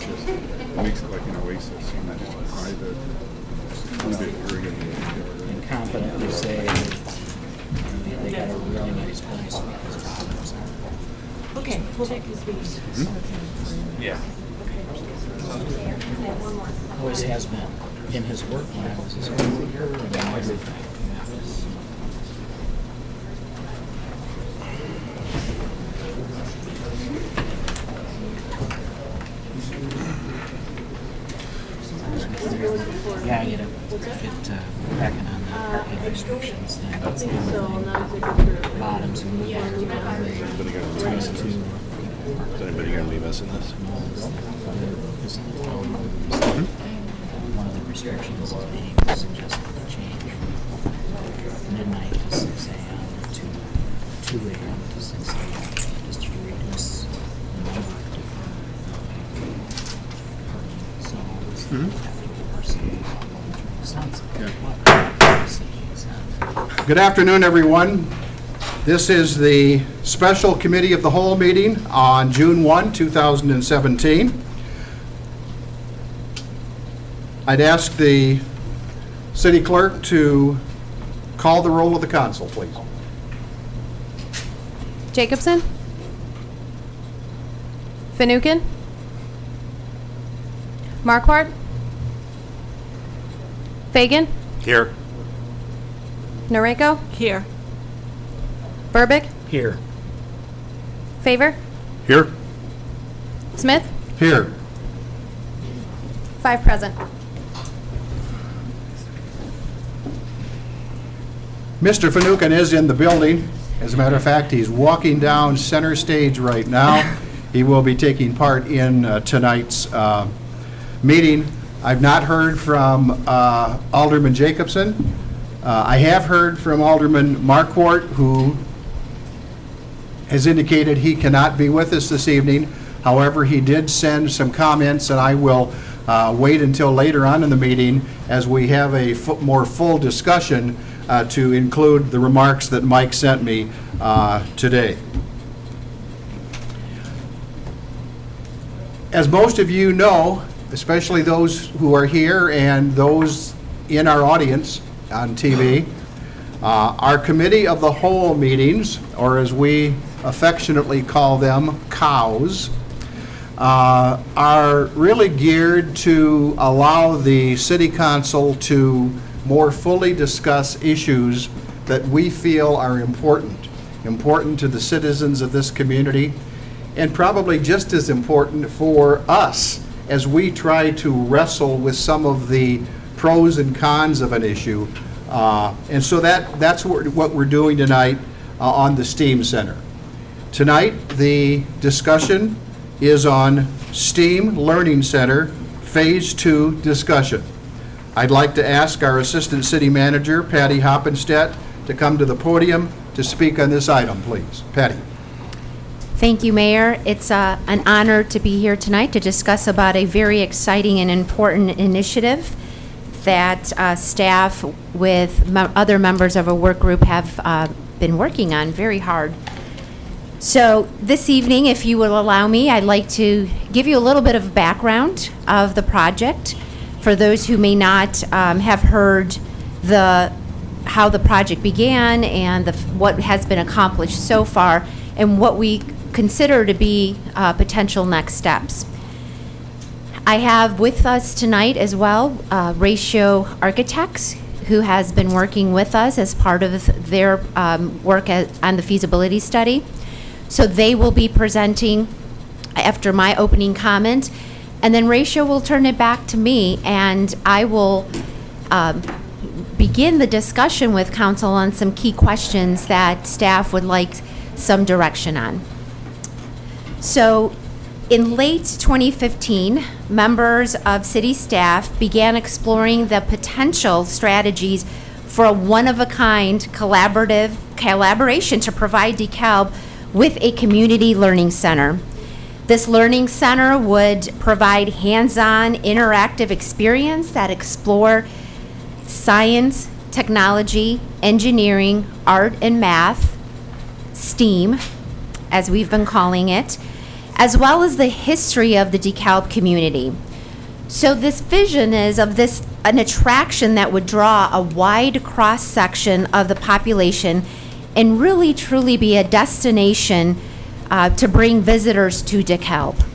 just makes it like an oasis, and that just private, unbig area. And confidently say they got a really nice place to make those problems. Okay, we'll take his leaves. Yeah. Always has been. In his work when I was his coworker and everything. Yeah, I get cracking on the parking restrictions thing. That's bottoms and ties to. Is anybody going to leave us in this? One of the restrictions is being suggested to change from midnight to 6 a.m. to 2 a.m. to 6 a.m. just to reduce the number of different parking zones. Sounds good. Good afternoon, everyone. This is the special committee of the whole meeting on June 1, 2017. I'd ask the city clerk to call the roll of the council, please. Jacobson? Finucane? Marquardt? Fagan? Here. Noriko? Here. Burbick? Here. Favor? Here. Smith? Here. 5 present. Mr. Finucane is in the building. As a matter of fact, he's walking down center stage right now. He will be taking part in tonight's meeting. I've not heard from Alderman Jacobson. I have heard from Alderman Marquardt, who has indicated he cannot be with us this evening. However, he did send some comments, and I will wait until later on in the meeting as we have a more full discussion to include the remarks that Mike sent me today. As most of you know, especially those who are here and those in our audience on TV, our Committee of the Whole meetings, or as we affectionately call them, COWs, are really geared to allow the City Council to more fully discuss issues that we feel are important to the citizens of this community, and probably just as important for us as we try to wrestle with some of the pros and cons of an issue. And so that's what we're doing tonight on the STEAM Center. Tonight, the discussion is on STEAM Learning Center Phase 2 discussion. I'd like to ask our Assistant City Manager, Patty Hoppenstedt, to come to the podium to speak on this item, please. Patty. Thank you, Mayor. It's an honor to be here tonight to discuss about a very exciting and important initiative that staff with other members of a work group have been working on very hard. So this evening, if you will allow me, I'd like to give you a little bit of background of the project for those who may not have heard how the project began and what has been accomplished so far and what we consider to be potential next steps. I have with us tonight as well Ratio Architects, who has been working with us as part of their work on the feasibility study. So they will be presenting after my opening comment, and then Ratio will turn it back to me, and I will begin the discussion with council on some key questions that staff would like some direction on. So in late 2015, members of city staff began exploring the potential strategies for a one-of-a-kind collaboration to provide DeKalb with a community learning center. This learning center would provide hands-on interactive experience that explore science, technology, engineering, art and math, STEAM, as we've been calling it, as well as the history of the DeKalb community. So this vision is of this an attraction that would draw a wide cross-section of the population and really truly be a destination to bring visitors to DeKalb.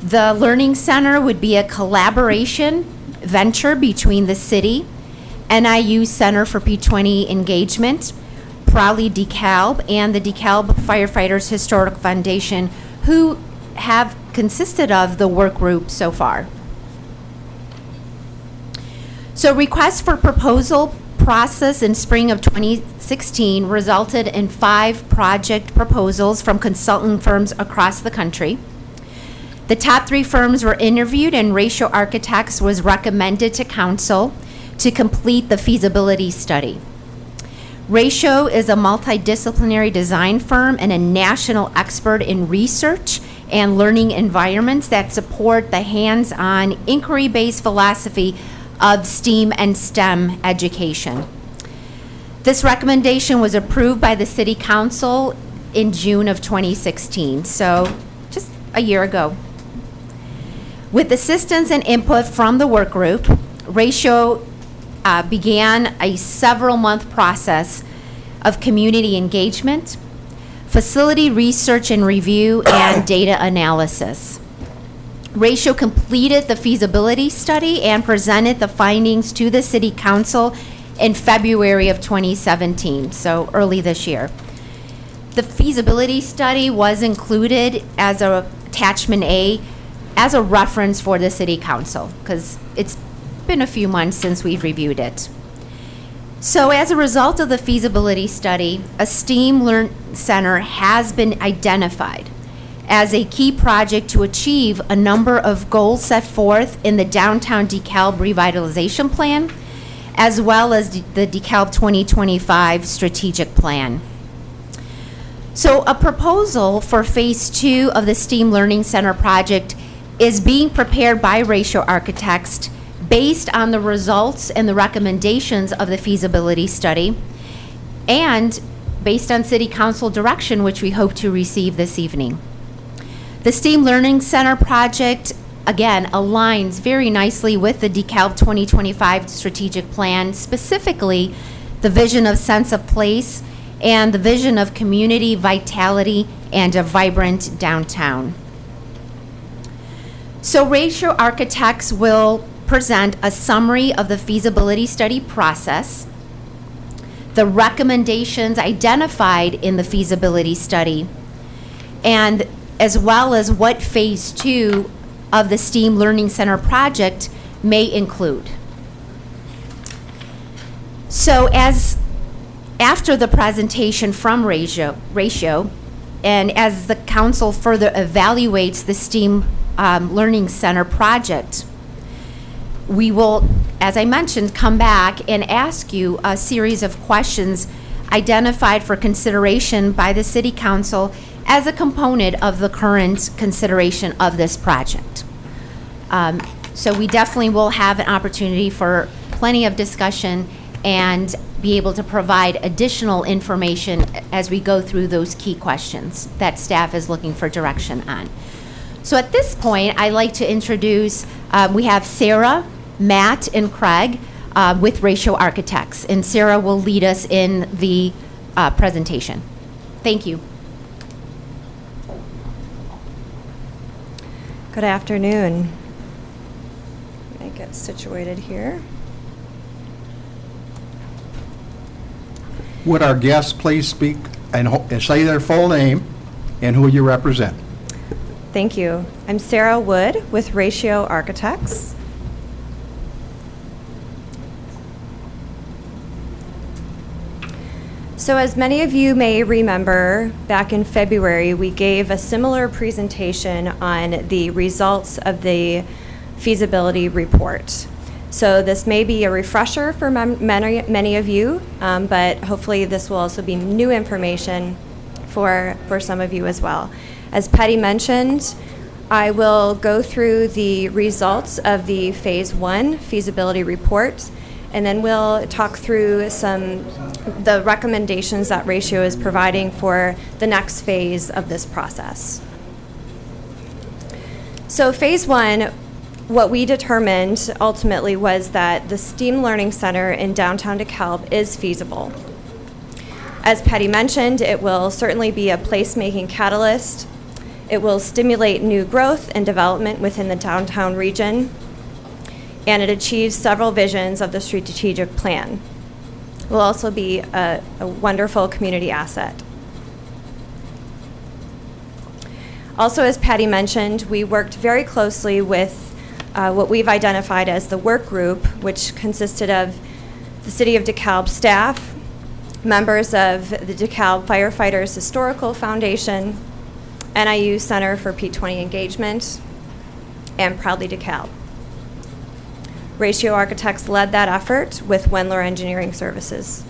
The Learning Center would be a collaboration venture between the city, NIU Center for P20 Engagement, Proudly DeKalb, and the DeKalb Firefighters Historic Foundation, who have consisted of the work group so far. So request for proposal process in spring of 2016 resulted in 5 project proposals from consulting firms across the country. The top 3 firms were interviewed, and Ratio Architects was recommended to council to complete the feasibility study. Ratio is a multidisciplinary design firm and a national expert in research and learning environments that support the hands-on, inquiry-based philosophy of STEAM and STEM education. This recommendation was approved by the City Council in June of 2016, so just a year ago. With assistance and input from the work group, Ratio began a several-month process of community engagement, facility research and review, and data analysis. Ratio completed the feasibility study and presented the findings to the City Council in February of 2017, so early this year. The feasibility study was included as a attachment A as a reference for the City Council, because it's been a few months since we've reviewed it. So as a result of the feasibility study, a STEAM Learn Center has been identified as a key project to achieve a number of goals set forth in the Downtown DeKalb Revitalization Plan, as well as the DeKalb 2025 Strategic Plan. So a proposal for Phase 2 of the STEAM Learning Center project is being prepared by Ratio Architects based on the results and the recommendations of the feasibility study, and based on City Council direction, which we hope to receive this evening. The STEAM Learning Center project, again, aligns very nicely with the DeKalb 2025 Strategic Plan, specifically the vision of sense of place and the vision of community vitality and a vibrant downtown. So Ratio Architects will present a summary of the feasibility study process, the recommendations identified in the feasibility study, and as well as what Phase 2 of the STEAM Learning Center project may include. So after the presentation from Ratio, and as the council further evaluates the STEAM Learning Center project, we will, as I mentioned, come back and ask you a series of questions identified for consideration by the City Council as a component of the current consideration of this project. So we definitely will have an opportunity for plenty of discussion and be able to provide additional information as we go through those key questions that staff is looking for direction on. So at this point, I'd like to introduce, we have Sarah, Matt, and Craig with Ratio Architects, and Sarah will lead us in the presentation. Thank you. Good afternoon. Let me get situated here. Would our guests please speak and say their full name and who you represent? Thank you. I'm Sarah Wood with Ratio Architects. So as many of you may remember, back in February, we gave a similar presentation on the results of the feasibility report. So this may be a refresher for many of you, but hopefully this will also be new information for some of you as well. As Patty mentioned, I will go through the results of the Phase 1 feasibility report, and then we'll talk through the recommendations that Ratio is providing for the next phase of this process. So phase one, what we determined ultimately was that the STEAM Learning Center in downtown DeKalb is feasible. As Patty mentioned, it will certainly be a placemaking catalyst. It will stimulate new growth and development within the downtown region, and it achieves several visions of the strategic plan. It will also be a wonderful community asset. Also, as Patty mentioned, we worked very closely with what we've identified as the work group, which consisted of the City of DeKalb staff, members of the DeKalb Firefighters Historical Foundation, NIU Center for P20 Engagement, and Proudly DeKalb. Ratio Architects led that effort with Wendler Engineering Services.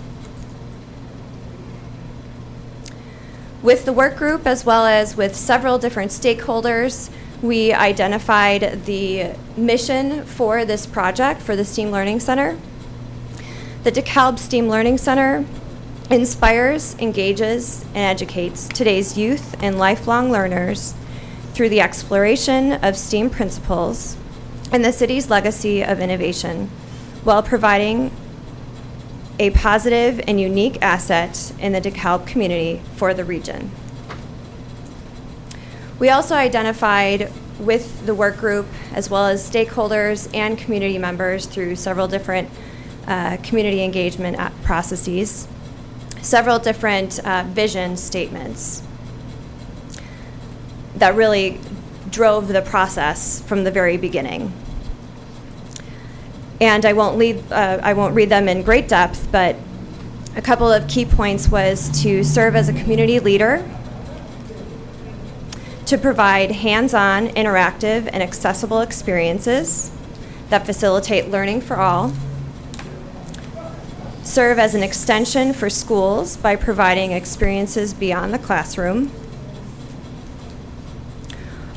With the work group, as well as with several different stakeholders, we identified the mission for this project for the STEAM Learning Center. The DeKalb STEAM Learning Center inspires, engages, and educates today's youth and lifelong learners through the exploration of STEAM principles and the city's legacy of innovation, while providing a positive and unique asset in the DeKalb community for the region. We also identified with the work group, as well as stakeholders and community members through several different community engagement processes, several different vision statements that really drove the process from the very beginning. And I won't read them in great depth, but a couple of key points was to serve as a community leader, to provide hands-on, interactive, and accessible experiences that facilitate learning for all, serve as an extension for schools by providing experiences beyond the classroom,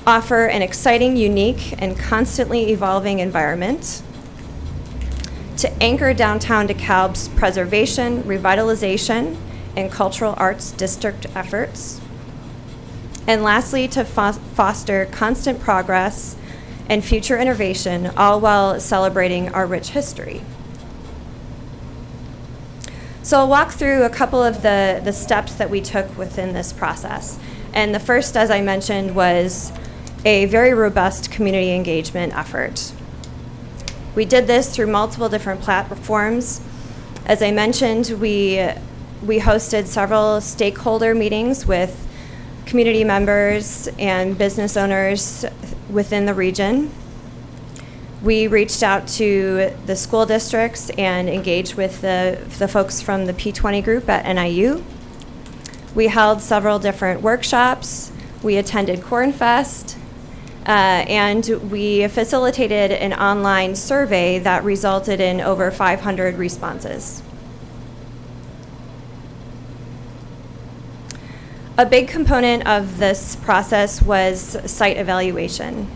offer an exciting, unique, and constantly evolving environment, to anchor downtown DeKalb's preservation, revitalization, and cultural arts district efforts, and lastly, to foster constant progress and future innovation, all while celebrating our rich history. So I'll walk through a couple of the steps that we took within this process. And the first, as I mentioned, was a very robust community engagement effort. We did this through multiple different platforms. As I mentioned, we hosted several stakeholder meetings with community members and business owners within the region. We reached out to the school districts and engaged with the folks from the P20 group at NIU. We held several different workshops. We attended Corn Fest, and we facilitated an online survey that resulted in over 500 responses. A big component of this process was site evaluation.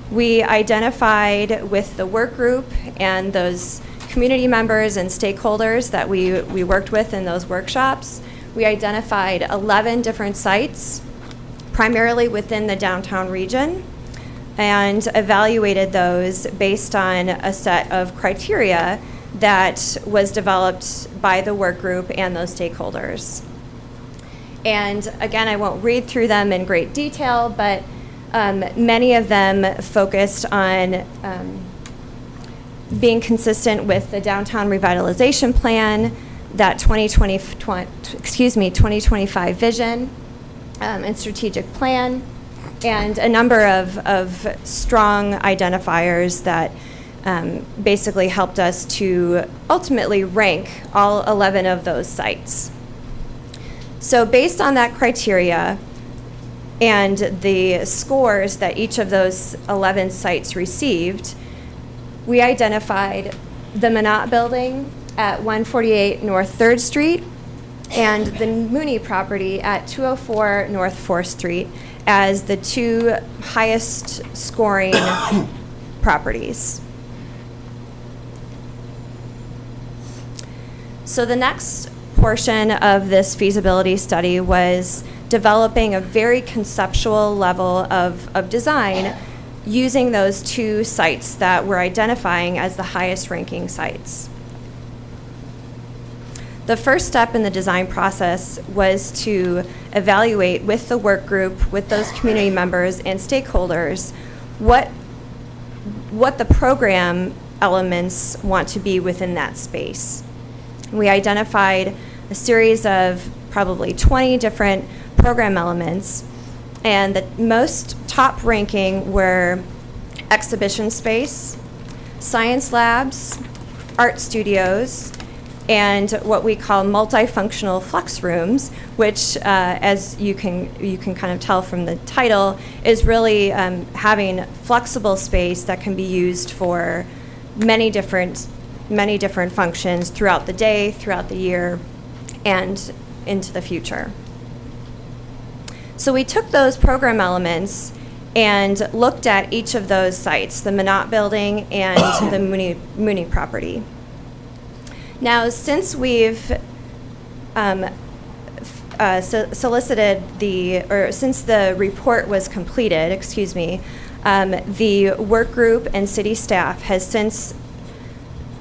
We identified with the work group and those community members and stakeholders that we worked with in those workshops. We identified 11 different sites, primarily within the downtown region, and evaluated those based on a set of criteria that was developed by the work group and those stakeholders. And again, I won't read through them in great detail, but many of them focused on being consistent with the downtown revitalization plan, that 2025 vision and strategic plan, and a number of strong identifiers that basically helped us to ultimately rank all 11 of those sites. So based on that criteria and the scores that each of those 11 sites received, we identified the Minot Building at 148 North 3rd Street and the Mooney property at 204 North 4th Street as the two highest scoring properties. So the next portion of this feasibility study was developing a very conceptual level of design using those two sites that we're identifying as the highest ranking sites. The first step in the design process was to evaluate with the work group, with those community members and stakeholders, what the program elements want to be within that space. We identified a series of probably 20 different program elements, and the most top ranking were exhibition space, science labs, art studios, and what we call multifunctional flex rooms, which, as you can kind of tell from the title, is really having flexible space that can be used for many different functions throughout the day, throughout the year, and into the future. So we took those program elements and looked at each of those sites, the Minot Building and the Mooney property. Now, since we've solicited since the report was completed, the work group and city staff has since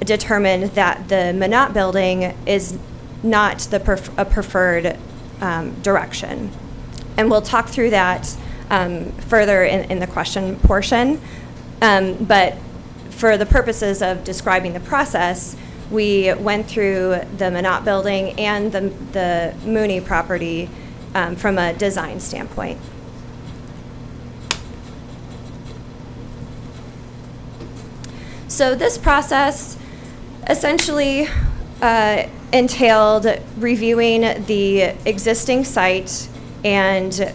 determined that the Minot Building is not a preferred direction. And we'll talk through that further in the question portion. But for the purposes of describing the process, we went through the Minot Building and the Mooney property from a design standpoint. So this process essentially entailed reviewing the existing site and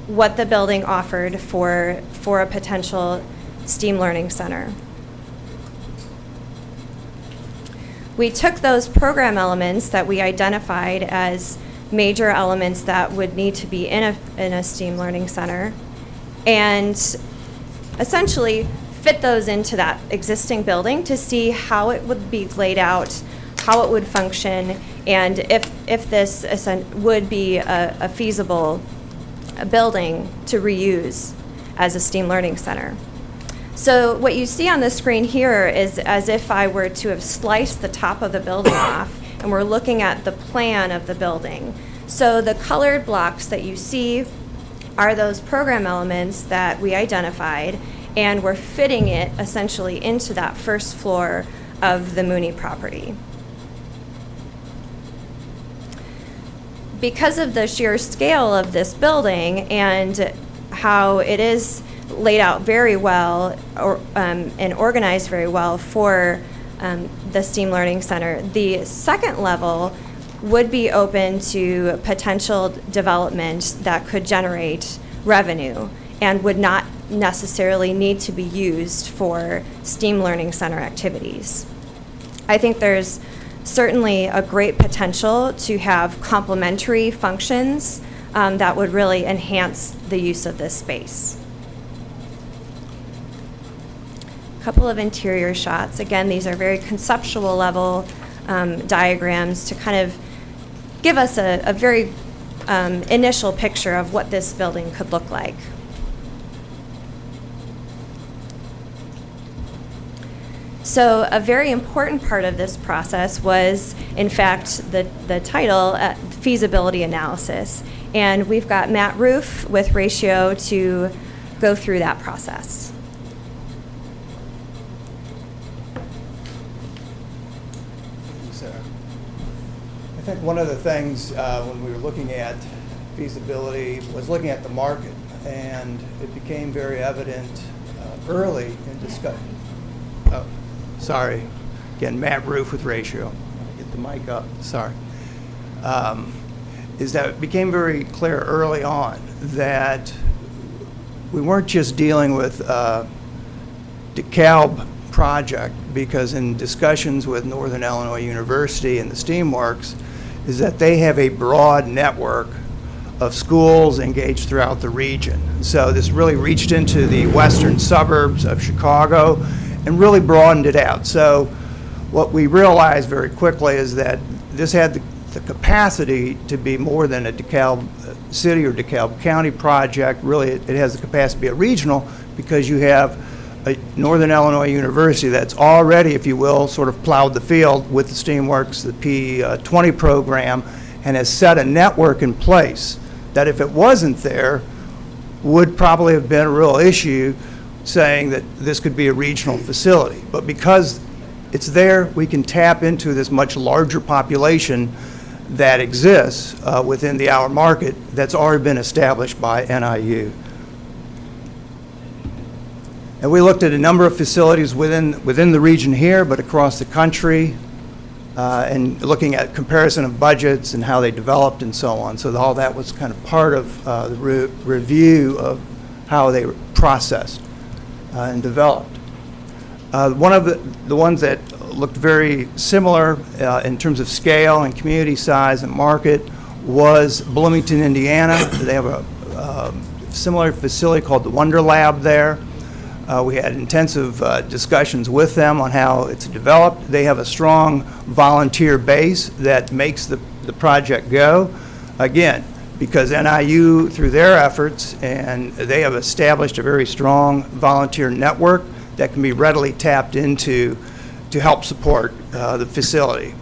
what the building offered for a potential STEAM Learning Center. We took those program elements that we identified as major elements that would need to be in a STEAM Learning Center and essentially fit those into that existing building to see how it would be laid out, how it would function, and if this would be a feasible building to reuse as a STEAM Learning Center. So what you see on the screen here is as if I were to have sliced the top of the building off, and we're looking at the plan of the building. So the colored blocks that you see are those program elements that we identified, and we're fitting it essentially into that first floor of the Mooney property. Because of the sheer scale of this building and how it is laid out very well and organized very well for the STEAM Learning Center, the second level would be open to potential development that could generate revenue and would not necessarily need to be used for STEAM Learning Center activities. I think there's certainly a great potential to have complementary functions that would really enhance the use of this space. A couple of interior shots. Again, these are very conceptual level diagrams to kind of give us a very initial picture of what this building could look like. So a very important part of this process was, in fact, the title, feasibility analysis. And we've got Matt Roof with Ratio to go through that process. I think one of the things when we were looking at feasibility was looking at the market, and it became very evident early in discussion. Oh, sorry. Again, Matt Roof with Ratio. Get the mic up. Sorry. Is that it became very clear early on that we weren't just dealing with DeKalb project, because in discussions with Northern Illinois University and the Steamworks is that they have a broad network of schools engaged throughout the region. So this really reached into the western suburbs of Chicago and really broadened it out. So what we realized very quickly is that this had the the capacity to be more than a DeKalb City or DeKalb County project. Really, it has the capacity to be a regional because you have a Northern Illinois University that's already, if you will, sort of plowed the field with the Steamworks, the P20 program, and has set a network in place that if it wasn't there, would probably have been a real issue saying that this could be a regional facility. But because it's there, we can tap into this much larger population that exists within the hour market that's already been established by NIU. And we looked at a number of facilities within the region here, but across the country, and looking at comparison of budgets and how they developed and so on. So all that was kind of part of the review of how they were processed and developed. One of the ones that looked very similar in terms of scale and community size and market was Bloomington, Indiana. They have a similar facility called the Wonder Lab there. We had intensive discussions with them on how it's developed. They have a strong volunteer base that makes the project go. Again, because NIU, through their efforts, and they have established a very strong volunteer network that can be readily tapped into to help support the facility.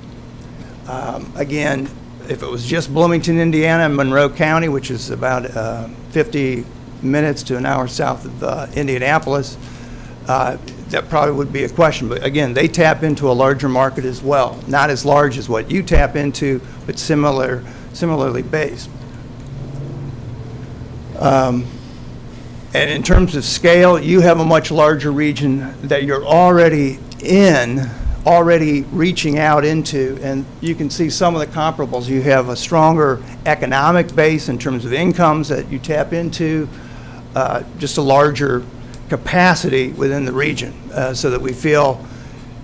Again, if it was just Bloomington, Indiana, and Monroe County, which is about 50 minutes to an hour south of Indianapolis, that probably would be a question. But again, they tap into a larger market as well. Not as large as what you tap into, but similarly based. And in terms of scale, you have a much larger region that you're already in, already reaching out into, and you can see some of the comparables. You have a stronger economic base in terms of incomes that you tap into, just a larger capacity within the region, so that we feel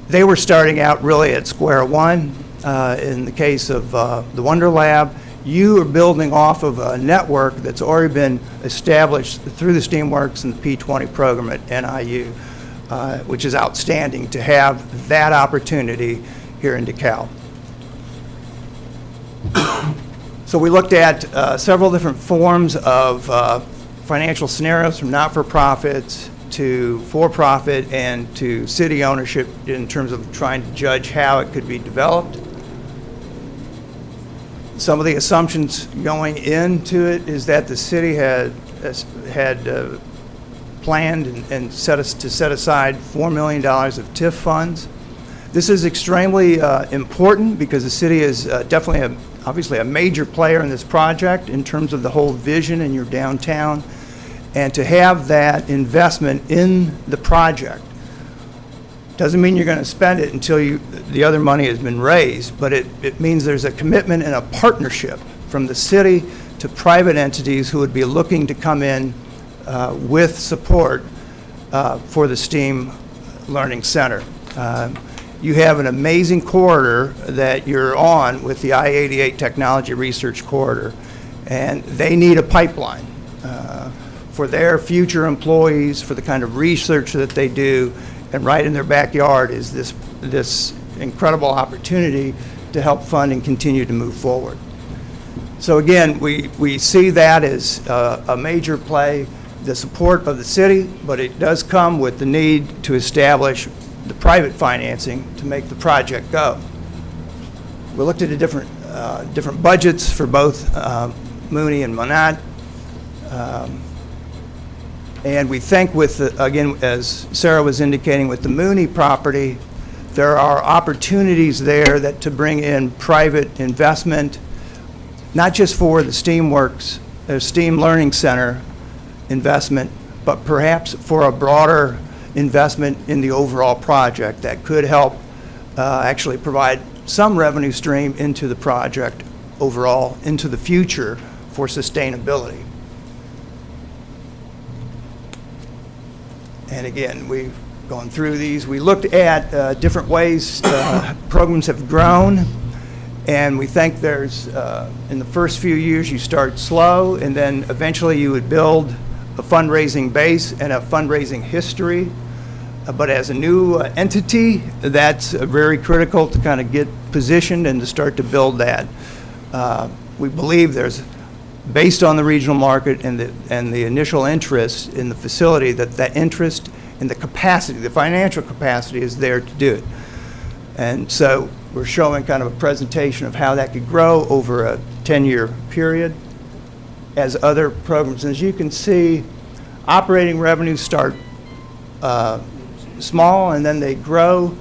they were starting out really at square one. In the case of the Wonder Lab, you are building off of a network that's already been established through the Steamworks and the P20 program at NIU, which is outstanding to have that opportunity here in DeKalb. So we looked at several different forms of financial scenarios, from not-for-profits to for-profit and to city ownership, in terms of trying to judge how it could be developed. Some of the assumptions going into it is that the city had planned and set aside $4 million of TIF funds. This is extremely important because the city is definitely obviously a major player in this project in terms of the whole vision in your downtown, and to have that investment in the project doesn't mean you're going to spend it until the other money has been raised, but it means there's a commitment and a partnership from the city to private entities who would be looking to come in with support for the STEAM Learning Center. You have an amazing corridor that you're on with the I-88 Technology Research Corridor, and they need a pipeline for their future employees, for the kind of research that they do, and right in their backyard is this incredible opportunity to help fund and continue to move forward. So again, we see that as a major play, the support of the city, but it does come with the need to establish the private financing to make the project go. We looked at the different budgets for both Mooney and Monad. And we think again, as Sarah was indicating, with the Mooney property, there are opportunities there that to bring in private investment, not just for the Steamworks, STEAM Learning Center investment, but perhaps for a broader investment in the overall project that could help actually provide some revenue stream into the project overall, into the future for sustainability. And again, we've gone through these. We looked at different ways programs have grown, and we think there's, in the first few years, you start slow, and then eventually you would build a fundraising base and a fundraising history. But as a new entity, that's very critical to kind of get positioned and to start to build that we believe there's, based on the regional market and the initial interest in the facility, that interest in the capacity, the financial capacity is there to do it. And so we're showing kind of a presentation of how that could grow over a 10-year period as other programs. As you can see, operating revenues start small and then they grow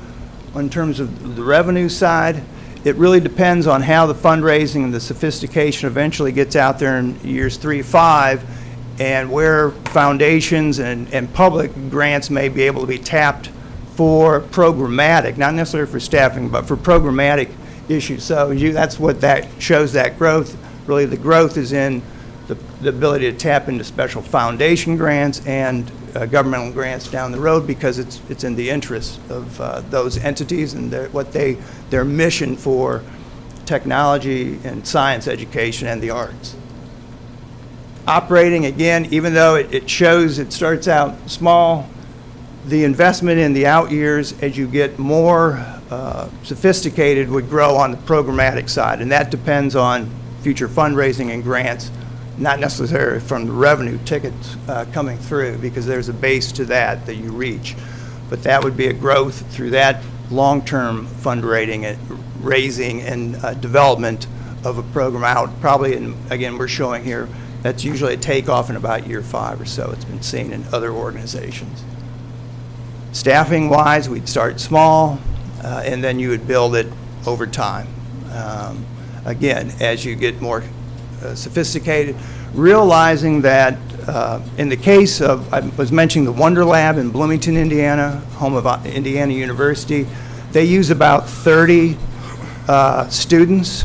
in terms of the revenue side. It really depends on how the fundraising and the sophistication eventually gets out there in years 3 to 5, and where foundations and public grants may be able to be tapped for programmatic, not necessarily for staffing, but for programmatic issues. So that's what that shows, that growth. Really, the growth is in the ability to tap into special foundation grants and governmental grants down the road, because it's in the interest of those entities and their mission for technology and science education and the arts. Operating, again, even though it shows it starts out small, the investment in the out years as you get more sophisticated would grow on the programmatic side, and that depends on future fundraising and grants, not necessarily from the revenue tickets coming through, because there's a base to that you reach. But that would be a growth through that long-term fundraising and development of a program out. Probably, again, we're showing here, that's usually a takeoff in about year 5 or so. It's been seen in other organizations. Staffing-wise, we'd start small, and then you would build it over time. Again, as you get more sophisticated, realizing that in the case of, I was mentioning the Wonder Lab in Bloomington, Indiana, home of Indiana University, they use about 30 students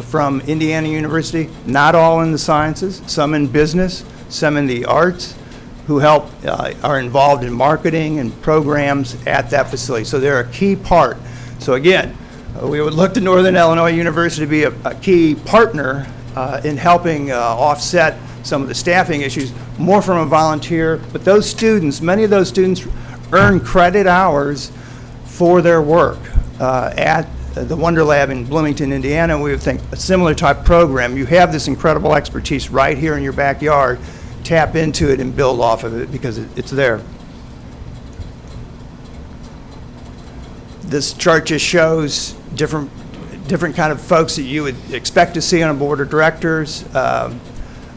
from Indiana University, not all in the sciences, some in business, some in the arts, who are involved in marketing and programs at that facility. So they're a key part. So again, we would look to Northern Illinois University to be a key partner in helping offset some of the staffing issues, more from a volunteer. But those students, many of those students earn credit hours for their work at the Wonder Lab in Bloomington, Indiana. We would think a similar type program. You have this incredible expertise right here in your backyard. Tap into it and build off of it, because it's there. This chart just shows different kind of folks that you would expect to see on a board of directors.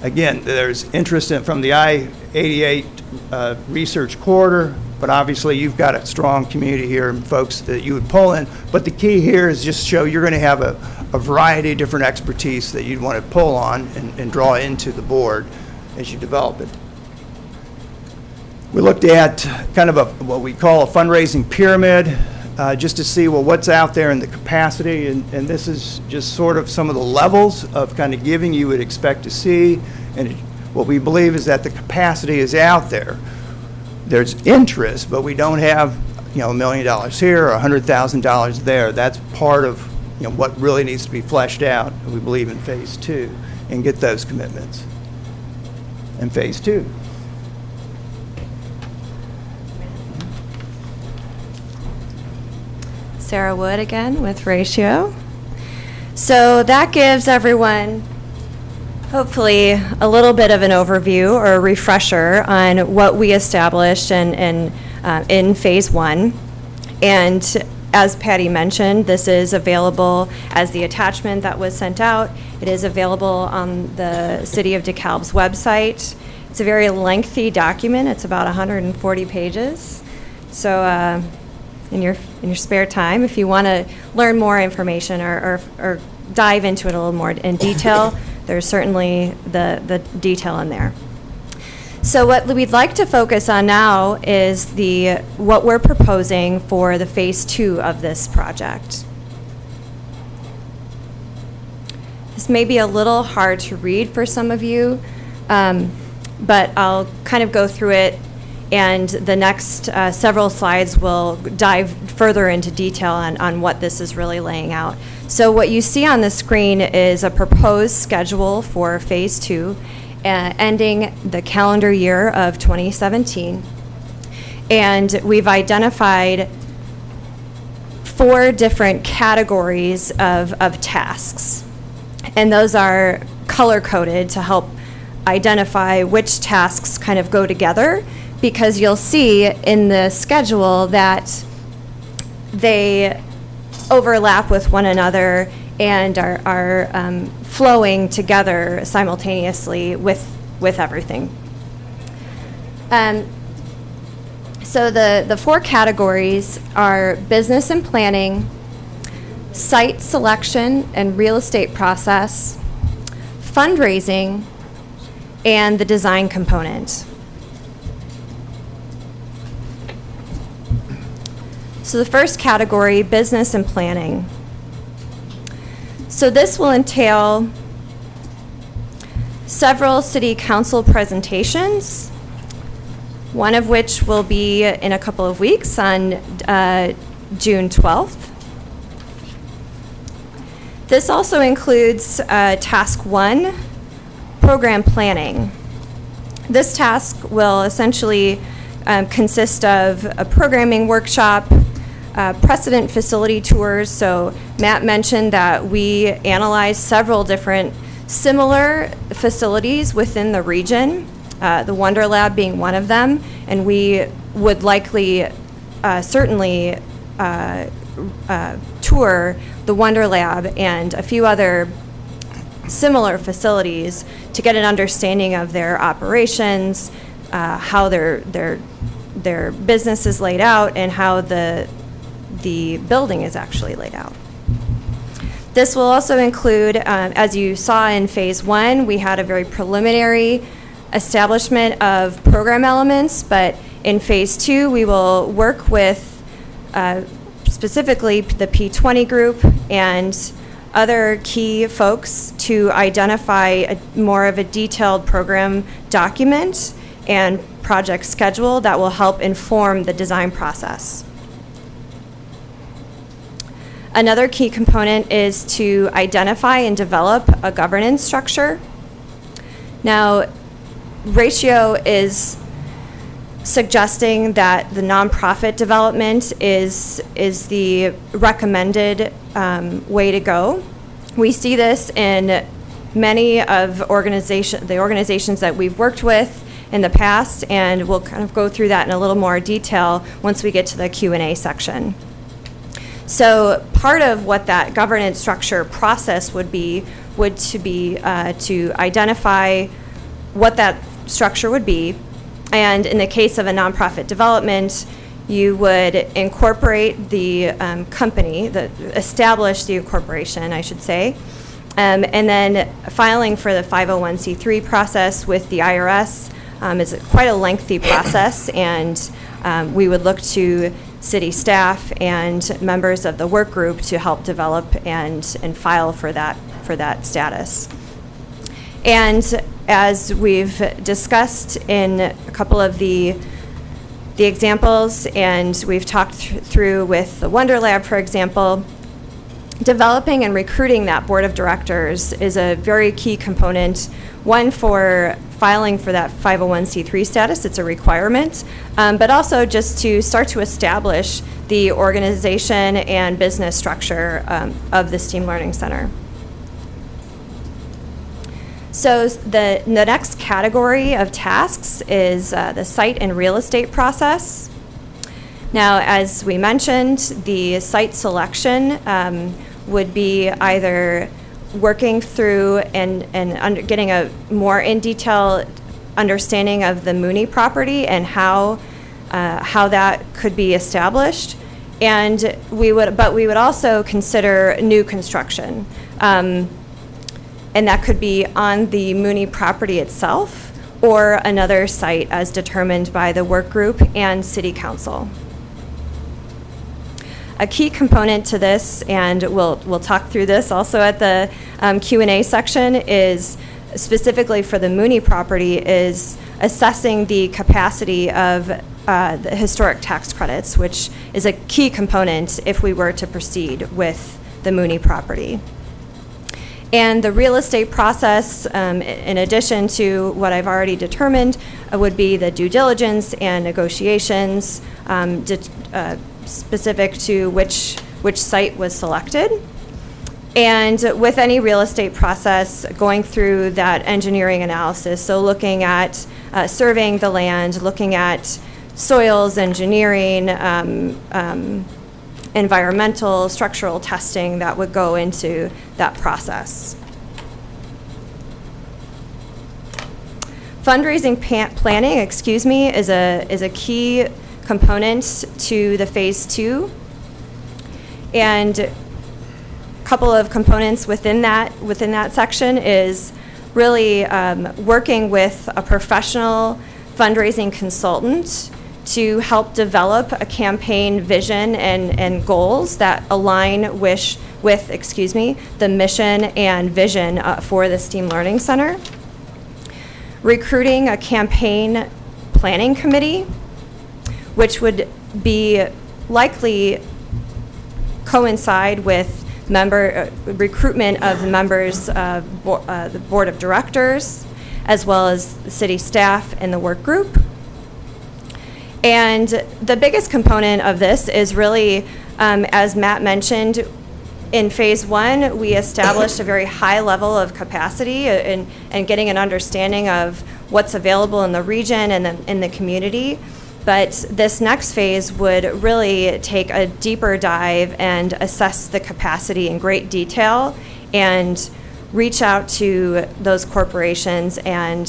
Again, there's interest from the I-88 research corridor, but obviously you've got a strong community here and folks that you would pull in. But the key here is just show you're going to have a variety of different expertise that you'd want to pull on and draw into the board as you develop it. We looked at kind of what we call a fundraising pyramid, just to see, well, what's out there in the capacity, and this is just sort of some of the levels of kind of giving you would expect to see, and what we believe is that the capacity is out there. There's interest, but we don't have, $1 million here or $100,000 there. That's part of, what really needs to be fleshed out, we believe, in phase 2, and get those commitments in phase 2. Sarah Wood again with Ratio. So that gives everyone hopefully a little bit of an overview or a refresher on what we established in phase 1. And as Patty mentioned, this is available as the attachment that was sent out. It is available on the City of DeKalb's website. It's a very lengthy document. It's about 140 pages. So in your spare time, if you want to learn more information or dive into it a little more in detail, there's certainly the detail in there. So what we'd like to focus on now is what we're proposing for the phase 2 of this project. This may be a little hard to read for some of you, but I'll kind of go through it, and the next several slides will dive further into detail on what this is really laying out. So what you see on the screen is a proposed schedule for phase 2, ending the calendar year of 2017. And we've identified 4 different categories of tasks. And those are color-coded to help identify which tasks kind of go together, because you'll see in the schedule that they overlap with one another and are flowing together simultaneously with everything. So the four categories are business and planning, site selection and real estate process, fundraising, and the design component. So the first category, business and planning. So this will entail several city council presentations, one of which will be in a couple of weeks on June 12th. This also includes task 1, program planning. This task will essentially consist of a programming workshop, precedent facility tours. So Matt mentioned that we analyzed several different similar facilities within the region, the Wonder Lab being one of them, and we would likely certainly tour the Wonder Lab and a few other similar facilities to get an understanding of their operations, how their business is laid out, and how the building is actually laid out. This will also include, as you saw in phase 1, we had a very preliminary establishment of program elements, but in phase 2, we will work with specifically the P20 group and other key folks to identify more of a detailed program document and project schedule that will help inform the design process. Another key component is to identify and develop a governance structure. Now, Ratio is suggesting that the nonprofit development is the recommended way to go. We see this in many of the organizations that we've worked with in the past, and we'll kind of go through that in a little more detail once we get to the Q&A section. So part of what that governance structure process would be to identify what that structure would be. And in the case of a nonprofit development, you would incorporate the company, establish the incorporation, I should say, and then filing for the 501c3 process with the IRS is quite a lengthy process, and we would look to city staff and members of the work group to help develop and file for that status. And as we've discussed in a couple of the examples, and we've talked through with the Wonder Lab, for example, developing and recruiting that board of directors is a very key component, one for filing for that 501c3 status, it's a requirement, but also just to start to establish the organization and business structure of the STEAM Learning Center. So the next category of tasks is the site and real estate process. Now, as we mentioned, the site selection would be either working through and getting a more in detail understanding of the Mooney property and how that could be established, and we would also consider new construction. And that could be on the Mooney property itself or another site as determined by the work group and City Council. A key component to this, and we'll talk through this also at the Q&A section, is specifically for the Mooney property, is assessing the capacity of the historic tax credits, which is a key component if we were to proceed with the Mooney property. And the real estate process, in addition to what I've already determined, would be the due diligence and negotiations specific to which site was selected. And with any real estate process, going through that engineering analysis, so looking at surveying the land, looking at soils engineering, environmental, structural testing that would go into that process. Fundraising planning, is a key component to the phase 2. And a couple of components within that section is really working with a professional fundraising consultant to help develop a campaign vision and goals that align with the mission and vision for the STEAM Learning Center. Recruiting a campaign planning committee, which would be likely coincide with recruitment of the members of the board of directors, as well as the city staff and the work group. And the biggest component of this is really, as Matt mentioned, in phase 1, we established a very high level of capacity and getting an understanding of what's available in the region and in the community. But this next phase would really take a deeper dive and assess the capacity in great detail and reach out to those corporations. And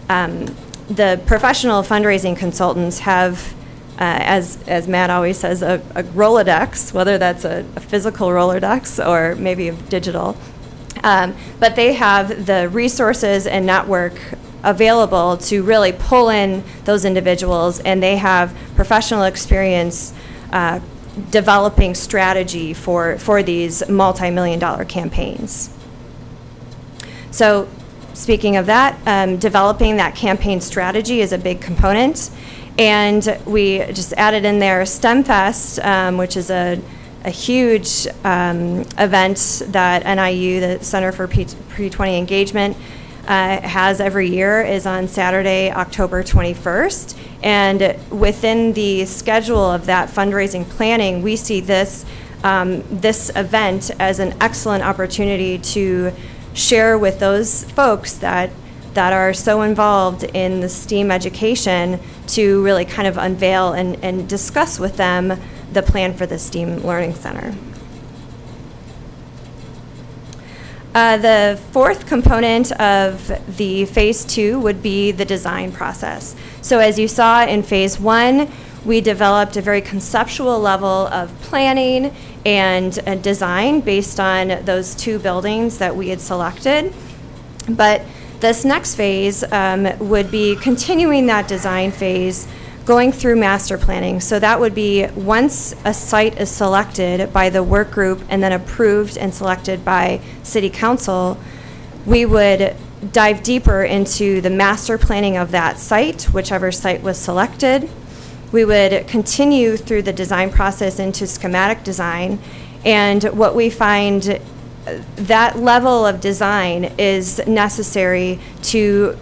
the professional fundraising consultants have, as Matt always says, a Rolodex, whether that's a physical Rolodex or maybe a digital. But they have the resources and network available to really pull in those individuals, and they have professional experience developing strategy for these multi-million-dollar campaigns. So speaking of that, developing that campaign strategy is a big component. And we just added in there STEMfest, which is a huge event that NIU, the Center for Pre-20 Engagement, has every year, is on Saturday, October 21st. And within the schedule of that fundraising planning, we see this event as an excellent opportunity to share with those folks that are so involved in the STEAM education to really kind of unveil and discuss with them the plan for the STEAM Learning Center. The fourth component of the phase 2 would be the design process. So as you saw in phase 1, we developed a very conceptual level of planning and design based on those 2 buildings that we had selected. But this next phase would be continuing that design phase, going through master planning. So that would be once a site is selected by the work group and then approved and selected by City Council, we would dive deeper into the master planning of that site, whichever site was selected. We would continue through the design process into schematic design. And what we find, that level of design is necessary to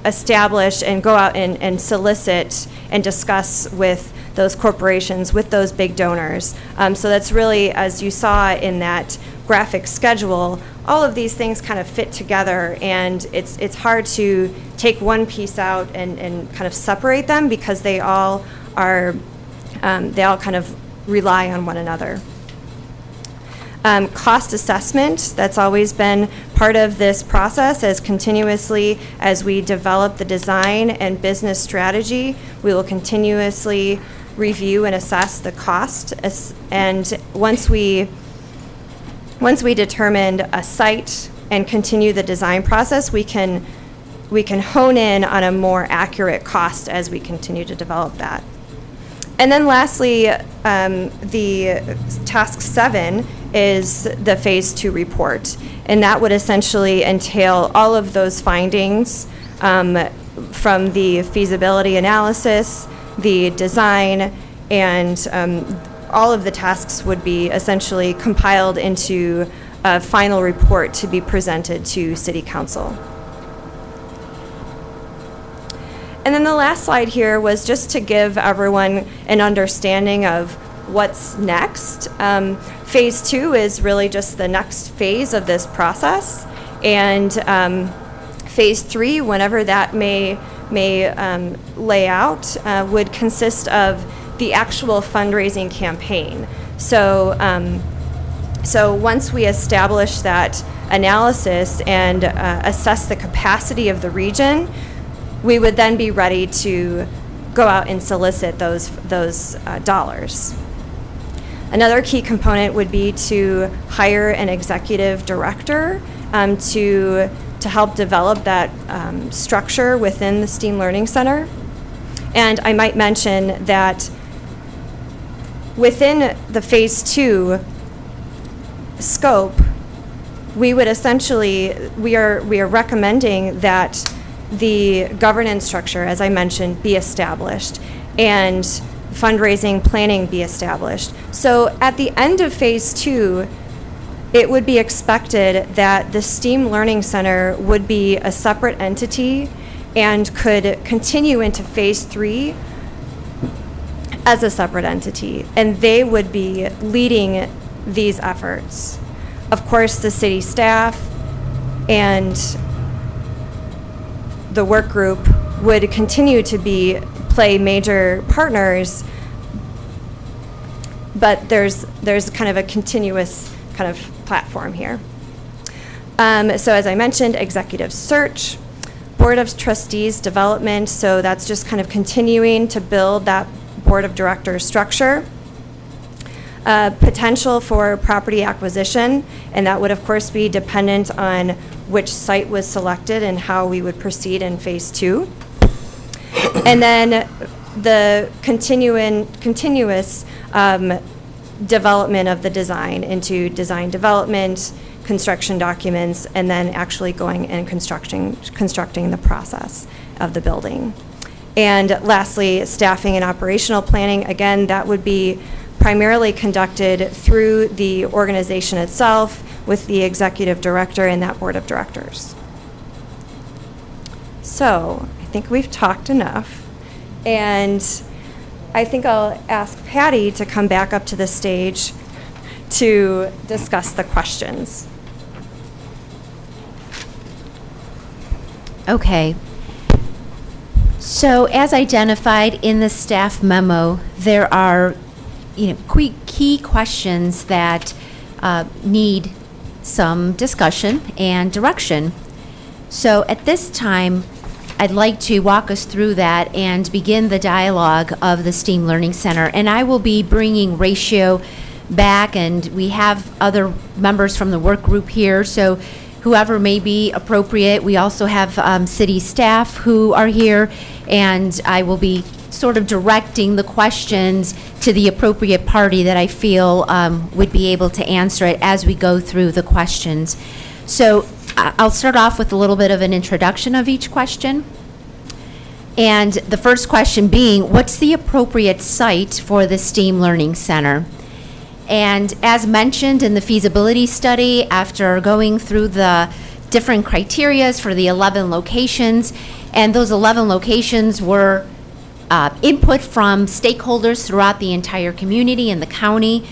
establish and go out and solicit and discuss with those corporations, with those big donors. So that's really, as you saw in that graphic schedule, all of these things kind of fit together, and it's hard to take one piece out and kind of separate them because they all kind of rely on one another. Cost assessment, that's always been part of this process, as continuously as we develop the design and business strategy, we will continuously review and assess the cost. And once we determine a site and continue the design process, we can hone in on a more accurate cost as we continue to develop that. And then lastly, the task 7 is the phase 2 report. And that would essentially entail all of those findings from the feasibility analysis, the design, and all of the tasks would be essentially compiled into a final report to be presented to City Council. And then the last slide here was just to give everyone an understanding of what's next. Phase 2 is really just the next phase of this process, and phase 3, whenever that may lay out, would consist of the actual fundraising campaign. So once we establish that analysis and assess the capacity of the region, we would then be ready to go out and solicit those dollars. Another key component would be to hire an executive director to help develop that structure within the STEAM Learning Center. And I might mention that within the phase 2 scope, we would essentially, we are recommending that the governance structure, as I mentioned, be established, and fundraising planning be established. So at the end of phase 2, it would be expected that the STEAM Learning Center would be a separate entity and could continue into phase 3 as a separate entity, and they would be leading these efforts. Of course, the city staff and the work group would continue to play major partners, but there's kind of a continuous kind of platform here. So as I mentioned, executive search, board of trustees development, so that's just kind of continuing to build that board of directors structure. Potential for property acquisition, and that would of course be dependent on which site was selected and how we would proceed in phase 2. And then the continuous development of the design into design development, construction documents, and then actually going and constructing the process of the building. And lastly, staffing and operational planning. Again, that would be primarily conducted through the organization itself with the executive director and that board of directors. So I think we've talked enough, and I think I'll ask Patty to come back up to the stage to discuss the questions. Okay. So as identified in the staff memo, there are key questions that need some discussion and direction. So at this time, I'd like to walk us through that and begin the dialogue of the STEAM Learning Center. And I will be bringing Ratio back, and we have other members from the work group here, so whoever may be appropriate. We also have city staff who are here, and I will be sort of directing the questions to the appropriate party that I feel would be able to answer it as we go through the questions. So I'll start off with a little bit of an introduction of each question. And the first question being, what's the appropriate site for the STEAM Learning Center? And as mentioned in the feasibility study, after going through the different criterias for the 11 locations, and those 11 locations were input from stakeholders throughout the entire community and the county,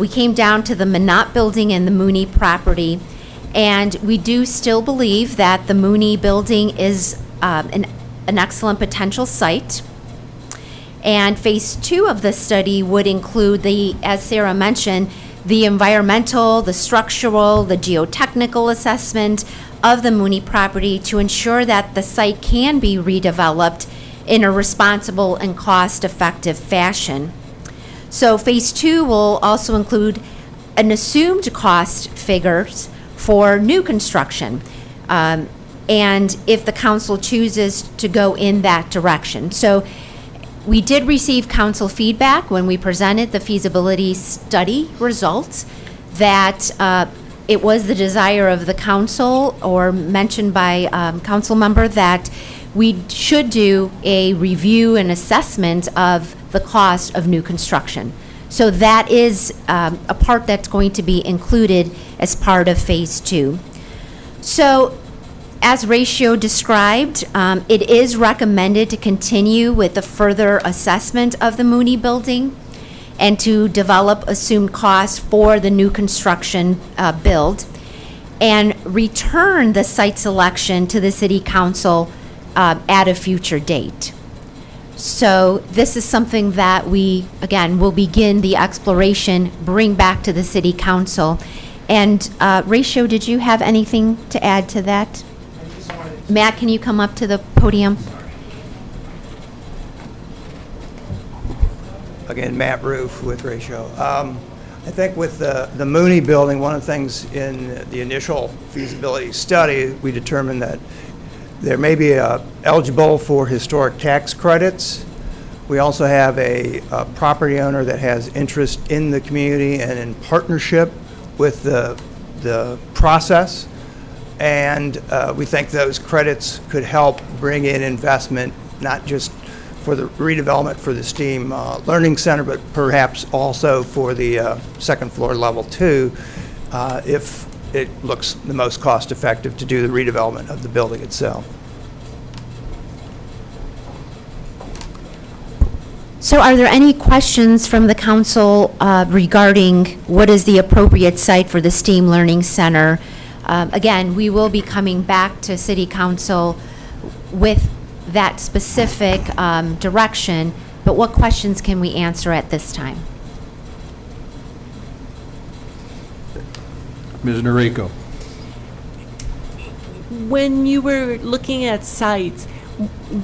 we came down to the Minot Building and the Mooney property. And we do still believe that the Mooney Building is an excellent potential site. And phase 2 of the study would include as Sarah mentioned, the environmental, the structural, the geotechnical assessment of the Mooney property to ensure that the site can be redeveloped in a responsible and cost-effective fashion. So phase 2 will also include an assumed cost figures for new construction, and if the council chooses to go in that direction. So we did receive council feedback when we presented the feasibility study results that it was the desire of the council, or mentioned by council member, that we should do a review and assessment of the cost of new construction. So that is a part that's going to be included as part of phase 2. So as Ratio described, it is recommended to continue with the further assessment of the Mooney Building. and to develop assumed costs for the new construction build, and return the site selection to the city council at a future date. So this is something that we, again, will begin the exploration, bring back to the city council. And Ratio, did you have anything to add to that? Matt, can you come up to the podium? Again, Matt Roof with Ratio. I think with the Mooney building, one of the things in the initial feasibility study, we determined that there may be eligible for historic tax credits. We also have a property owner that has interest in the community and in partnership with the process. And we think those credits could help bring in investment, not just for the redevelopment for the STEAM Learning Center, but perhaps also for the second floor level 2, if it looks the most cost effective to do the redevelopment of the building itself. So are there any questions from the council regarding what is the appropriate site for the STEAM Learning Center? Again, we will be coming back to City Council with that specific direction, but what questions can we answer at this time? Ms. Noriko. When you were looking at sites,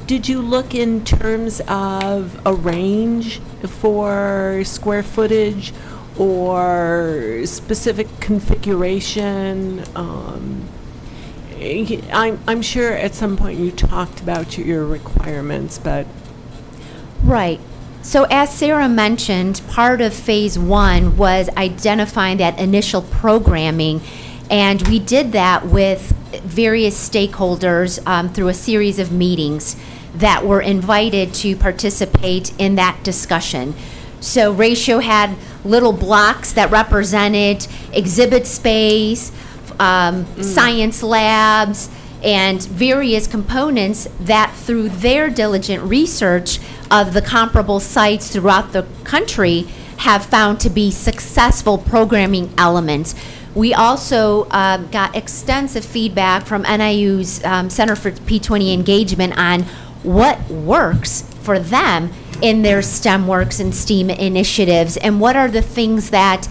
did you look in terms of a range for square footage or specific configuration? I'm sure at some point you talked about your requirements, but... Right. So as Sarah mentioned, part of phase 1 was identifying that initial programming, and we did that with various stakeholders through a series of meetings that were invited to participate in that discussion. So Ratio had little blocks that represented exhibit space, science labs, and various components that through their diligent research of the comparable sites throughout the country have found to be successful programming elements. We also got extensive feedback from NIU's Center for P20 Engagement on what works for them in their STEM Works and STEAM initiatives, and what are the things that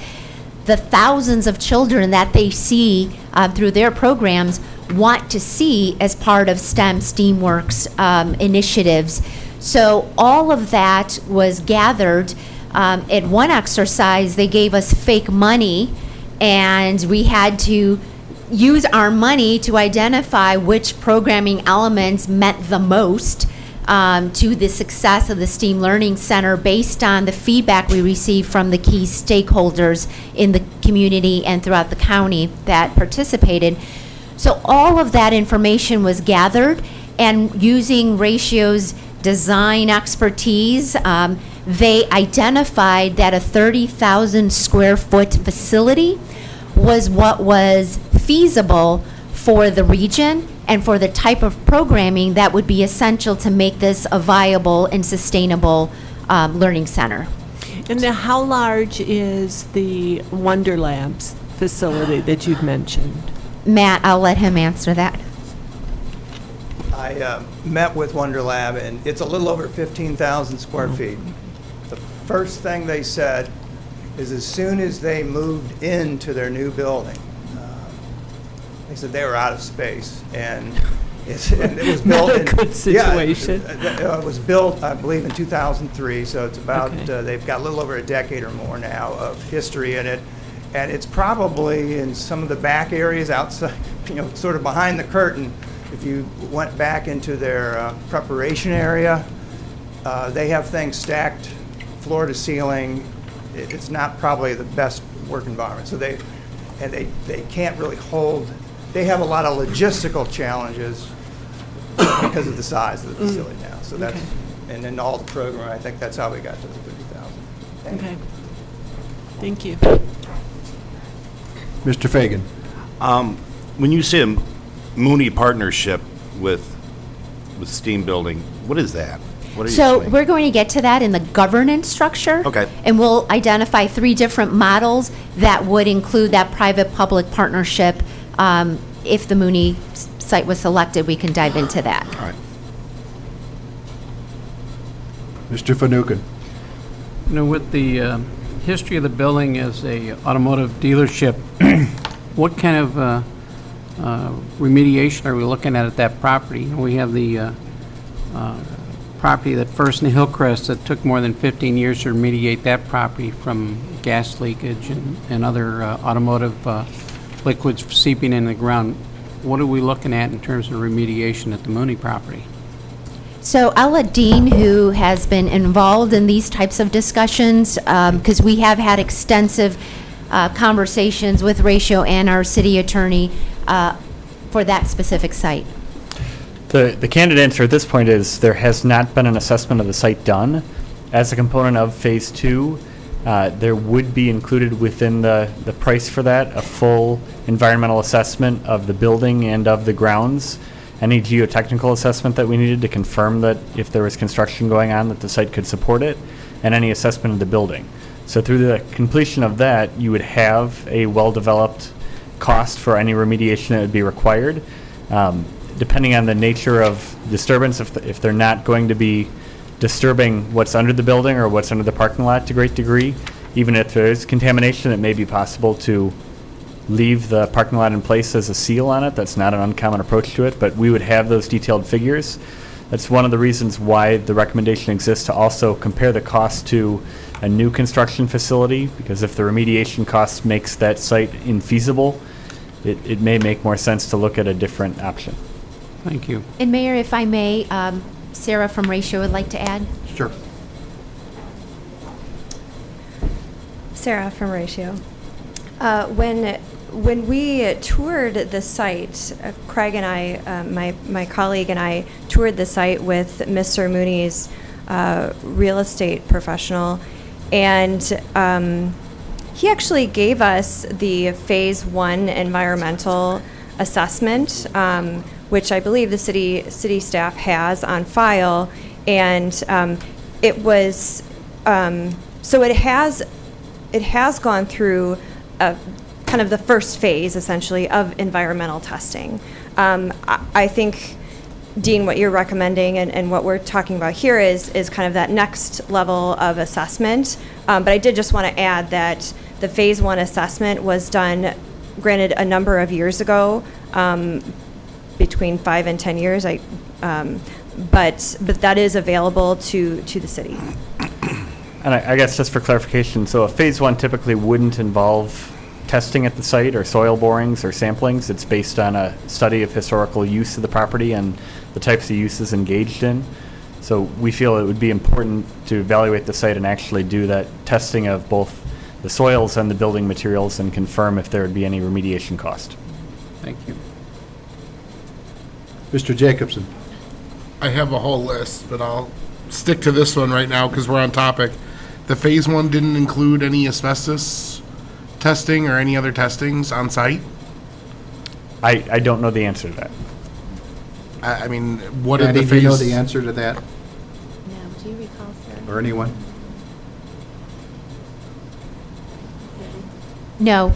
the thousands of children that they see through their programs want to see as part of STEM Works initiatives. So all of that was gathered. At one exercise, they gave us fake money, and we had to use our money to identify which programming elements meant the most to the success of the STEAM Learning Center based on the feedback we received from the key stakeholders in the community and throughout the county that participated. So all of that information was gathered, and using Ratio's design expertise, they identified that a 30,000 square foot facility was what was feasible for the region and for the type of programming that would be essential to make this a viable and sustainable learning center. And now how large is the Wonder Labs facility that you've mentioned? Matt, I'll let him answer that. I met with Wonder Lab, and it's a little over 15,000 square feet. The first thing they said is as soon as they moved into their new building, they said they were out of space, and it was built Not a good situation. Yeah, it was built, I believe, in 2003, so it's about, Okay. they've got a little over a decade or more now of history in it, and it's probably in some of the back areas outside, sort of behind the curtain. If you went back into their preparation area, they have things stacked floor to ceiling. It's not probably the best work environment. So they can't really hold. They have a lot of logistical challenges because of the size of the facility now. So that's, Okay. and then all the program. I think that's how we got to the 50,000. Okay. Thank you. Mr. Fagan. When you say a Mooney partnership with STEAM Building, what is that? What are you So explaining? we're going to get to that in the governance structure. Okay. And we'll identify 3 different models that would include that private-public partnership. If the Mooney site was selected, we can dive into that. All right. Mr. Fanouken. You know, with the history of the building as a automotive dealership, what kind of remediation are we looking at that property? We have the property that First in Hillcrest that took more than 15 years to remediate that property from gas leakage and other automotive liquids seeping in the ground. What are we looking at in terms of remediation at the Mooney property? So I'll let Dean, who has been involved in these types of discussions, because we have had extensive conversations with Ratio and our city attorney for that specific site. The candid answer at this point is there has not been an assessment of the site done. As a component of Phase 2, there would be included within the price for that a full environmental assessment of the building and of the grounds, any geotechnical assessment that we needed to confirm that if there was construction going on that the site could support it, and any assessment of the building. So through the completion of that, you would have a well-developed cost for any remediation that would be required. Depending on the nature of disturbance, if they're not going to be disturbing what's under the building or what's under the parking lot to a great degree, even if there is contamination, it may be possible to leave the parking lot in place as a seal on it. That's not an uncommon approach to it, but we would have those detailed figures. That's one of the reasons why the recommendation exists to also compare the cost to a new construction facility, because if the remediation cost makes that site infeasible, it may make more sense to look at a different option. Thank you. And Mayor, if I may, Sarah from Ratio would like to add. Sure. Sarah from Ratio. When we toured the site, Craig and I, my colleague and I toured the site with Mr. Mooney's real estate professional, and he actually gave us the Phase 1 environmental assessment, which I believe the city staff has on file, and it was so it has gone through kind of the first phase, essentially, of environmental testing. I think, Dean, what you're recommending and what we're talking about here is kind of that next level of assessment. But I did just want to add that the Phase 1 assessment was done, granted, a number of years ago, between 5 and 10 years. But that is available to the city. And I guess just for clarification, so a Phase 1 typically wouldn't involve testing at the site or soil borings or samplings. It's based on a study of historical use of the property and the types of uses engaged in. So we feel it would be important to evaluate the site and actually do that testing of both the soils and the building materials and confirm if there would be any remediation cost. Thank you. Mr. Jacobson. I have a whole list, but I'll stick to this one right now because we're on topic. The Phase 1 didn't include any asbestos testing or any other testings on site? I don't know the answer to that. I mean, what did Patty, the do you know phase? the answer to that, No, do you recall, Sarah? or anyone? No.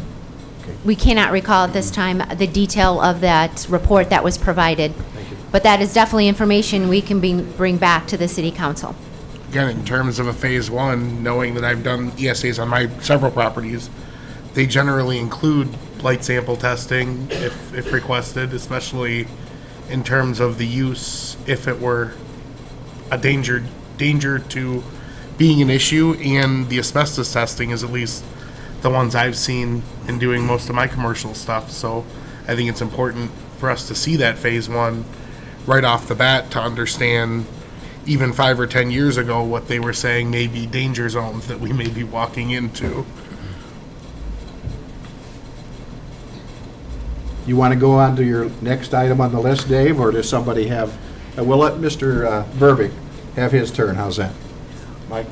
Okay. We cannot recall at this time the detail of that report that was provided. But that is definitely information we can bring back to the city council. Again, in terms of a Phase 1, knowing that I've done ESAs on my several properties, they generally include light sample testing if requested, especially in terms of the use if it were a danger to being an issue, and the asbestos testing is at least the ones I've seen in doing most of my commercial stuff. So I think it's important for us to see that Phase 1 right off the bat to understand even 5 or 10 years ago what they were saying may be danger zones that we may be walking into. You want to go on to your next item on the list, Dave, or does somebody have, we'll let Mr. Verbeek have his turn. How's that? Mike?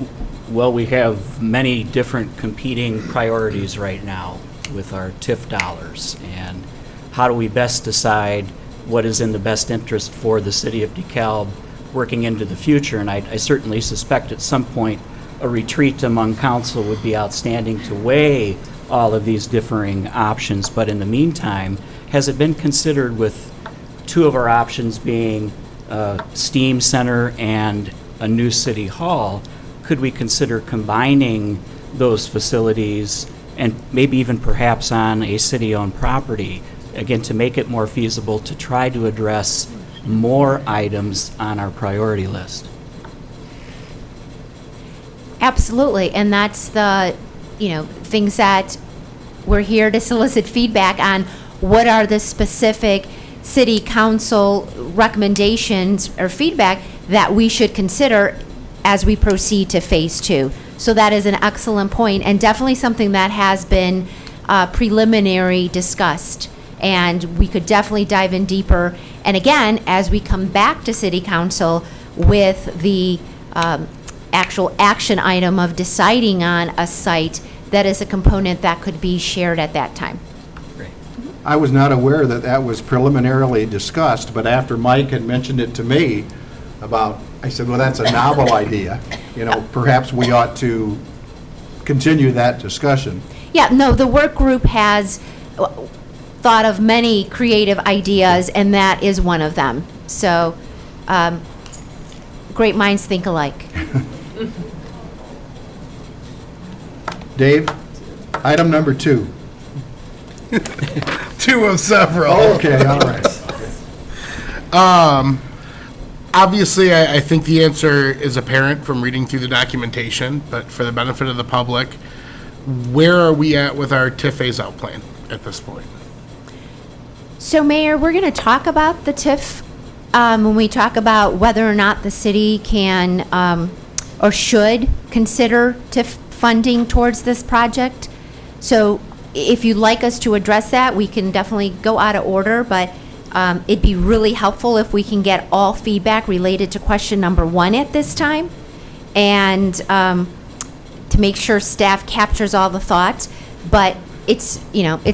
Well, we have many different competing priorities right now with our TIF dollars, and how do we best decide what is in the best interest for the city of DeKalb working into the future, and I certainly suspect at some point a retreat among council would be outstanding to weigh all of these differing options. But in the meantime, has it been considered with two of our options being STEAM Center and a new city hall, could we consider combining those facilities and maybe even perhaps on a city-owned property, again, to make it more feasible to try to address more items on our priority list? Absolutely, and that's the, things that we're here to solicit feedback on. What are the specific city council recommendations or feedback that we should consider as we proceed to phase 2? So that is an excellent point, and definitely something that has been preliminary discussed, and we could definitely dive in deeper. And again, as we come back to city council with the actual action item of deciding on a site, that is a component that could be shared at that time. I was not aware that that was preliminarily discussed, but after Mike had mentioned it to me I said, well, that's a novel idea. Perhaps we ought to continue that discussion. Yeah, no, the work group has thought of many creative ideas, and that is one of them. So, great minds think alike. Dave, item number 2. 2 of several. Okay, all right. Obviously, I think the answer is apparent from reading through the documentation, but for the benefit of the public, where are we at with our TIF phase-out plan at this point? So, Mayor, we're going to talk about the TIF when we talk about whether or not the city can or should consider TIF funding towards this project. So if you'd like us to address that, we can definitely go out of order, but it'd be really helpful if we can get all feedback related to question number 1 at this time, and to make sure staff captures all the thoughts. But it's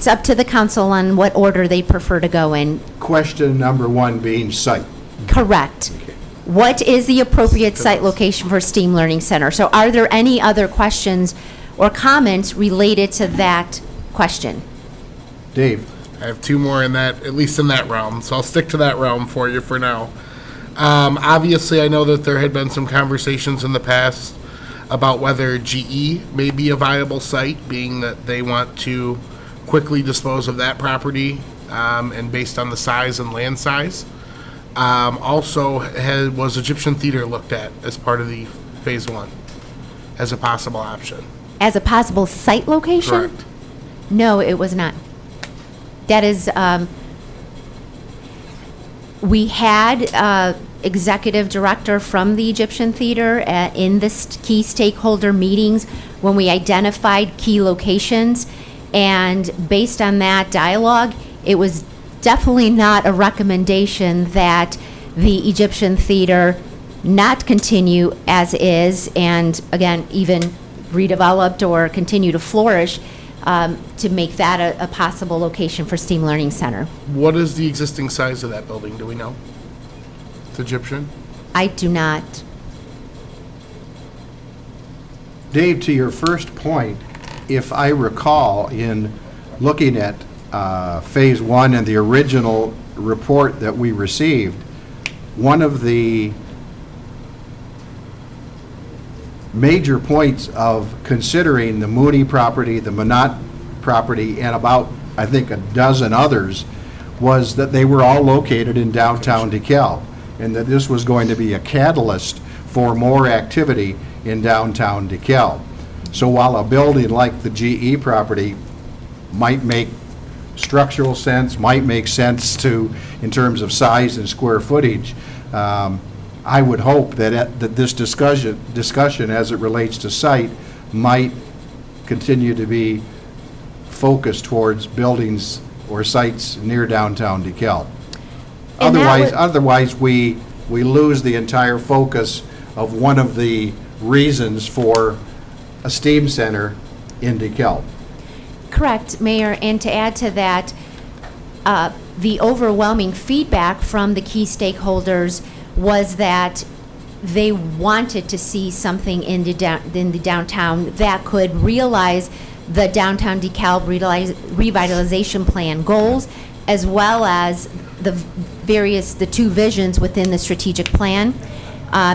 up to the council on what order they prefer to go in. Question number 1 being site. Correct. Okay. What is the appropriate site location for STEAM Learning Center? So are there any other questions or comments related to that question? Dave. I have 2 more in that, at least in that realm, so I'll stick to that realm for you for now. Obviously, I know that there had been some conversations in the past about whether GE may be a viable site, being that they want to quickly dispose of that property, and based on the size and land size. Also, was Egyptian Theater looked at as part of the phase 1 as a possible option? As a possible site location? Correct. No, it was not. That is, we had executive director from the Egyptian Theater in the key stakeholder meetings when we identified key locations, and based on that dialogue, it was definitely not a recommendation that the Egyptian Theater not continue as is, and again, even redeveloped or continue to flourish, to make that a possible location for STEAM Learning Center. What is the existing size of that building? Do we know? It's Egyptian? I do not. Dave, to your first point, if I recall, in looking at phase 1 and the original report that we received, one of the major points of considering the Mooney property, the Minot property, and about, I think, a dozen others, was that they were all located in downtown DeKalb, and that this was going to be a catalyst for more activity in downtown DeKalb. So while a building like the GE property might make structural sense, might make sense in terms of size and square footage, I would hope that this discussion as it relates to site might continue to be focused towards buildings or sites near downtown DeKalb. Otherwise, we lose the entire focus of one of the reasons for a STEAM center in DeKalb. Correct, Mayor, and to add to that, the overwhelming feedback from the key stakeholders was that they wanted to see something in the downtown that could realize the downtown DeKalb revitalization plan goals, as well as the two visions within the strategic plan.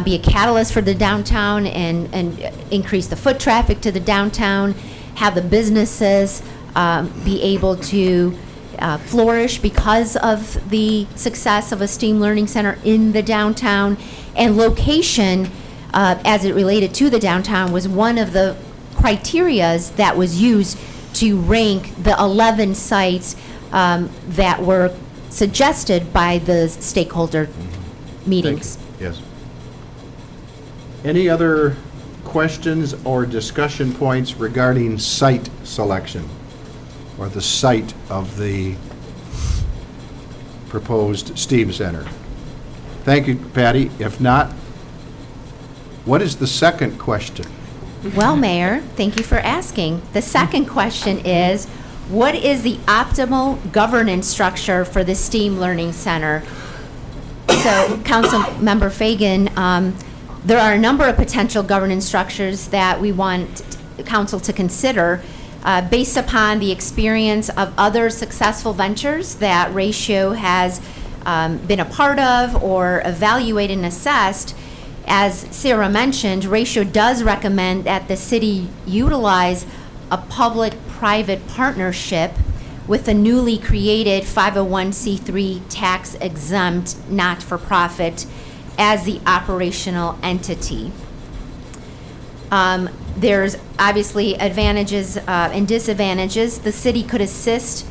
Be a catalyst for the downtown and increase the foot traffic to the downtown, have the businesses be able to flourish because of the success of a STEAM Learning Center in the downtown. And location, as it related to the downtown, was one of the criterias that was used to rank the 11 sites that were suggested by the stakeholder meetings. Yes. Any other questions or discussion points regarding site selection or the site of the proposed STEAM Center? Thank you, Patty. If not, what is the second question? Well, Mayor, thank you for asking. The second question is, what is the optimal governance structure for the STEAM Learning Center? So, Councilmember Fagan, there are a number of potential governance structures that we want council to consider based upon the experience of other successful ventures that Ratio has been a part of or evaluated and assessed. As Sarah mentioned, Ratio does recommend that the city utilize a public-private partnership with a newly created 501c3 tax-exempt not-for-profit as the operational entity. There's obviously advantages and disadvantages. The city could assist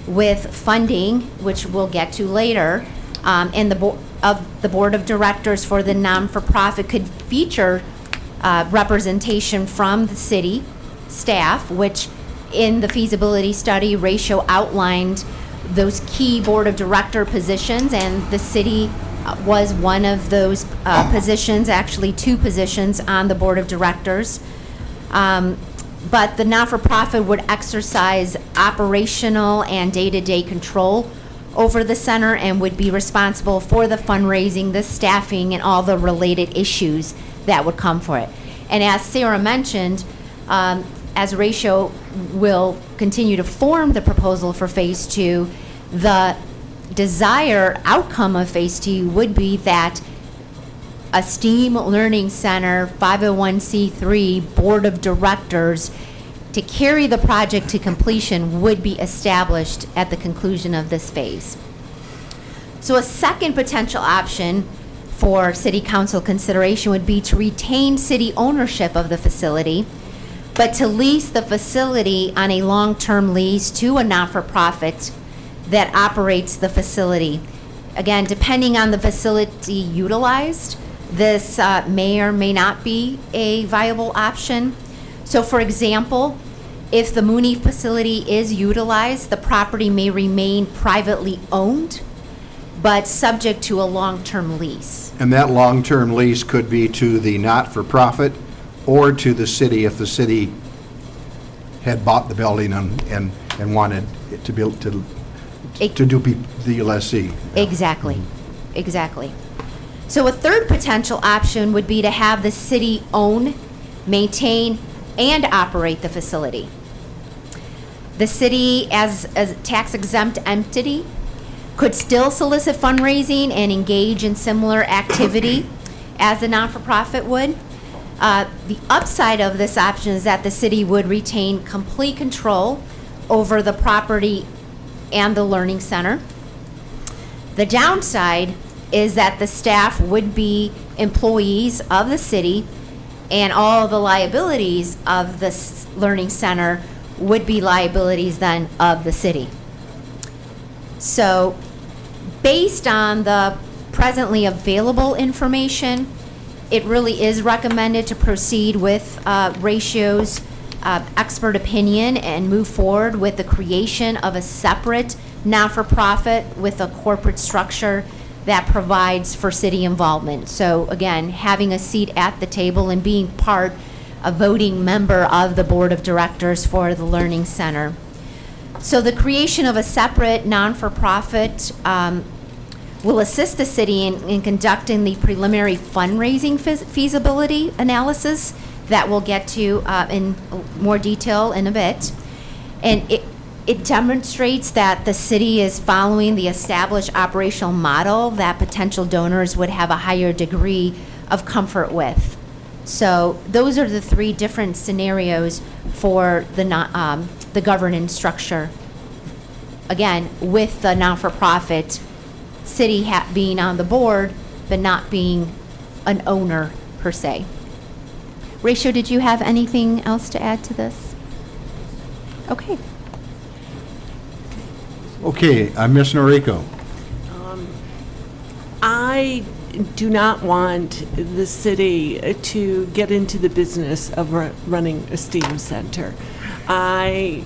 with funding, which we'll get to later, and the board of directors for the non-for-profit could feature representation from the city staff, which in the feasibility study, Ratio outlined those key board of director positions, and the city was one of those positions, actually two positions on the board of directors. But the not-for-profit would exercise operational and day-to-day control over the center and would be responsible for the fundraising, the staffing, and all the related issues that would come for it. And as Sarah mentioned, as Ratio will continue to form the proposal for Phase 2, the desired outcome of Phase 2 would be that a STEAM Learning Center 501c3 board of directors to carry the project to completion would be established at the conclusion of this phase. So a second potential option for City Council consideration would be to retain city ownership of the facility, but to lease the facility on a long-term lease to a not-for-profit that operates the facility. Again, depending on the facility utilized, this may or may not be a viable option. So for example, if the Mooney facility is utilized, the property may remain privately owned, but subject to a long-term lease. And that long-term lease could be to the not-for-profit or to the city if the city had bought the building and wanted it to be to do the lessee. Exactly, exactly. So a third potential option would be to have the city own, maintain, and operate the facility. The city, as a tax-exempt entity, could still solicit fundraising and engage in similar activity as a non-for-profit would. The upside of this option is that the city would retain complete control over the property and the learning center. The downside is that the staff would be employees of the city, and all the liabilities of this learning center would be liabilities then of the city. So based on the presently available information, it really is recommended to proceed with Ratio's expert opinion and move forward with the creation of a separate not-for-profit with a corporate structure that provides for city involvement. So again, having a seat at the table and being part, a voting member of the board of directors for the Learning Center. So the creation of a separate non-for-profit will assist the city in conducting the preliminary fundraising feasibility analysis that we'll get to in more detail in a bit. And it demonstrates that the city is following the established operational model that potential donors would have a higher degree of comfort with. So those are the three different scenarios for the governance structure. Again, with the not-for-profit city being on the board, but not being an owner per se. Ratio, did you have anything else to add to this? Okay. Okay, Ms. Noriko. I do not want the city to get into the business of running a STEAM center. I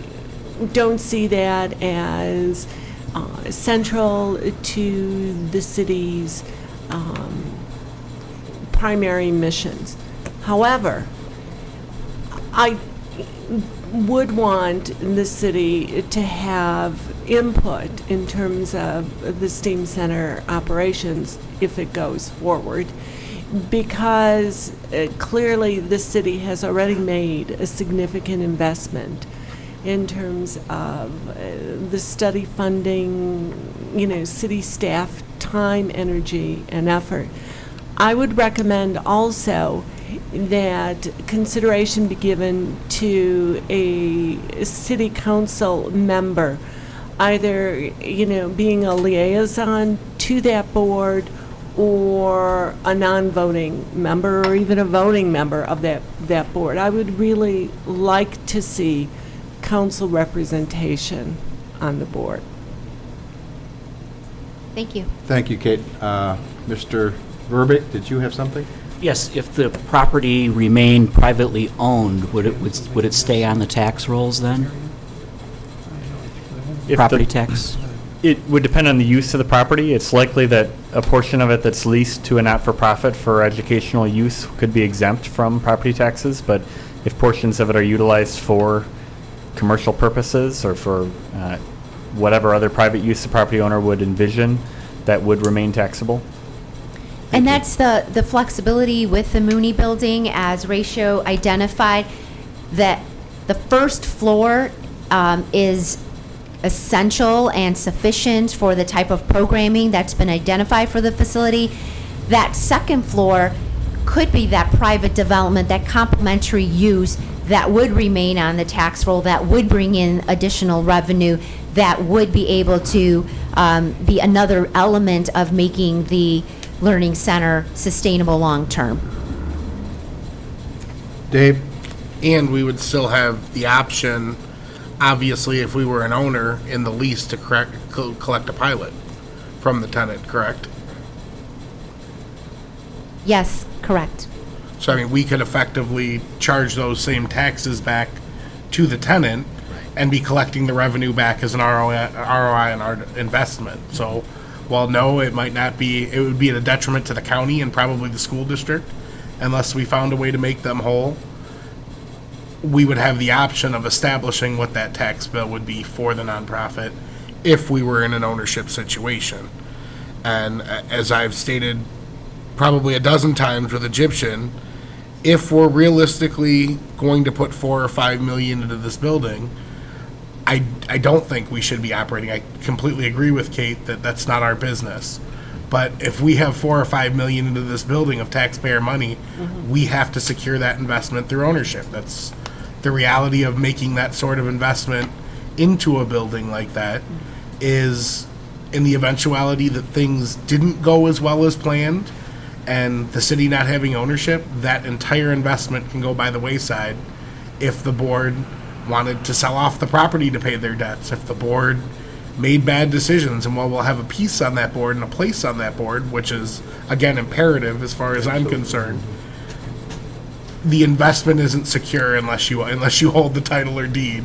don't see that as central to the city's primary missions. However, I would want the city to have input in terms of the STEAM Center operations if it goes forward, because clearly the city has already made a significant investment in terms of the study funding, city staff time, energy, and effort. I would recommend also that consideration be given to a city council member, either, being a liaison to that board or a non-voting member or even a voting member of that board. I would really like to see council representation on the board. Thank you. Thank you, Kate. Mr. Verbeek, did you have something? Yes, if the property remained privately owned, would it stay on the tax rolls then? If Property the- tax? It would depend on the use of the property. It's likely that a portion of it that's leased to a not-for-profit for educational use could be exempt from property taxes, but if portions of it are utilized for commercial purposes or for whatever other private use the property owner would envision, that would remain taxable. And that's the flexibility with the Mooney building, as Ratio identified, that the first floor is essential and sufficient for the type of programming that's been identified for the facility. That second floor could be that private development, that complementary use that would remain on the tax roll, that would bring in additional revenue, that would be able to be another element of making the learning center sustainable long-term. Dave? And we would still have the option, obviously, if we were an owner in the lease, to collect a pilot from the tenant, correct? Yes, correct. So, I mean, we could effectively charge those same taxes back to the tenant and be collecting the revenue back as an ROI on our investment. So, while no, it might not be, it would be at a detriment to the county and probably the school district, unless we found a way to make them whole. We would have the option of establishing what that tax bill would be for the nonprofit if we were in an ownership situation. And as I've stated probably a dozen times with Egyptian, if we're realistically going to put $4 or $5 million into this building, I don't think we should be operating. I completely agree with Kate that that's not our business. But if we have $4 or $5 million into this building of taxpayer money, we have to secure that investment through ownership. That's the reality of making that sort of investment into a building like that, is in the eventuality that things didn't go as well as planned and the city not having ownership, that entire investment can go by the wayside if the board wanted to sell off the property to pay their debts, if the board made bad decisions. And while we'll have a piece on that board and a place on that board, which is, again, imperative as far as I'm concerned, the investment isn't secure unless you hold the title or deed,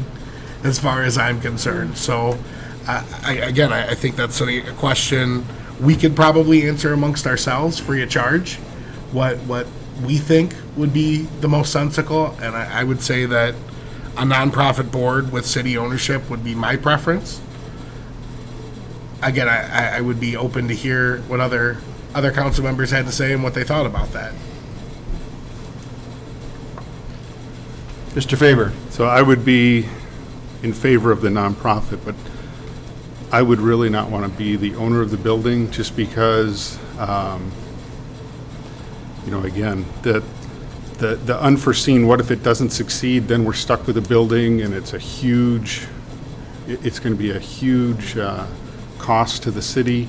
as far as I'm concerned. So, I think that's a question we could probably answer amongst ourselves free of charge, what we think would be the most sensible. And I would say that a nonprofit board with city ownership would be my preference. again, I would be open to hear what other council members had to say and what they thought about that. Mr. Faber? So I would be in favor of the nonprofit, but I would really not want to be the owner of the building just because, again, the unforeseen, what if it doesn't succeed, then we're stuck with a building and it's going to be a huge cost to the city.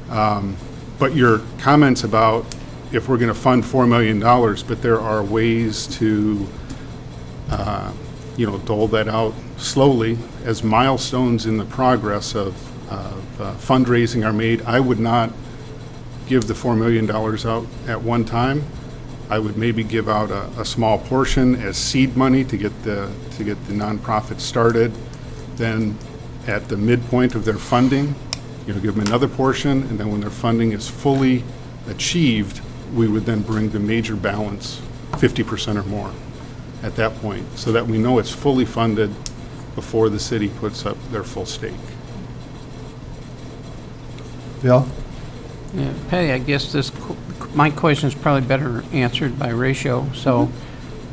But your comments about if we're going to fund $4 million, but there are ways to dole that out slowly as milestones in the progress of fundraising are made. I would not give the $4 million out at one time. I would maybe give out a small portion as seed money to get the nonprofit started. Then at the midpoint of their funding, give them another portion, and then when their funding is fully achieved, we would then bring the major balance, 50% or more, at that point, so that we know it's fully funded before the city puts up their full stake. Bill? Yeah, Patty, I guess my question is probably better answered by Ratio. So,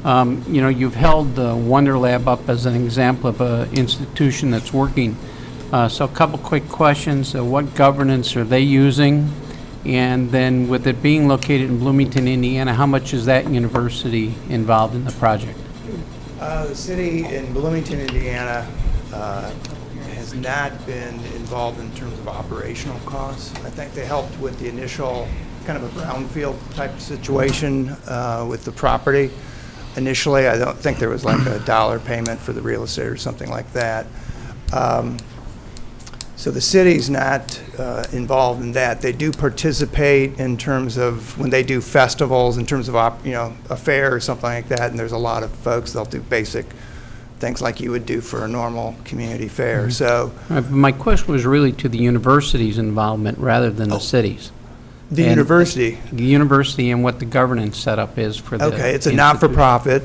you've held the Wonder Lab up as an example of an institution that's working. So a couple quick questions. What governance are they using? And then with it being located in Bloomington, Indiana, how much is that university involved in the project? The city in Bloomington, Indiana has not been involved in terms of operational costs. I think they helped with the initial kind of a brownfield type situation with the property. Initially, I don't think there was like a dollar payment for the real estate or something like that. So the city's not involved in that. They do participate in terms of when they do festivals, in terms of a fair or something like that. And there's a lot of folks, they'll do basic things like you would do for a normal community fair. Mm-hmm. So my question was really to the university's involvement rather than the city's. the And university. The university and what the governance setup is for the Okay, it's a institute. not-for-profit.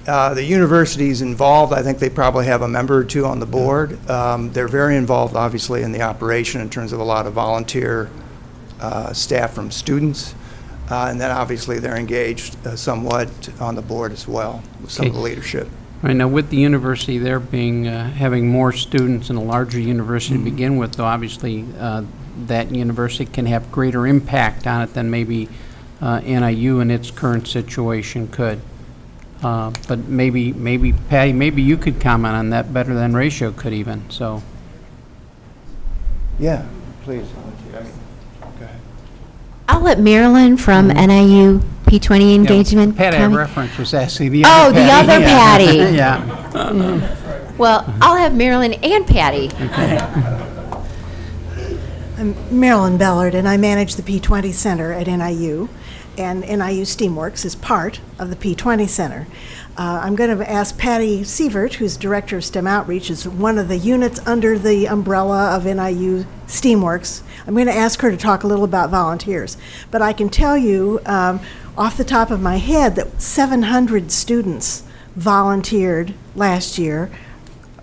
The university's involved. I think they probably have a member or two on the board. They're very involved, obviously, in the operation in terms of a lot of volunteer staff from students. And then, obviously, they're engaged somewhat on the board as well, with some of the leadership. Right, now with the university there being, having more students and a larger university to begin with, though obviously that university can have greater impact on it than maybe NIU in its current situation could. But maybe Patty, maybe you could comment on that better than Ratio could even, so. Yeah, please. I'll let Marilyn from NIU P20 engagement Patty, I comment. reference was actually the Oh, other the Patty. other Patty. Yeah. Well, I'll have Marilyn and Patty. I'm Marilyn Bellard, and I manage the P20 Center at NIU, and NIU STEAMWorks is part of the P20 Center. I'm going to ask Patty Sievert, who's Director of STEM Outreach, is one of the units under the umbrella of NIU STEAMWorks. I'm going to ask her to talk a little about volunteers. But I can tell you off the top of my head that 700 students volunteered last year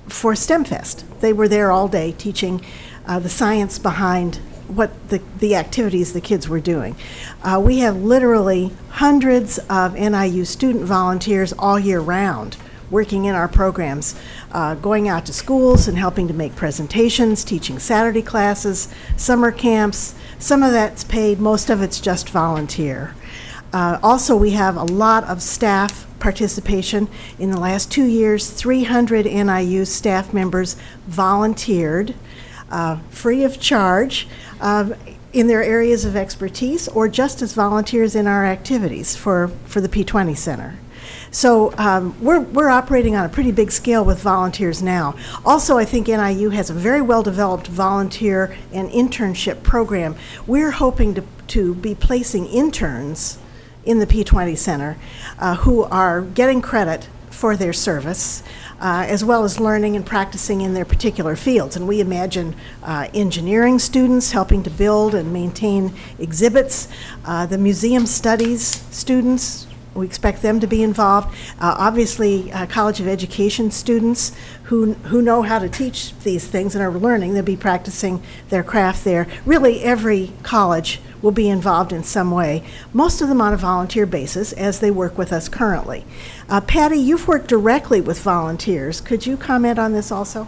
for STEM Fest. They were there all day teaching the science behind what the activities the kids were doing. We have literally hundreds of NIU student volunteers all year round working in our programs, going out to schools and helping to make presentations, teaching Saturday classes, summer camps. Some of that's paid, most of it's just volunteer. Also, we have a lot of staff participation. In the last 2 years, 300 NIU staff members volunteered free of charge in their areas of expertise or just as volunteers in our activities for the P20 Center. So we're operating on a pretty big scale with volunteers now. Also, I think NIU has a very well-developed volunteer and internship program. We're hoping to be placing interns in the P20 Center who are getting credit for their service, as well as learning and practicing in their particular fields. And we imagine engineering students helping to build and maintain exhibits, the museum studies students We expect them to be involved. Obviously, College of Education students who know how to teach these things and are learning, they'll be practicing their craft there. Really, every college will be involved in some way, most of them on a volunteer basis as they work with us currently. Patty, you've worked directly with volunteers. Could you comment on this also?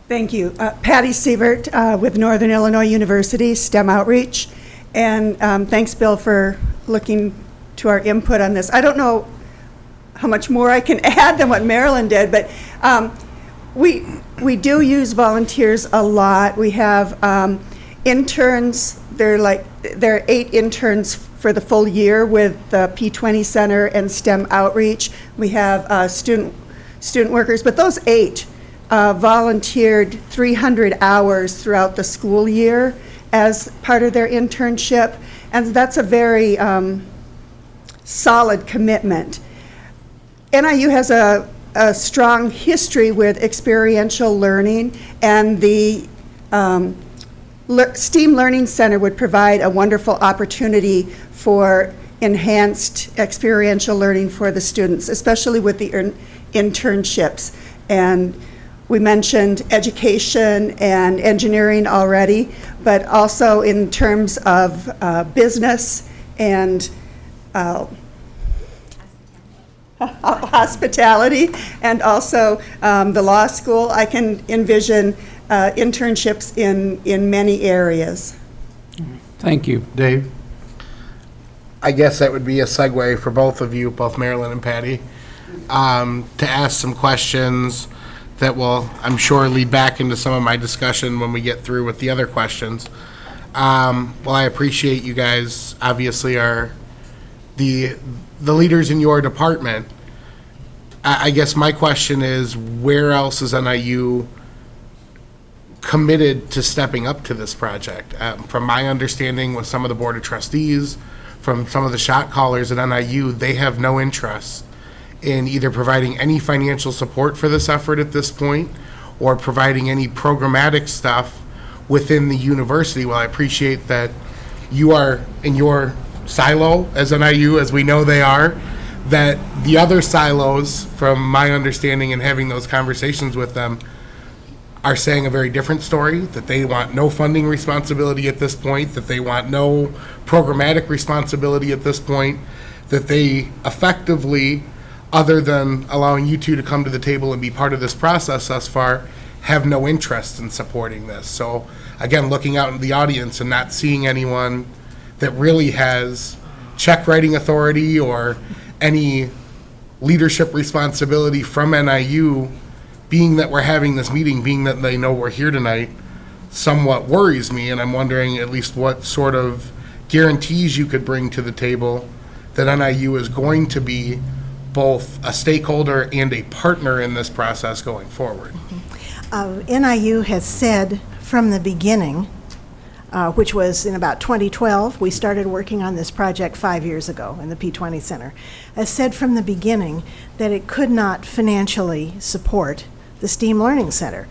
Thank you. Patty Sievert with Northern Illinois University STEM Outreach. And thanks, Bill, for looking to our input on this. I don't know how much more I can add than what Marilyn did, but we do use volunteers a lot. We have interns. There are 8 interns for the full year with the P20 Center and STEM Outreach. We have student workers, but those 8 volunteered 300 hours throughout the school year as part of their internship, and that's a very solid commitment. NIU has a strong history with experiential learning, and the STEAM Learning Center would provide a wonderful opportunity for enhanced experiential learning for the students, especially with the internships. And we mentioned education and engineering already, but also in terms of business and hospitality, and also the law school. I can envision internships in many areas. Thank you. Dave? I guess that would be a segue for both of you, both Marilyn and Patty, to ask some questions that will, I'm sure, lead back into some of my discussion when we get through with the other questions. Well, I appreciate you guys, obviously, are the leaders in your department. I guess my question is, where else is NIU committed to stepping up to this project? From my understanding with some of the Board of Trustees, from some of the shot callers at NIU, they have no interest in either providing any financial support for this effort at this point or providing any programmatic stuff within the university. Well, I appreciate that you are in your silo as NIU, as we know they are, that the other silos, from my understanding and having those conversations with them, are saying a very different story, that they want no funding responsibility at this point, that they want no programmatic responsibility at this point, that they effectively, other than allowing you two to come to the table and be part of this process thus far, have no interest in supporting this. So again, looking out in the audience and not seeing anyone that really has check writing authority or any leadership responsibility from NIU, being that we're having this meeting, being that they know we're here tonight, somewhat worries me, and I'm wondering at least what sort of guarantees you could bring to the table that NIU is going to be both a stakeholder and a partner in this process going forward. NIU has said from the beginning, which was in about 2012, we started working on this project 5 years ago in the P20 Center, has said from the beginning that it could not financially support the STEAM Learning Center.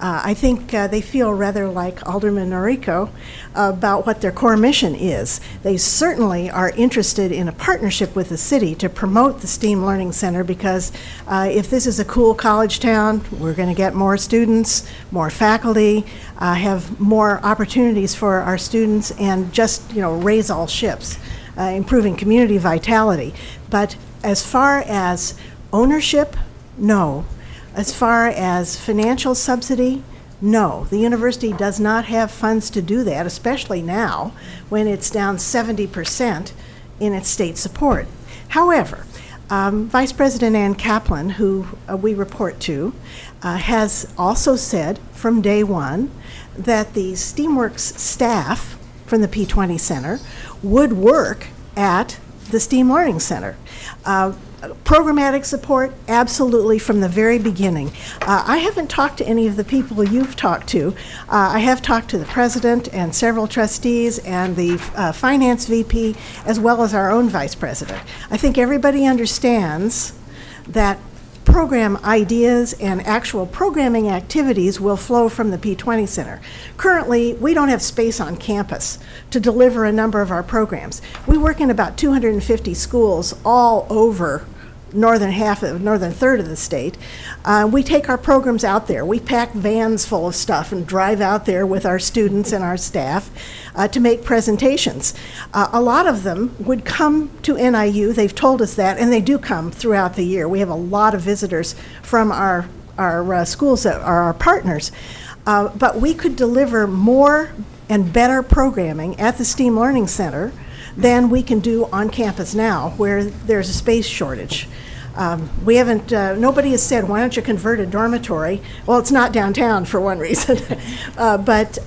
I think they feel rather like Alderman Noriko about what their core mission is. They certainly are interested in a partnership with the city to promote the STEAM Learning Center, because if this is a cool college town, we're going to get more students, more faculty, have more opportunities for our students, and just, raise all ships, improving community vitality. But as far as ownership, no. As far as financial subsidy, no. The university does not have funds to do that, especially now when it's down 70% in its state support. However, Vice President Ann Kaplan, who we report to, has also said from day one that the STEAMWorks staff from the P20 Center would work at the STEAM Learning Center. Programmatic support, absolutely, from the very beginning. I haven't talked to any of the people you've talked to. I have talked to the president and several trustees and the finance VP, as well as our own vice president. I think everybody understands that program ideas and actual programming activities will flow from the P20 Center. Currently, we don't have space on campus to deliver a number of our programs. We work in about 250 schools all over northern third of the state. We take our programs out there. We pack vans full of stuff and drive out there with our students and our staff to make presentations. A lot of them would come to NIU. They've told us that, and they do come throughout the year. We have a lot of visitors from our schools that are our partners. But we could deliver more and better programming at the STEAM Learning Center than we can do on campus now, where there's a space shortage. We haven't, nobody has said, why don't you convert a dormitory? Well, it's not downtown for one reason, but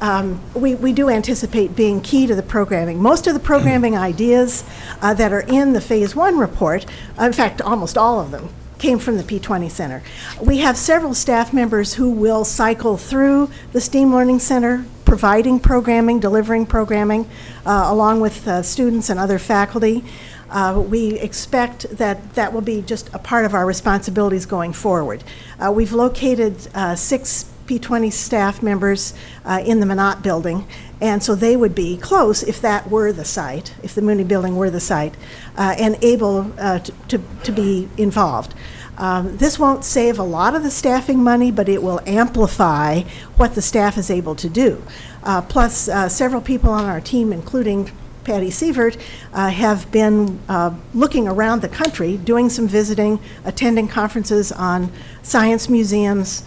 we do anticipate being key to the programming. Most of the programming ideas that are in the Phase 1 report, in fact, almost all of them, came from the P20 Center. We have several staff members who will cycle through the STEAM Learning Center, providing programming, delivering programming, along with students and other faculty. We expect that that will be just a part of our responsibilities going forward. We've located 6 P20 staff members in the Minot building, and so they would be close if that were the site, if the Mooney building were the site, and able to be involved. This won't save a lot of the staffing money, but it will amplify what the staff is able to do. Plus, several people on our team, including Patty Sievert, have been looking around the country, doing some visiting, attending conferences on science museums,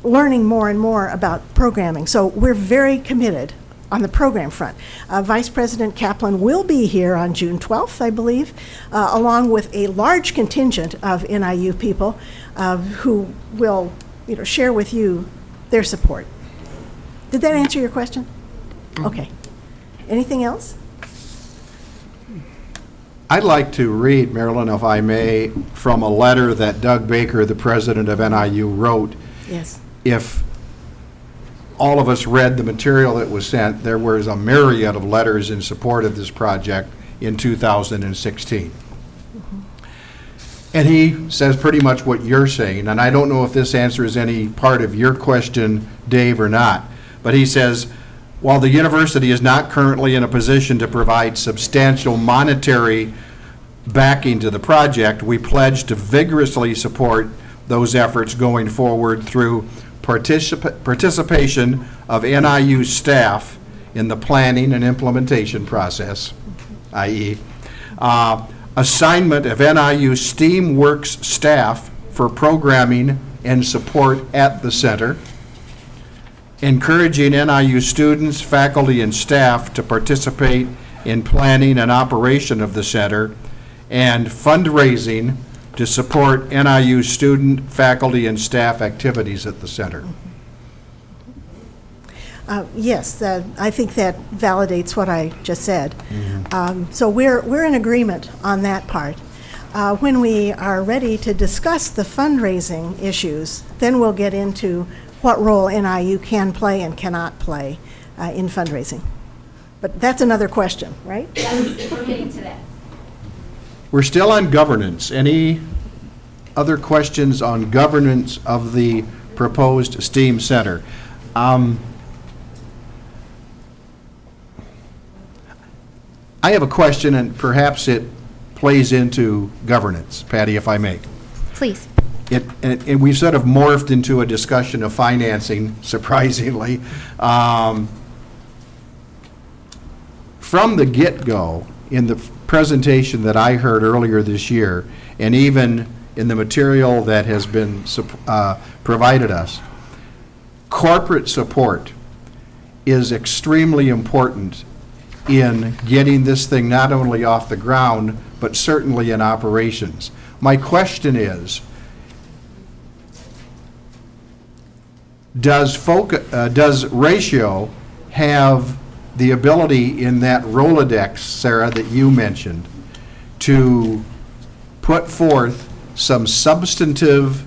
learning more and more about programming. So we're very committed on the program front. Vice President Kaplan will be here on June 12th, I believe, along with a large contingent of NIU people who will, share with you their support. Did that answer your question? Okay. Anything else? I'd like to read, Marilyn, if I may, from a letter that Doug Baker, the president of NIU, wrote. Yes. If all of us read the material that was sent, there was a myriad of letters in support of this project in 2016. And he says pretty much what you're saying, and I don't know if this answers any part of your question, Dave, or not, but he says, while the university is not currently in a position to provide substantial monetary backing to the project, we pledge to vigorously support those efforts going forward through participation of NIU staff in the planning and implementation process, i.e., assignment of NIU STEAMworks staff for programming and support at the center, encouraging NIU students, faculty, and staff to participate in planning and operation of the center, and fundraising to support NIU student, faculty, and staff activities at the center. Yes, I think that validates what I just said. So we're in agreement on that part. When we are ready to discuss the fundraising issues, then we'll get into what role NIU can play and cannot play in fundraising. But that's another question, right? We're getting to that. We're still on governance. Any other questions on governance of the proposed STEAM Center? I have a question, and perhaps it plays into governance, Patty, if I may. Please. And we sort of morphed into a discussion of financing, surprisingly. From the get-go, in the presentation that I heard earlier this year, and even in the material that has been provided us, corporate support is extremely important in getting this thing not only off the ground, but certainly in operations. My question is, does Ratio have the ability in that Rolodex, Sarah, that you mentioned, to put forth some substantive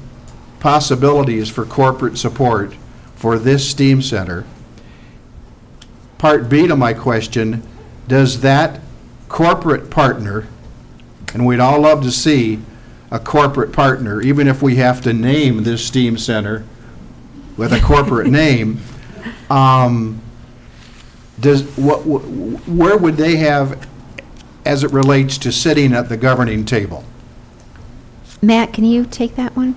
possibilities for corporate support for this STEAM Center? Part B to my question, does that corporate partner, and we'd all love to see a corporate partner, even if we have to name this STEAM center with a corporate name, where would they have, as it relates to sitting at the governing table? Matt, can you take that one?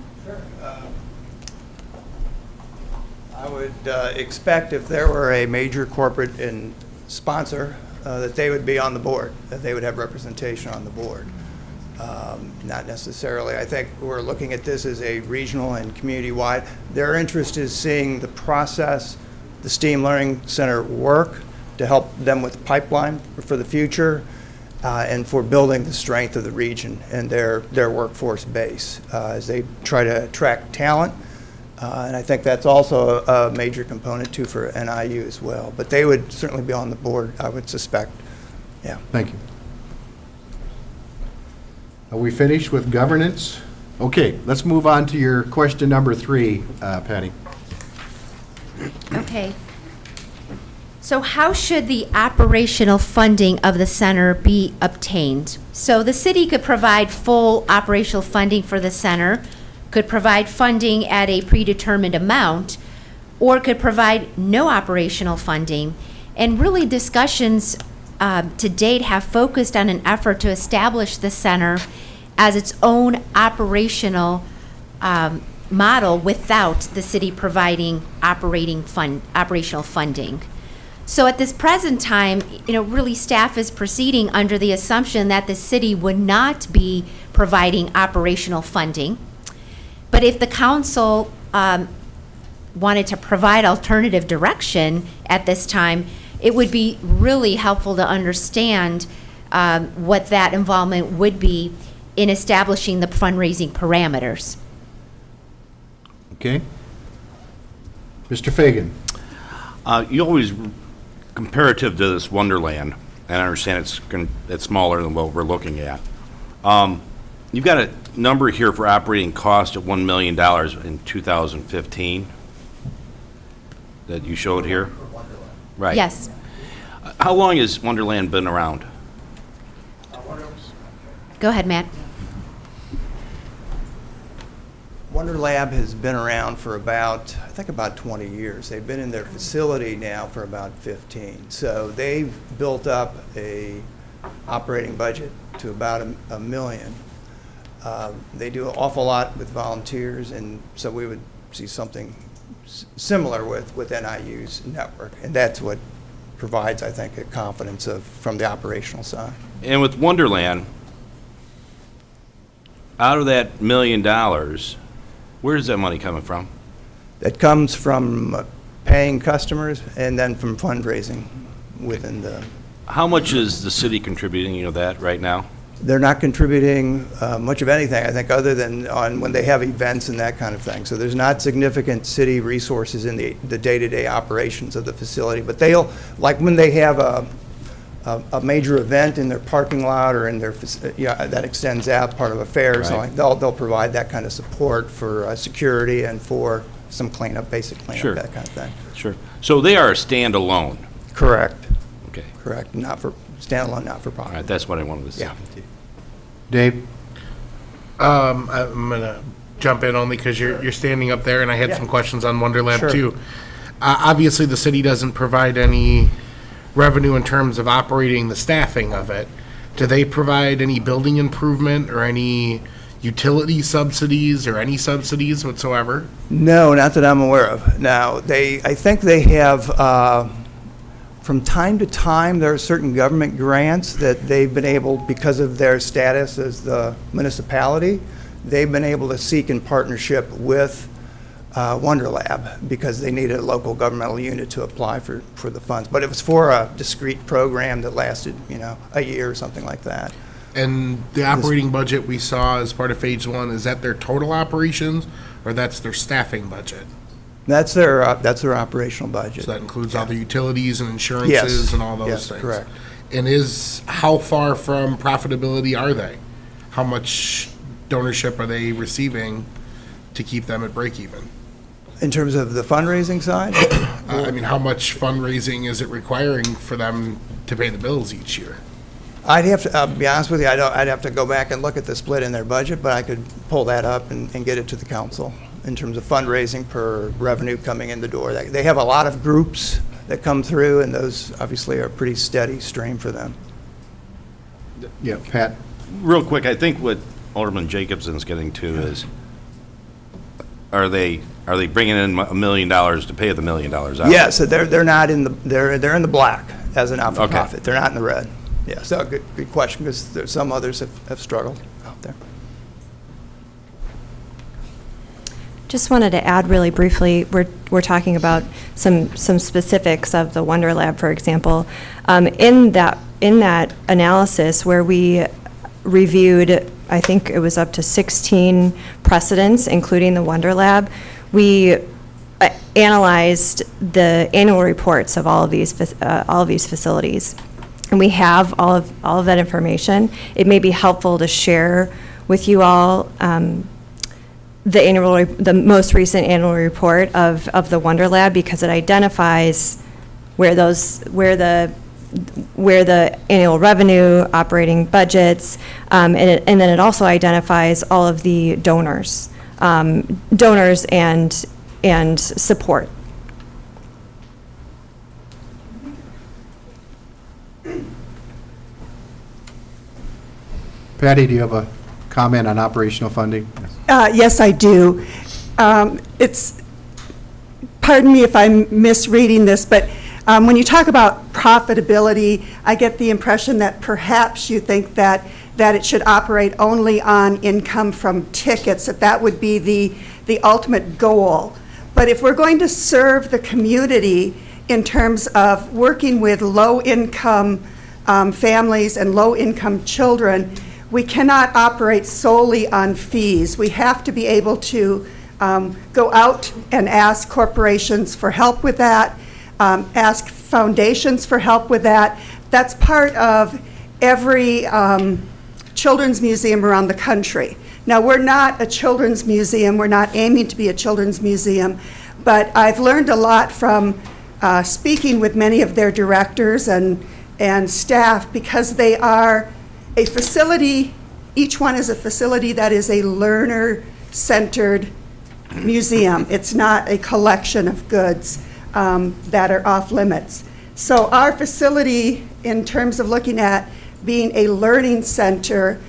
I would expect if there were a major corporate and sponsor, that they would be on the board, that they would have representation on the board. Not necessarily. I think we're looking at this as a regional and community-wide. Their interest is seeing the process, the STEAM Learning Center work to help them with the pipeline for the future and for building the strength of the region and their workforce base as they try to attract talent. And I think that's also a major component, too, for NIU as well. But they would certainly be on the board, I would suspect. Yeah. Thank you. Are we finished with governance? Okay, let's move on to your question number 3, Patty. Okay. So how should the operational funding of the center be obtained? So the city could provide full operational funding for the center, could provide funding at a predetermined amount, or could provide no operational funding. And really discussions to date have focused on an effort to establish the center as its own operational model without the city providing operational funding. So at this present time, really staff is proceeding under the assumption that the city would not be providing operational funding. But if the council wanted to provide alternative direction at this time, it would be really helpful to understand what that involvement would be in establishing the fundraising parameters. Okay. Mr. Fagan. You always, comparative to this Wonderland, and I understand it's smaller than what we're looking at. You've got a number here for operating cost of $1 million in 2015 that you showed here? Right. Yes. How long has Wonderland been around? Go ahead, Matt. Wonder Lab has been around for about 20 years. They've been in their facility now for about 15. So they've built up a operating budget to about $1 million. They do an awful lot with volunteers, and so we would see something similar with NIU's network, and that's what provides, I think, a confidence from the operational side. And with Wonderland, out of that $1 million, where is that money coming from? That comes from paying customers and then from fundraising within the... How much is the city contributing to that right now? They're not contributing much of anything, I think, other than on when they have events and that kind of thing. So there's not significant city resources in the day-to-day operations of the facility. But they'll, like when they have a major event in their parking lot or in their, that extends out part of a fair, so Right. they'll provide that kind of support for security and for some cleanup, basic cleanup, Sure. that kind of thing. Sure. So they are a standalone? Correct. Okay. Correct. Standalone, not for All profit. right, that's what I wanted to see. Yeah. Dave? I'm gonna jump in only because you're standing up there, and I had some questions on Wonderlab Sure. too. Obviously, the city doesn't provide any revenue in terms of operating the staffing of it. Do they provide any building improvement or any utility subsidies or any subsidies whatsoever? No, not that I'm aware of. Now, I think they have, from time to time, there are certain government grants that they've been able, because of their status as the municipality, they've been able to seek in partnership with Wonder Lab because they needed a local governmental unit to apply for the funds. But it was for a discrete program that lasted, a year or something like that. And the operating budget we saw as part of phase 1, is that their total operations or that's their staffing budget? That's their operational budget. So that includes all the utilities and insurances Yes. and all those Yes, things? correct. And how far from profitability are they? How much donorship are they receiving to keep them at break even? In terms of the fundraising side? I mean, how much fundraising is it requiring for them to pay the bills each year? I'd have to, be honest with you, I'd have to go back and look at the split in their budget, but I could pull that up and get it to the council in terms of fundraising per revenue coming in the door. They have a lot of groups that come through, and those obviously are a pretty steady stream for them. Yeah, Pat? Real quick, I think what Alderman Jacobson's getting to is, are they bringing in $1 million to pay the $1 million out? Yes, they're not in the, they're in the black as an not-for-profit. Okay. They're not in the red. Yeah, so good question, because there's some others have struggled out there. Just wanted to add really briefly, we're talking about some specifics of the Wonder Lab, for example. In that analysis where we reviewed, I think it was up to 16 precedents, including the Wonder Lab, we analyzed the annual reports of all of these facilities. And we have all of that information. It may be helpful to share with you all the most recent annual report of the Wonder Lab, because it identifies where the annual revenue, operating budgets, and then it also identifies all of the donors and support. Patty, do you have a comment on operational funding? Yes, I do. Pardon me if I'm misreading this, but when you talk about profitability, I get the impression that perhaps you think that it should operate only on income from tickets, that would be the ultimate goal. But if we're going to serve the community in terms of working with low-income families and low-income children, we cannot operate solely on fees. We have to be able to go out and ask corporations for help with that, ask foundations for help with that. That's part of every children's museum around the country. Now, we're not a children's museum. We're not aiming to be a children's museum, but I've learned a lot from speaking with many of their directors and staff, because they are a facility, each one is a facility that is a learner-centered museum. It's not a collection of goods that are off limits. So our facility, in terms of looking at being a learning center,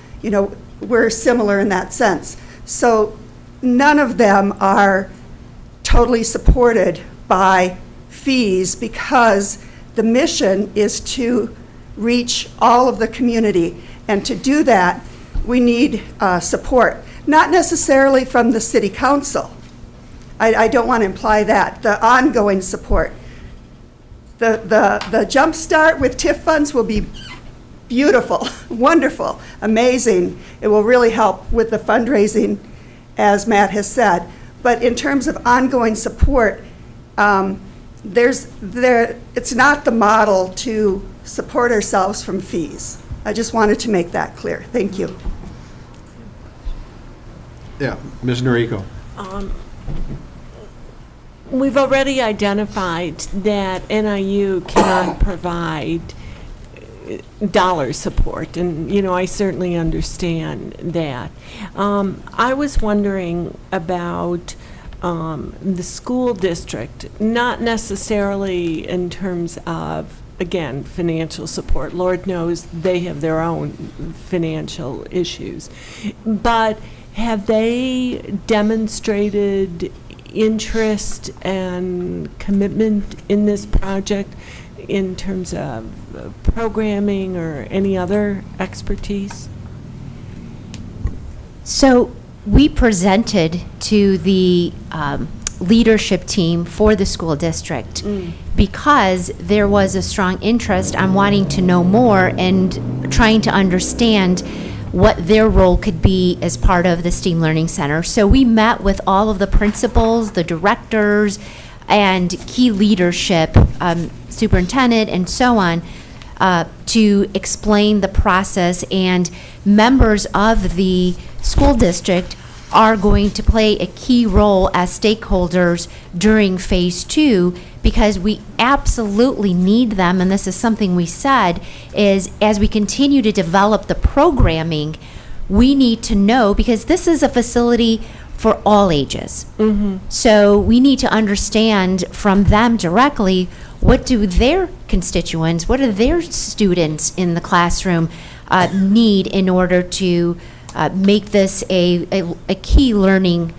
we're similar in that sense. So none of them are totally supported by fees, because the mission is to reach all of the community. And to do that, we need support, not necessarily from the city council. I don't want to imply that. The ongoing support. The jump start with TIF funds will be beautiful, wonderful, amazing. It will really help with the fundraising, as Matt has said. But in terms of ongoing support, it's not the model to support ourselves from fees. I just wanted to make that clear. Thank you. Yeah, Ms. Noriko. We've already identified that NIU cannot provide dollar support, and I certainly understand that. I was wondering about the school district, not necessarily in terms of, again, financial support. Lord knows they have their own financial issues. But have they demonstrated interest and commitment in this project in terms of programming or any other expertise? So we presented to the leadership team for the school district because there was a strong interest on wanting to know more and trying to understand what their role could be as part of the STEAM Learning Center. So we met with all of the principals, the directors, and key leadership, superintendent, and so on, to explain the process. And members of the school district are going to play a key role as stakeholders during Phase 2, because we absolutely need them, and this is something we said, is as we continue to develop the programming, we need to know, because this is a facility for all ages. So we need to understand from them directly, what do their constituents, what do their students in the classroom need in order to make this a key learning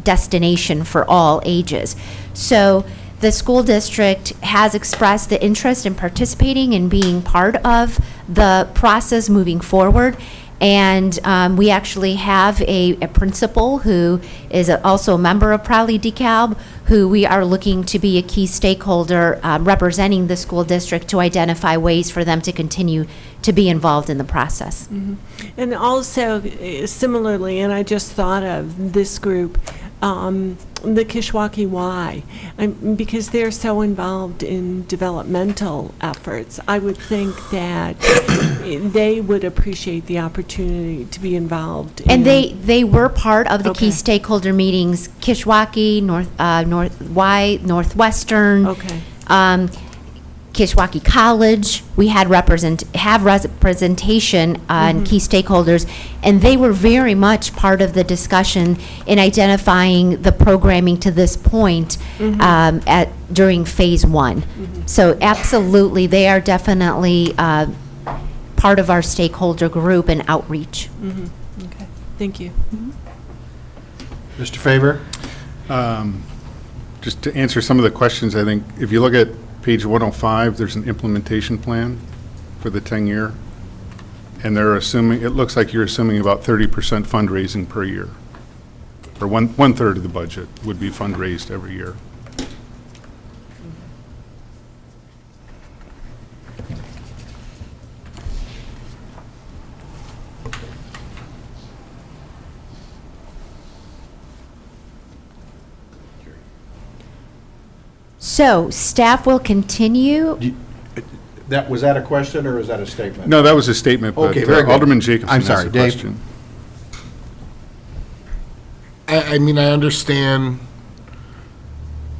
destination for all ages. So the school district has expressed the interest in participating and being part of the process moving forward. And we actually have a principal who is also a member of Proudly DeKalb, who we are looking to be a key stakeholder representing the school district to identify ways for them to continue to be involved in the process. And also, similarly, and I just thought of this group, the Kishwaukee Y, because they're so involved in developmental efforts, I would think that they would appreciate the opportunity to be involved. And they were part of the key Okay. stakeholder meetings, Kishwaukee, Northwestern. Okay. Kishwaukee College, we had representation on key stakeholders, and they were very much part of the discussion in identifying the programming to this point during Phase 1. So absolutely, they are definitely part of our stakeholder group and outreach. Okay, thank you. Mr. Favor? Just to answer some of the questions, I think if you look at page 105, there's an implementation plan for the 10-year. And they're assuming, it looks like you're assuming about 30% fundraising per year. Or one-third of the budget would be fundraised every year. So staff will continue. Was that a question or is that a statement? No, that was a statement, but Okay, very good. Alderman Jacobson I'm has sorry, a Dave. question. I mean, I understand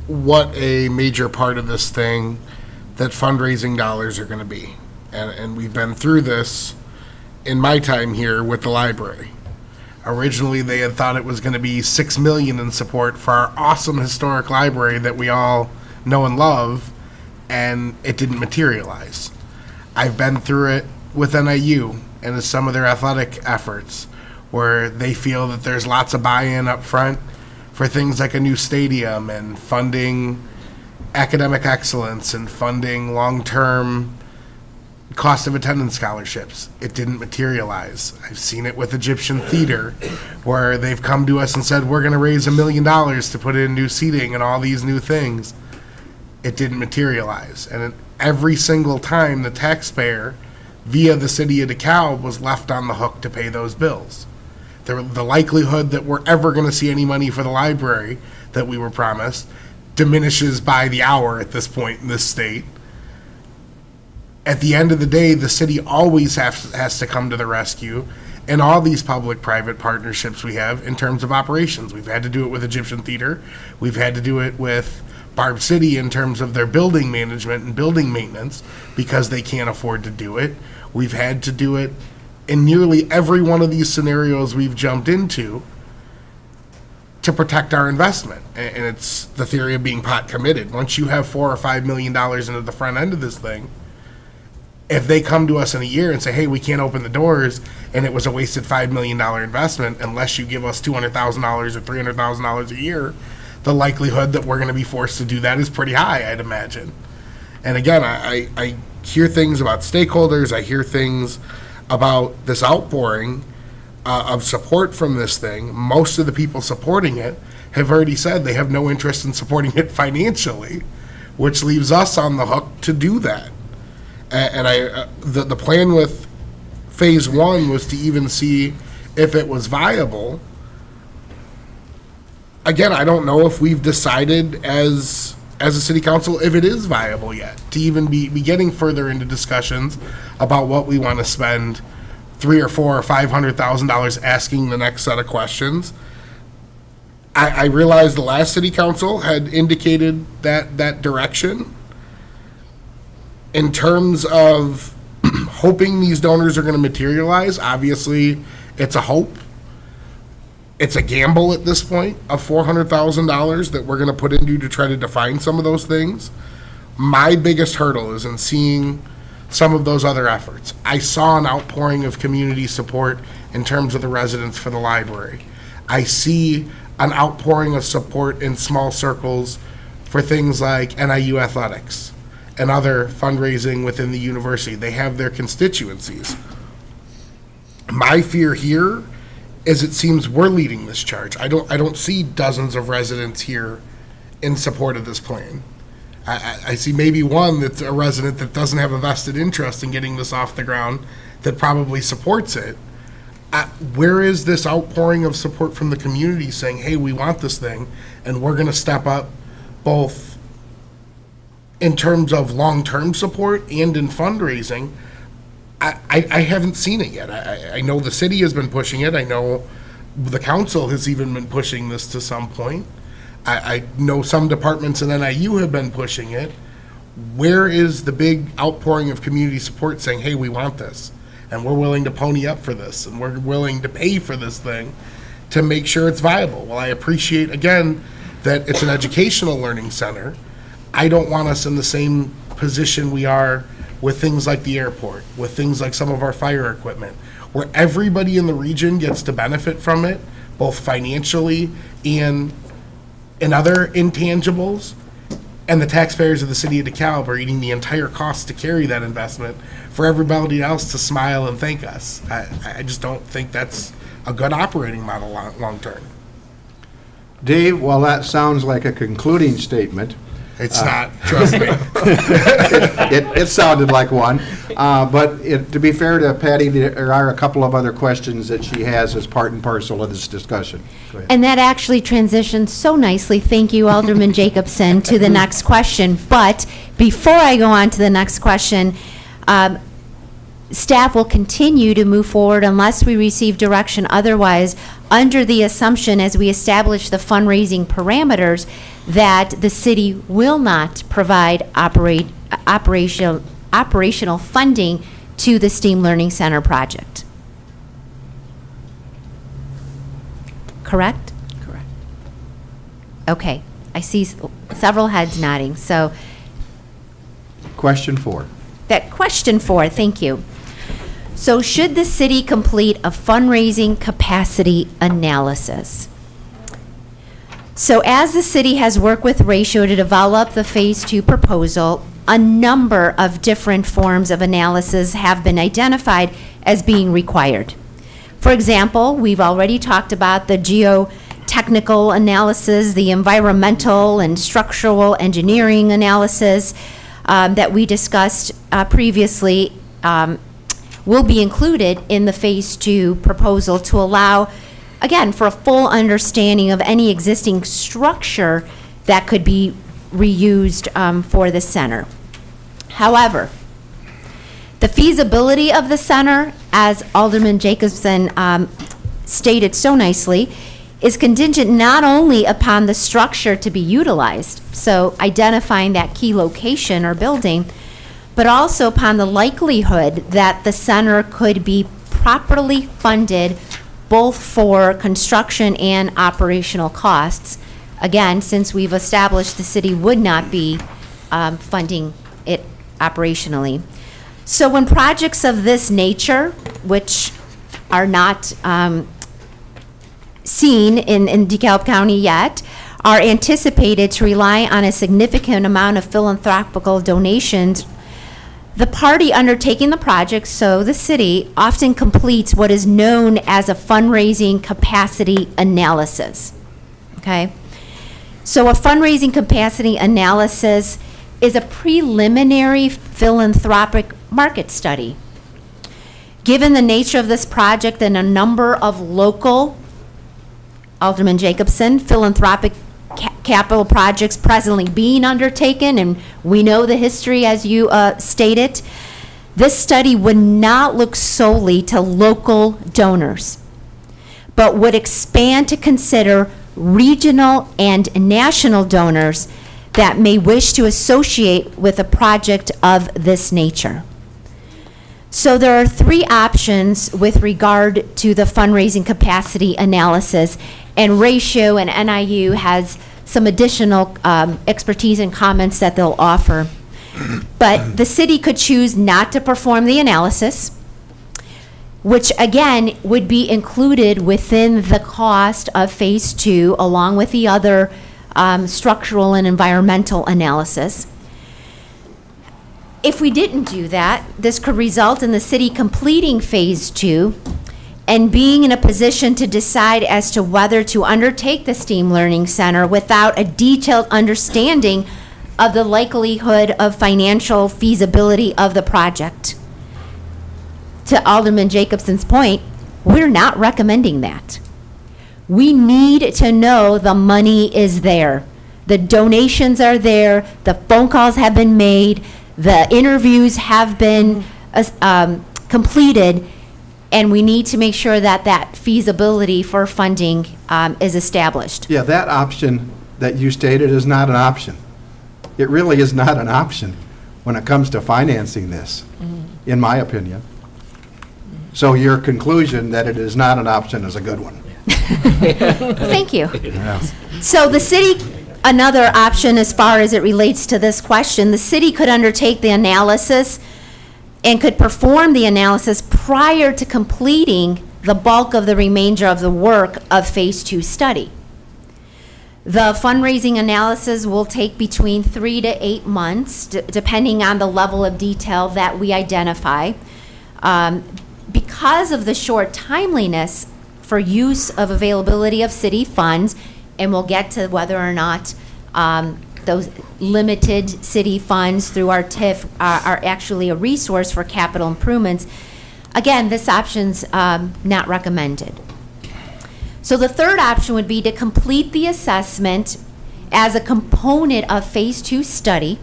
what a major part of this thing that fundraising dollars are going to be. And we've been through this in my time here with the library. Originally, they had thought it was going to be $6 million in support for our awesome historic library that we all know and love, and it didn't materialize. I've been through it with NIU and some of their athletic efforts, where they feel that there's lots of buy-in up front for things like a new stadium and funding academic excellence and funding long-term cost of attendance scholarships. It didn't materialize. I've seen it with Egyptian theater, where they've come to us and said, we're going to raise $1 million to put in new seating and all these new things. It didn't materialize. And every single time, the taxpayer, via the city of DeKalb, was left on the hook to pay those bills. The likelihood that we're ever going to see any money for the library that we were promised diminishes by the hour at this point in this state. At the end of the day, the city always has to come to the rescue in all these public-private partnerships we have in terms of operations. We've had to do it with Egyptian Theater. We've had to do it with Barb City in terms of their building management and building maintenance because they can't afford to do it. We've had to do it in nearly every one of these scenarios we've jumped into to protect our investment. And it's the theory of being pot committed. Once you have $4 or $5 million into the front end of this thing, if they come to us in a year and say, hey, we can't open the doors, and it was a wasted $5 million investment unless you give us $200,000 or $300,000 a year, the likelihood that we're going to be forced to do that is pretty high, I'd imagine. And again, I hear things about stakeholders. I hear things about this outpouring of support from this thing. Most of the people supporting it have already said they have no interest in supporting it financially, which leaves us on the hook to do that. And the plan with Phase 1 was to even see if it was viable. Again, I don't know if we've decided as a city council if it is viable yet to even be getting further into discussions about what we want to spend $300,000 or $400,000 or $500,000 asking the next set of questions. I realized the last city council had indicated that direction. In terms of hoping these donors are going to materialize, obviously, it's a hope. It's a gamble at this point of $400,000 that we're going to put into to try to define some of those things. My biggest hurdle is in seeing some of those other efforts. I saw an outpouring of community support in terms of the residents for the library. I see an outpouring of support in small circles for things like NIU athletics and other fundraising within the university. They have their constituencies. My fear here is it seems we're leading this charge. I don't see dozens of residents here in support of this plan. I see maybe one that's a resident that doesn't have a vested interest in getting this off the ground that probably supports it. Where is this outpouring of support from the community saying, hey, we want this thing and we're going to step up both in terms of long-term support and in fundraising? I haven't seen it yet. I know the city has been pushing it. I know the council has even been pushing this to some point. I know some departments in NIU have been pushing it. Where is the big outpouring of community support saying, hey, we want this, and we're willing to pony up for this, and we're willing to pay for this thing to make sure it's viable? Well, I appreciate, again, that it's an educational learning center. I don't want us in the same position we are with things like the airport, with things like some of our fire equipment, where everybody in the region gets to benefit from it, both financially and in other intangibles, and the taxpayers of the city of DeKalb are eating the entire cost to carry that investment for everybody else to smile and thank us. I just don't think that's a good operating model long term. Dave, while that sounds like a concluding statement, It's not, trust me. it sounded like one. But to be fair to Patty, there are a couple of other questions that she has as part and parcel of this discussion. Go ahead. And that actually transitions so nicely, thank you, Alderman Jacobson, to the next question. But before I go on to the next question, staff will continue to move forward unless we receive direction otherwise, under the assumption, as we establish the fundraising parameters, that the city will not provide operational funding to the STEAM Learning Center project. Correct? Correct. Okay, I see several heads nodding, so Question 4. that question 4, thank you. So should the city complete a fundraising capacity analysis? So as the city has worked with Ratio to develop the Phase 2 proposal, a number of different forms of analysis have been identified as being required. For example, we've already talked about the geotechnical analysis, the environmental and structural engineering analysis that we discussed previously will be included in the Phase 2 proposal to allow, again, for a full understanding of any existing structure that could be reused for the center. However, the feasibility of the center, as Alderman Jacobson stated so nicely, is contingent not only upon the structure to be utilized, so identifying that key location or building, but also upon the likelihood that the center could be properly funded both for construction and operational costs. Again, since we've established the city would not be funding it operationally. So when projects of this nature, which are not seen in DeKalb County yet, are anticipated to rely on a significant amount of philanthropical donations, the party undertaking the project, so the city, often completes what is known as a fundraising capacity analysis. Okay? So a fundraising capacity analysis is a preliminary philanthropic market study. Given the nature of this project and a number of local, Alderman Jacobson, philanthropic capital projects presently being undertaken, and we know the history as you stated, this study would not look solely to local donors, but would expand to consider regional and national donors that may wish to associate with a project of this nature. So there are three options with regard to the fundraising capacity analysis, and Ratio and NIU has some additional expertise and comments that they'll offer. But the city could choose not to perform the analysis, which again would be included within the cost of Phase 2, along with the other structural and environmental analysis. If we didn't do that, this could result in the city completing Phase 2 and being in a position to decide as to whether to undertake the STEAM Learning Center without a detailed understanding of the likelihood of financial feasibility of the project. To Alderman Jacobson's point, we're not recommending that. We need to know the money is there. The donations are there, the phone calls have been made, the interviews have been completed, and we need to make sure that that feasibility for funding is established. Yeah, that option that you stated is not an option. It really is not an option when it comes to financing this, in my opinion. So your conclusion that it is not an option is a good one. Thank you. So the city, another option as far as it relates to this question, the city could undertake the analysis and could perform the analysis prior to completing the bulk of the remainder of the work of Phase 2 study. The fundraising analysis will take between 3 to 8 months, depending on the level of detail that we identify. Because of the short timeliness for use of availability of city funds, and we'll get to whether or not those limited city funds through our TIF are actually a resource for capital improvements. Again, this option's not recommended. So the third option would be to complete the assessment as a component of Phase 2 study,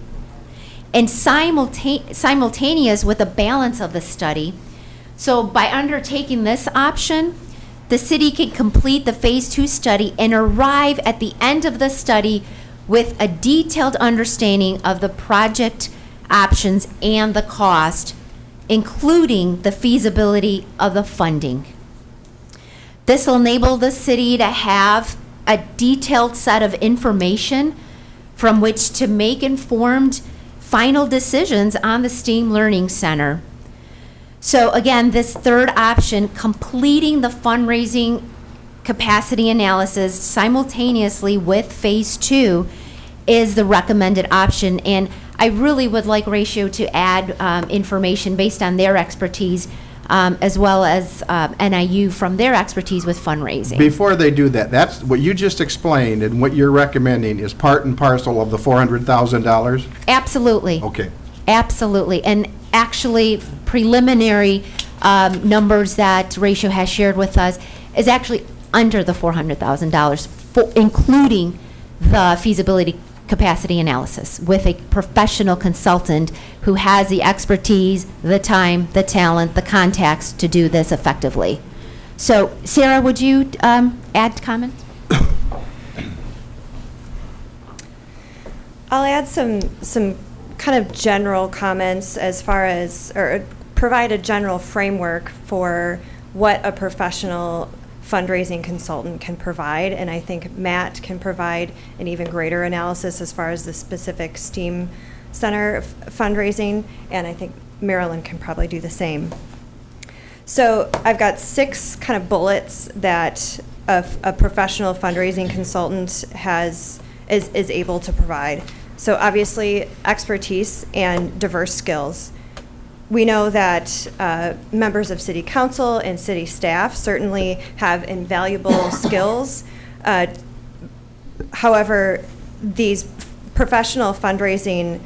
and simultaneous with the balance of the study. So by undertaking this option, the city can complete the Phase 2 study and arrive at the end of the study with a detailed understanding of the project options and the cost, including the feasibility of the funding. This will enable the city to have a detailed set of information from which to make informed final decisions on the STEAM Learning Center. So again, this third option, completing the fundraising capacity analysis simultaneously with Phase 2, is the recommended option. And I really would like Ratio to add information based on their expertise, as well as NIU from their expertise with fundraising. Before they do that, that's what you just explained, and what you're recommending is part and parcel of the $400,000? Absolutely. Okay. Absolutely. And actually, preliminary numbers that Ratio has shared with us is actually under the $400,000, including the feasibility capacity analysis with a professional consultant who has the expertise, the time, the talent, the contacts to do this effectively. So, Sarah, would you add comments? I'll add some kind of general comments as far as, or provide a general framework for what a professional fundraising consultant can provide, and I think Matt can provide an even greater analysis as far as the specific STEAM Center fundraising, and I think Marilyn can probably do the same. So I've got 6 kind of bullets that a professional fundraising consultant is able to provide. So obviously, expertise and diverse skills. We know that members of city council and city staff certainly have invaluable skills. However, these professional fundraising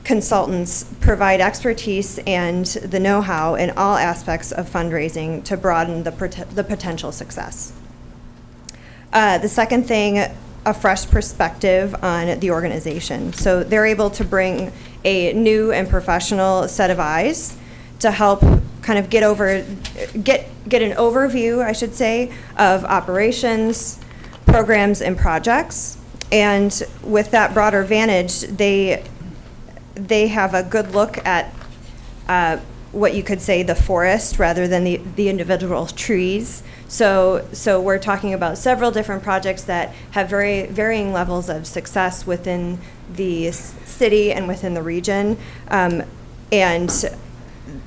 consultants provide expertise and the know-how in all aspects of fundraising to broaden the potential success. The second thing, a fresh perspective on the organization. So they're able to bring a new and professional set of eyes to help kind of get an overview, I should say, of operations, programs and projects. And with that broader vantage, they have a good look at what you could say the forest rather than the individual trees. So we're talking about several different projects that have very varying levels of success within the city and within the region. And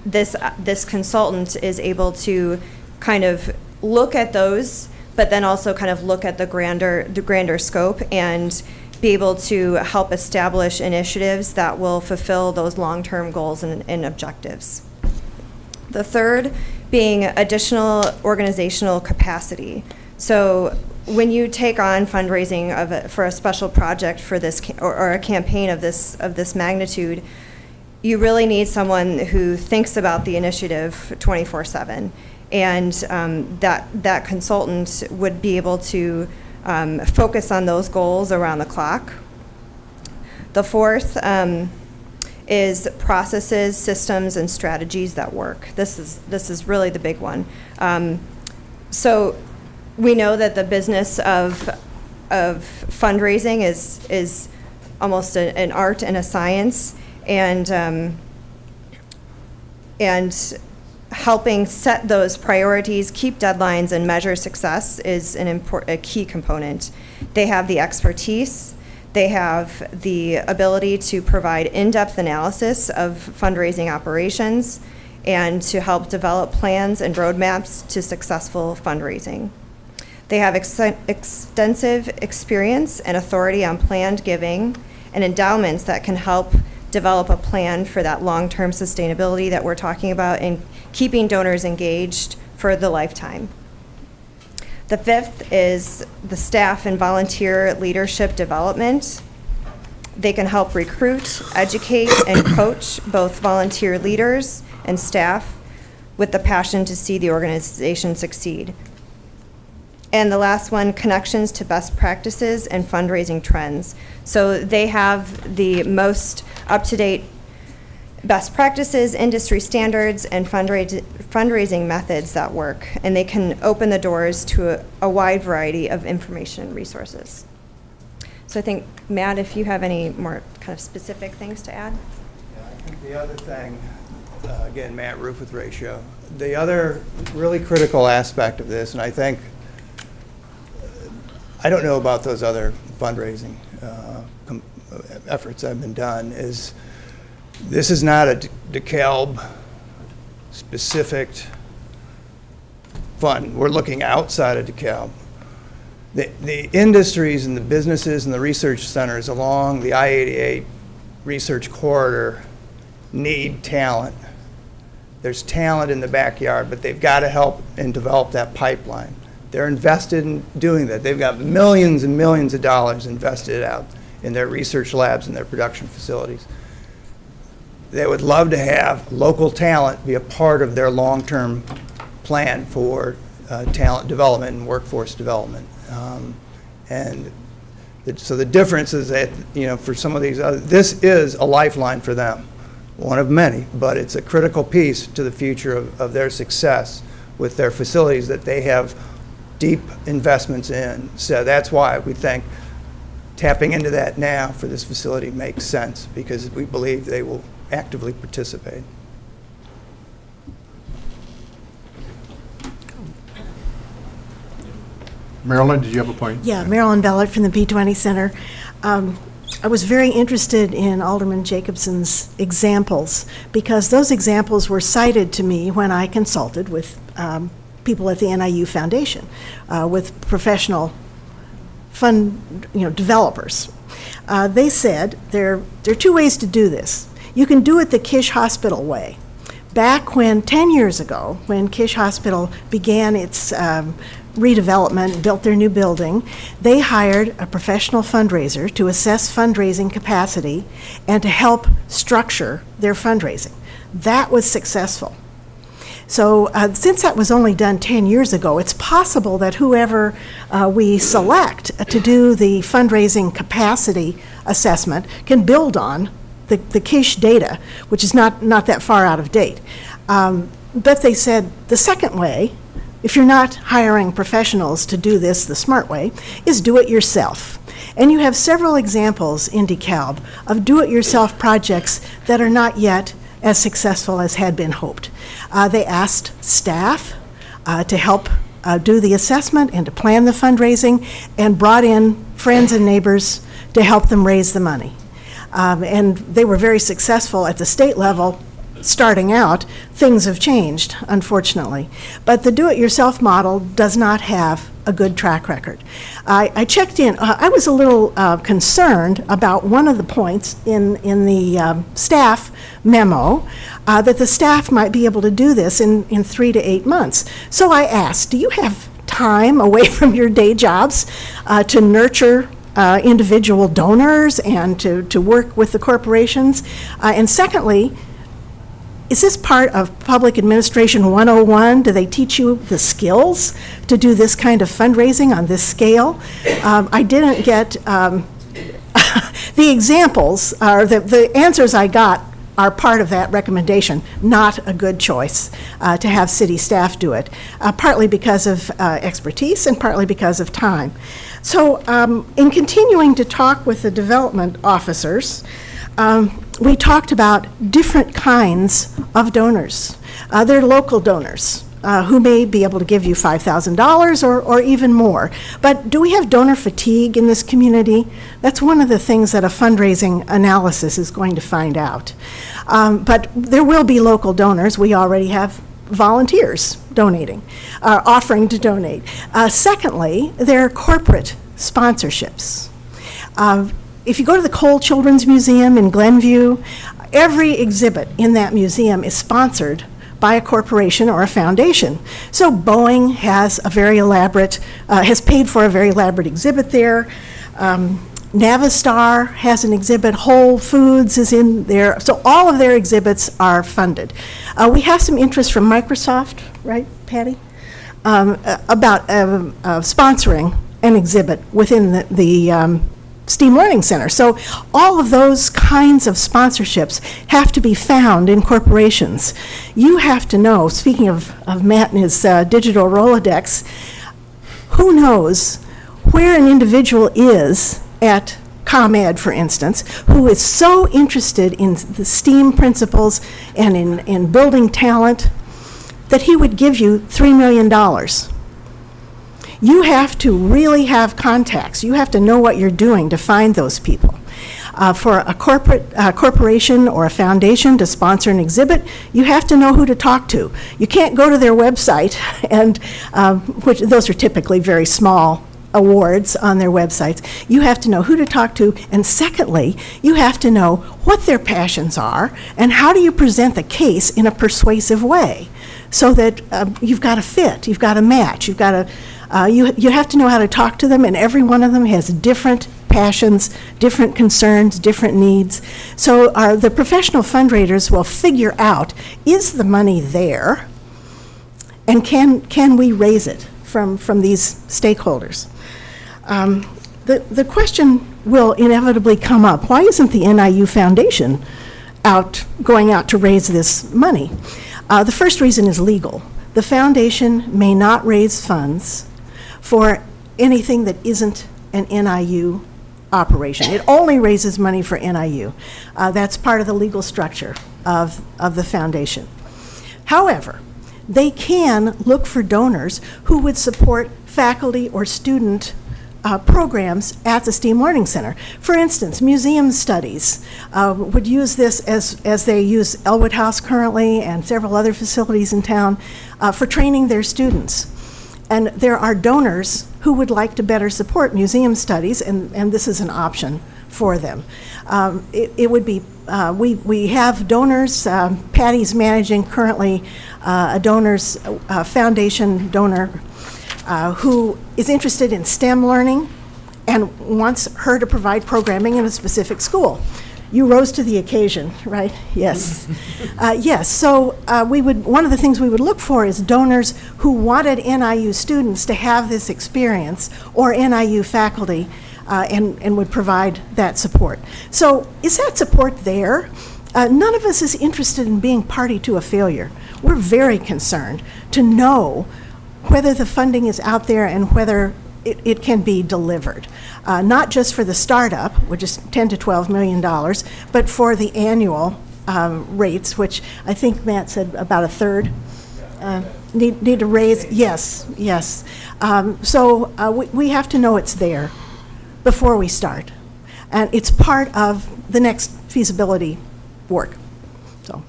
this consultant is able to kind of look at those, but then also kind of look at the grander scope and be able to help establish initiatives that will fulfill those long-term goals and objectives. The third being additional organizational capacity. So when you take on fundraising for a special project for this or a campaign of this magnitude, you really need someone who thinks about the initiative 24/7, and that consultant would be able to focus on those goals around the clock. The fourth is processes, systems, and strategies that work. This is really the big one. So we know that the business of fundraising is almost an art and a science, and helping set those priorities, keep deadlines, and measure success is a key component. They have the expertise. They have the ability to provide in-depth analysis of fundraising operations and to help develop plans and roadmaps to successful fundraising. They have extensive experience and authority on planned giving and endowments that can help develop a plan for that long-term sustainability that we're talking about and keeping donors engaged for the lifetime. The fifth is the staff and volunteer leadership development. They can help recruit, educate, and coach both volunteer leaders and staff with the passion to see the organization succeed. And the last one, connections to best practices and fundraising trends. So they have the most up-to-date best practices, industry standards, and fundraising methods that work, and they can open the doors to a wide variety of information and resources. So I think, Matt, if you have any more kind of specific things to add? Yeah, I think the other thing, again, Matt Roof with Ratio, the other really critical aspect of this, and I think, I don't know about those other fundraising efforts that have been done, is this is not a DeKalb specific fund. We're looking outside of DeKalb. The industries and the businesses and the research centers along the I-88 research corridor need talent. There's talent in the backyard, but they've got to help and develop that pipeline. They're invested in doing that. They've got millions and millions of dollars invested out in their research labs and their production facilities. They would love to have local talent be a part of their long-term plan for talent development and workforce development. So the difference is that, for some of these this is a lifeline for them, one of many, but it's a critical piece to the future of their success with their facilities that they have deep investments in. So that's why we think tapping into that now for this facility makes sense, because we believe they will actively participate. Marilyn, did you have a point? Yeah, Marilyn Bellert from the P20 Center. I was very interested in Alderman Jacobson's examples, because those examples were cited to me when I consulted with people at the NIU Foundation, with professional fund developers. They said there are two ways to do this. You can do it the Kish Hospital way. Back 10 years ago, when Kish Hospital began its redevelopment, built their new building, they hired a professional fundraiser to assess fundraising capacity and to help structure their fundraising. That was successful. So since that was only done 10 years ago, it's possible that whoever we select to do the fundraising capacity assessment can build on the Kish data, which is not that far out of date. But they said the second way if you're not hiring professionals to do this the smart way, is do it yourself. And you have several examples in DeKalb of do-it-yourself projects that are not yet as successful as had been hoped. They asked staff to help do the assessment and to plan the fundraising, and brought in friends and neighbors to help them raise the money. And they were very successful at the state level. Starting out, things have changed, unfortunately. But the do-it-yourself model does not have a good track record. I checked in. I was a little concerned about one of the points in the staff memo, that the staff might be able to do this in 3 to 8 months. So I asked, do you have time away from your day jobs to nurture individual donors and to work with the corporations? And secondly, is this part of Public Administration 101? Do they teach you the skills to do this kind of fundraising on this scale? I didn't get the examples, or the answers I got are part of that recommendation. Not a good choice to have city staff do it, partly because of expertise and partly because of time. So in continuing to talk with the development officers, we talked about different kinds of donors. They're local donors who may be able to give you $5,000 or even more. But do we have donor fatigue in this community? That's one of the things that a fundraising analysis is going to find out. But there will be local donors. We already have volunteers donating, offering to donate. Secondly, there are corporate sponsorships. If you go to the Cole Children's Museum in Glenview, every exhibit in that museum is sponsored by a corporation or a foundation. So Boeing has a very elaborate, has paid for a very elaborate exhibit there. Navistar has an exhibit, Whole Foods is in there. So all of their exhibits are funded. We have some interest from Microsoft, right, Patty? About sponsoring an exhibit within the STEAM Learning Center. So all of those kinds of sponsorships have to be found in corporations. You have to know, speaking of Matt and his digital Rolodex, who knows where an individual is at ComEd, for instance, who is so interested in the STEAM principles and in building talent that he would give you $3 million. You have to really have contacts. You have to know what you're doing to find those people. For a corporation or a foundation to sponsor an exhibit, you have to know who to talk to. You can't go to their website, and which those are typically very small awards on their websites. You have to know who to talk to, and secondly, you have to know what their passions are and how do you present the case in a persuasive way so that you've got a fit, you've got a match, you've got a you have to know how to talk to them, and every one of them has different passions, different concerns, different needs. So the professional fundraisers will figure out, is the money there, and can we raise it from these stakeholders? The question will inevitably come up, why isn't the NIU Foundation going out to raise this money? The first reason is legal. The foundation may not raise funds for anything that isn't an NIU operation. It only raises money for NIU. That's part of the legal structure of the foundation. However, they can look for donors who would support faculty or student programs at the STEAM Learning Center. For instance, museum studies would use this as they use Elwood House currently and several other facilities in town for training their students. And there are donors who would like to better support museum studies, and this is an option for them. It would be, we have donors, Patty's managing currently a donors, foundation donor who is interested in STEM learning and wants her to provide programming in a specific school. You rose to the occasion, right? Yes. Yes, so one of the things we would look for is donors who wanted NIU students to have this experience, or NIU faculty, and would provide that support. So is that support there? None of us is interested in being party to a failure. We're very concerned to know whether the funding is out there and whether it can be delivered. Not just for the startup, which is $10 to $12 million, but for the annual rates, which I think Matt said about a third. Need to raise, yes. So we have to know it's there before we start. And it's part of the next feasibility work. So,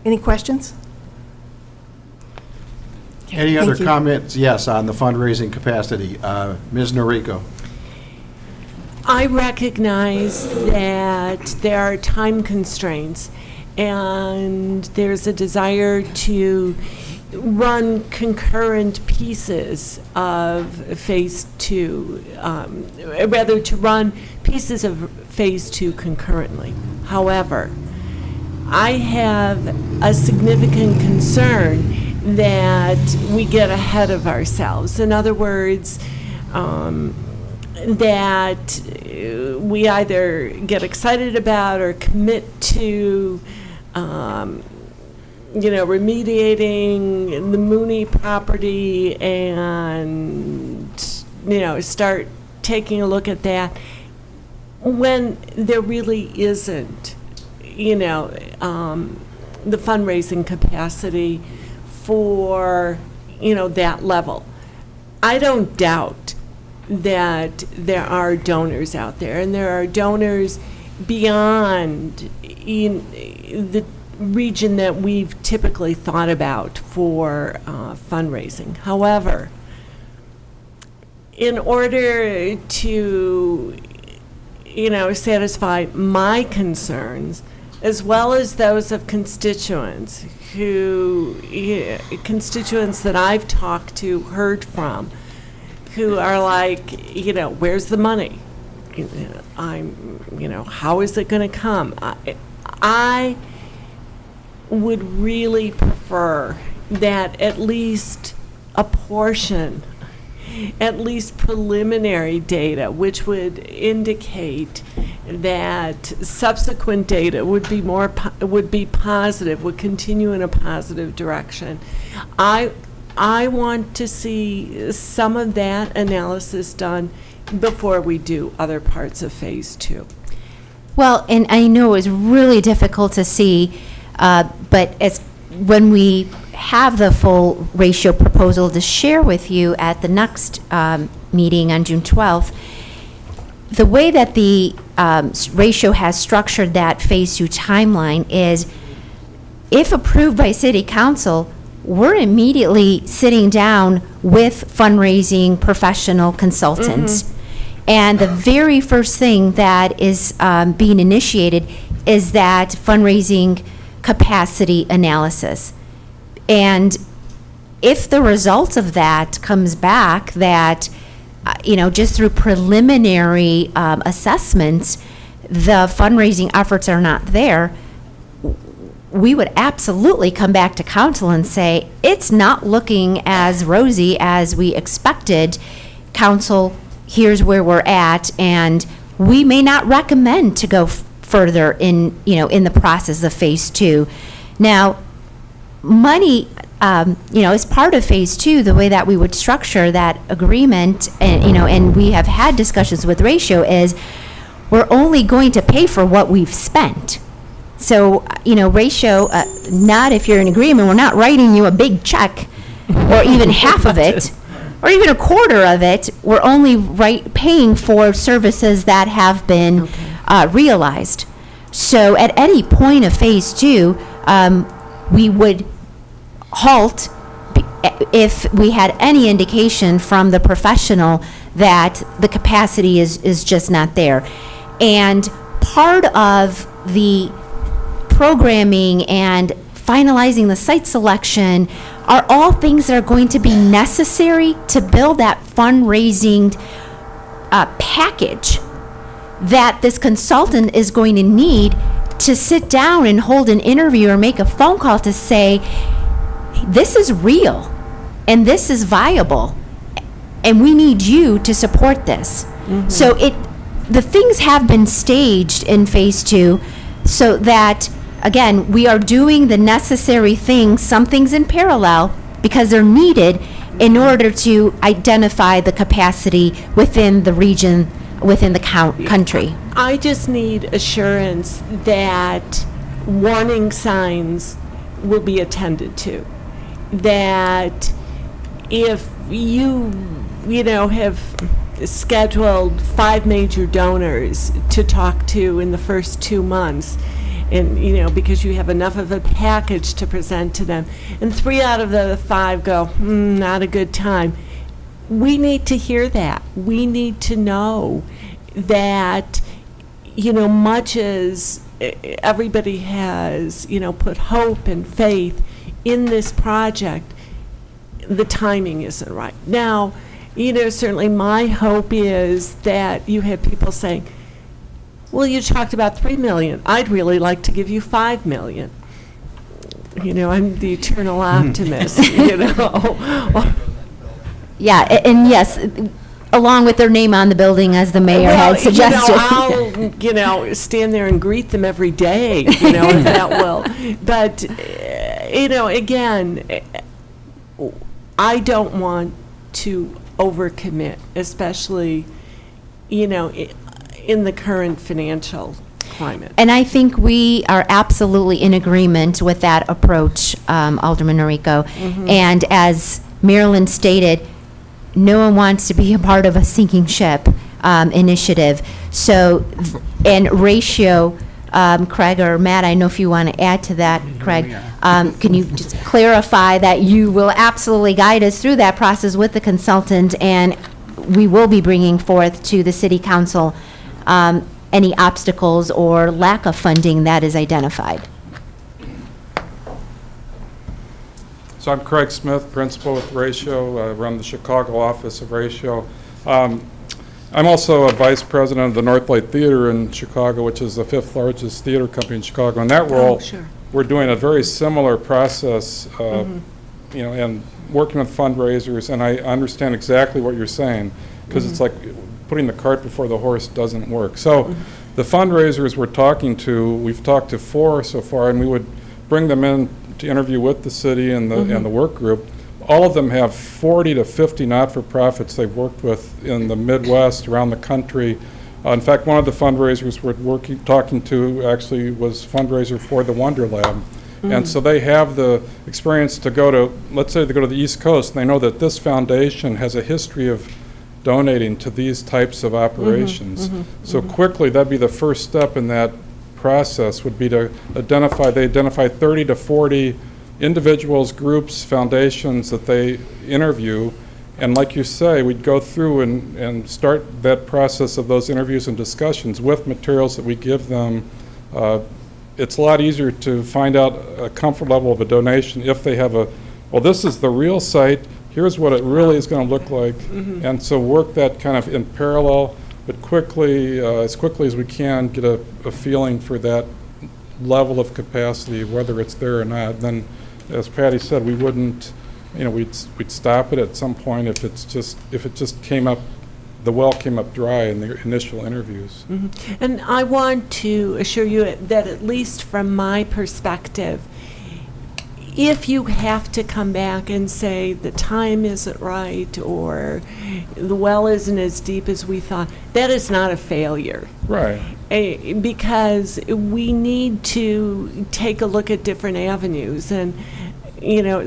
any questions? Any other Thank you. comments? Yes, on the fundraising capacity. Ms. Noriko. I recognize that there are time constraints, and there's a desire to run concurrent pieces of Phase 2, rather to run pieces of Phase 2 concurrently. However, I have a significant concern that we get ahead of ourselves. In other words, that we either get excited about or commit to remediating the Mooney property and, start taking a look at that when there really isn't, the fundraising capacity for, that level. I don't doubt that there are donors out there, and there are donors beyond the region that we've typically thought about for fundraising. However, in order to, satisfy my concerns, as well as those of constituents constituents that I've talked to, heard from, who are like, where's the money? How is it going to come? I would really prefer that at least a portion, at least preliminary data, which would indicate that subsequent data would be positive, would continue in a positive direction. I want to see some of that analysis done before we do other parts of Phase 2. Well, and I know it's really difficult to see, but when we have the full ratio proposal to share with you at the next meeting on June 12th, the way that the ratio has structured that Phase 2 timeline is, if approved by City Council, we're immediately sitting down with fundraising professional consultants. Mm-hmm. And the very first thing that is being initiated is that fundraising capacity analysis. And if the result of that comes back that, just through preliminary assessments, the fundraising efforts are not there, we would absolutely come back to council and say, it's not looking as rosy as we expected. Council, here's where we're at, and we may not recommend to go further in the process of Phase 2. Now, money, as part of Phase 2, the way that we would structure that agreement, and we have had discussions with Ratio, is we're only going to pay for what we've spent. So, Ratio, not if you're in agreement, we're not writing you a big check, or even half of it, or even a quarter of it. We're only paying for services that have been realized. So at any point of Phase 2, we would halt if we had any indication from the professional that the capacity is just not there. And part of the programming and finalizing the site selection are all things that are going to be necessary to build that fundraising package that this consultant is going to need to sit down and hold an interview or make a phone call to say, this is real and this is viable and we need you to support this. Mm-hmm. So the things have been staged in Phase 2 so that, again, we are doing the necessary things, some things in parallel because they're needed, in order to identify the capacity within the region, within the country. I just need assurance that warning signs will be attended to. That if you have scheduled 5 major donors to talk to in the first 2 months, and because you have enough of a package to present to them, and 3 out of the 5 go, not a good time. We need to hear that. We need to know that, much as everybody has, put hope and faith in this project, the timing isn't right. Now, certainly my hope is that you have people saying, well, you talked about $3 million. I'd really like to give you $5 million. I'm the eternal optimist, Yeah, and yes, along with their name on the building, as the mayor had suggested. I'll, stand there and greet them every day, if that will. But, again, I don't want to overcommit, especially, in the current financial climate. And I think we are absolutely in agreement with that approach, Alderman Noriko. And as Marilyn stated, no one wants to be a part of a sinking ship initiative. So, and ratio, Craig or Matt, I know if you want to add to that, Craig, can you just clarify that you will absolutely guide us through that process with the consultant, and we will be bringing forth to the City Council any obstacles or lack of funding that is identified. So I'm Craig Smith, principal with Ratio. I run the Chicago office of Ratio. I'm also a vice president of the Northlight Theater in Chicago, which is the 5th largest theater company in Chicago. In that role, we're doing a very similar process, and working with fundraisers, and I understand exactly what you're saying, because it's like putting the cart before the horse doesn't work. So the fundraisers we're talking to, we've talked to 4 so far, and we would bring them in to interview with the city and the work group. All of them have 40 to 50 not-for-profits they've worked with in the Midwest, around the country. In fact, one of the fundraisers we're talking to actually was fundraiser for the Wonder Lab. And so they have the experience to go to, let's say they go to the East Coast, and they know that this foundation has a history of donating to these types of operations. So quickly, that'd be the first step in that process, would be to identify 30 to 40 individuals, groups, foundations that they interview. And like you say, we'd go through and start that process of those interviews and discussions with materials that we give them. It's a lot easier to find out a comfort level of a donation if they have well, this is the real site, here's what it really is going to look like. And so work that kind of in parallel, but quickly, as quickly as we can, get a feeling for that level of capacity, whether it's there or not. Then, as Patty said, we wouldn't, we'd stop it at some point if it just came up, the well came up dry in the initial interviews. And I want to assure you that, at least from my perspective, if you have to come back and say the time isn't right or the well isn't as deep as we thought, that is not a failure. Right. Because we need to take a look at different avenues, and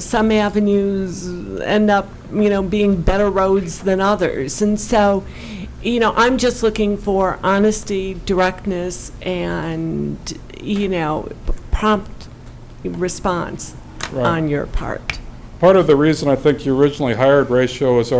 some avenues end up being better roads than others. And so I'm just looking for honesty, directness, and prompt response on your part. Part of the reason I think you originally hired Ratio is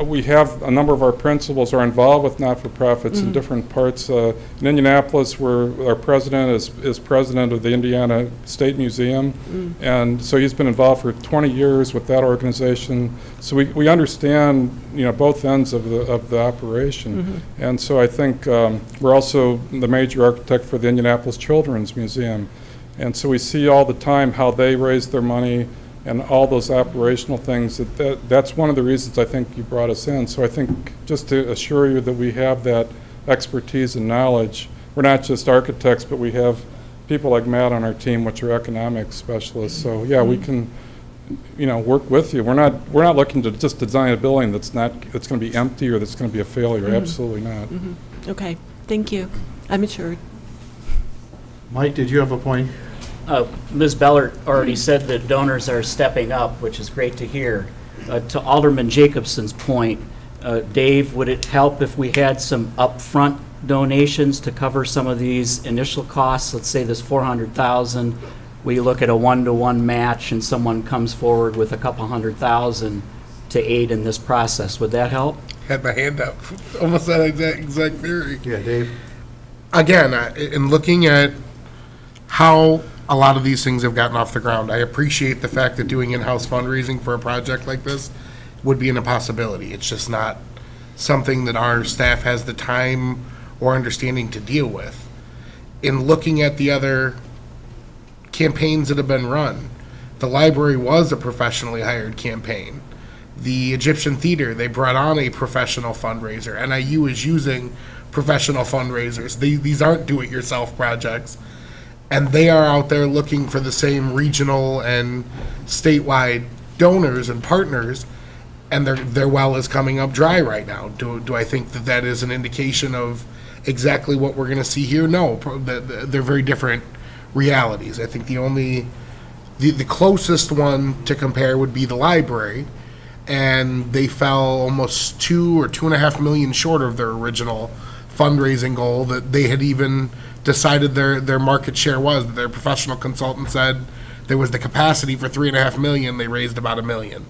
we have a number of our principals are involved with not-for-profits in different parts. In Indianapolis, where our president is president of the Indiana State Museum, and so he's been involved for 20 years with that organization. So we understand both ends of the operation, and so I think we're also the major architect for the Indianapolis Children's Museum, and so we see all the time how they raise their money and all those operational things. That's one of the reasons I think you brought us in. So I think just to assure you that we have that expertise and knowledge. We're not just architects, but we have people like Matt on our team, which are economic specialists. So yeah, we can, work with you. We're not looking to just design a building that's going to be empty or that's going to be a failure. Absolutely not. Okay, thank you. I'm assured. Mike, did you have a point? Ms. Bellert already said that donors are stepping up, which is great to hear. To Alderman Jacobson's point, Dave, would it help if we had some upfront donations to cover some of these initial costs? Let's say this $400,000, we look at a 1-to-1 match and someone comes forward with a couple $100,000 to aid in this process. Would that help? Had my hand up. Almost that exact theory. Yeah, Dave? Again, in looking at how a lot of these things have gotten off the ground, I appreciate the fact that doing in-house fundraising for a project like this would be an impossibility. It's just not something that our staff has the time or understanding to deal with. In looking at the other campaigns that have been run, the library was a professionally hired campaign. The Egyptian Theater, they brought on a professional fundraiser. NIU is using professional fundraisers. These aren't do-it-yourself projects. And they are out there looking for the same regional and statewide donors and partners, and their well is coming up dry right now. Do I think that is an indication of exactly what we're going to see here? No, they're very different realities. I think the closest one to compare would be the library, and they fell almost $2 or $2.5 million short of their original fundraising goal that they had even decided their market share was. Their professional consultant said there was the capacity for $3.5 million. They raised about $1 million,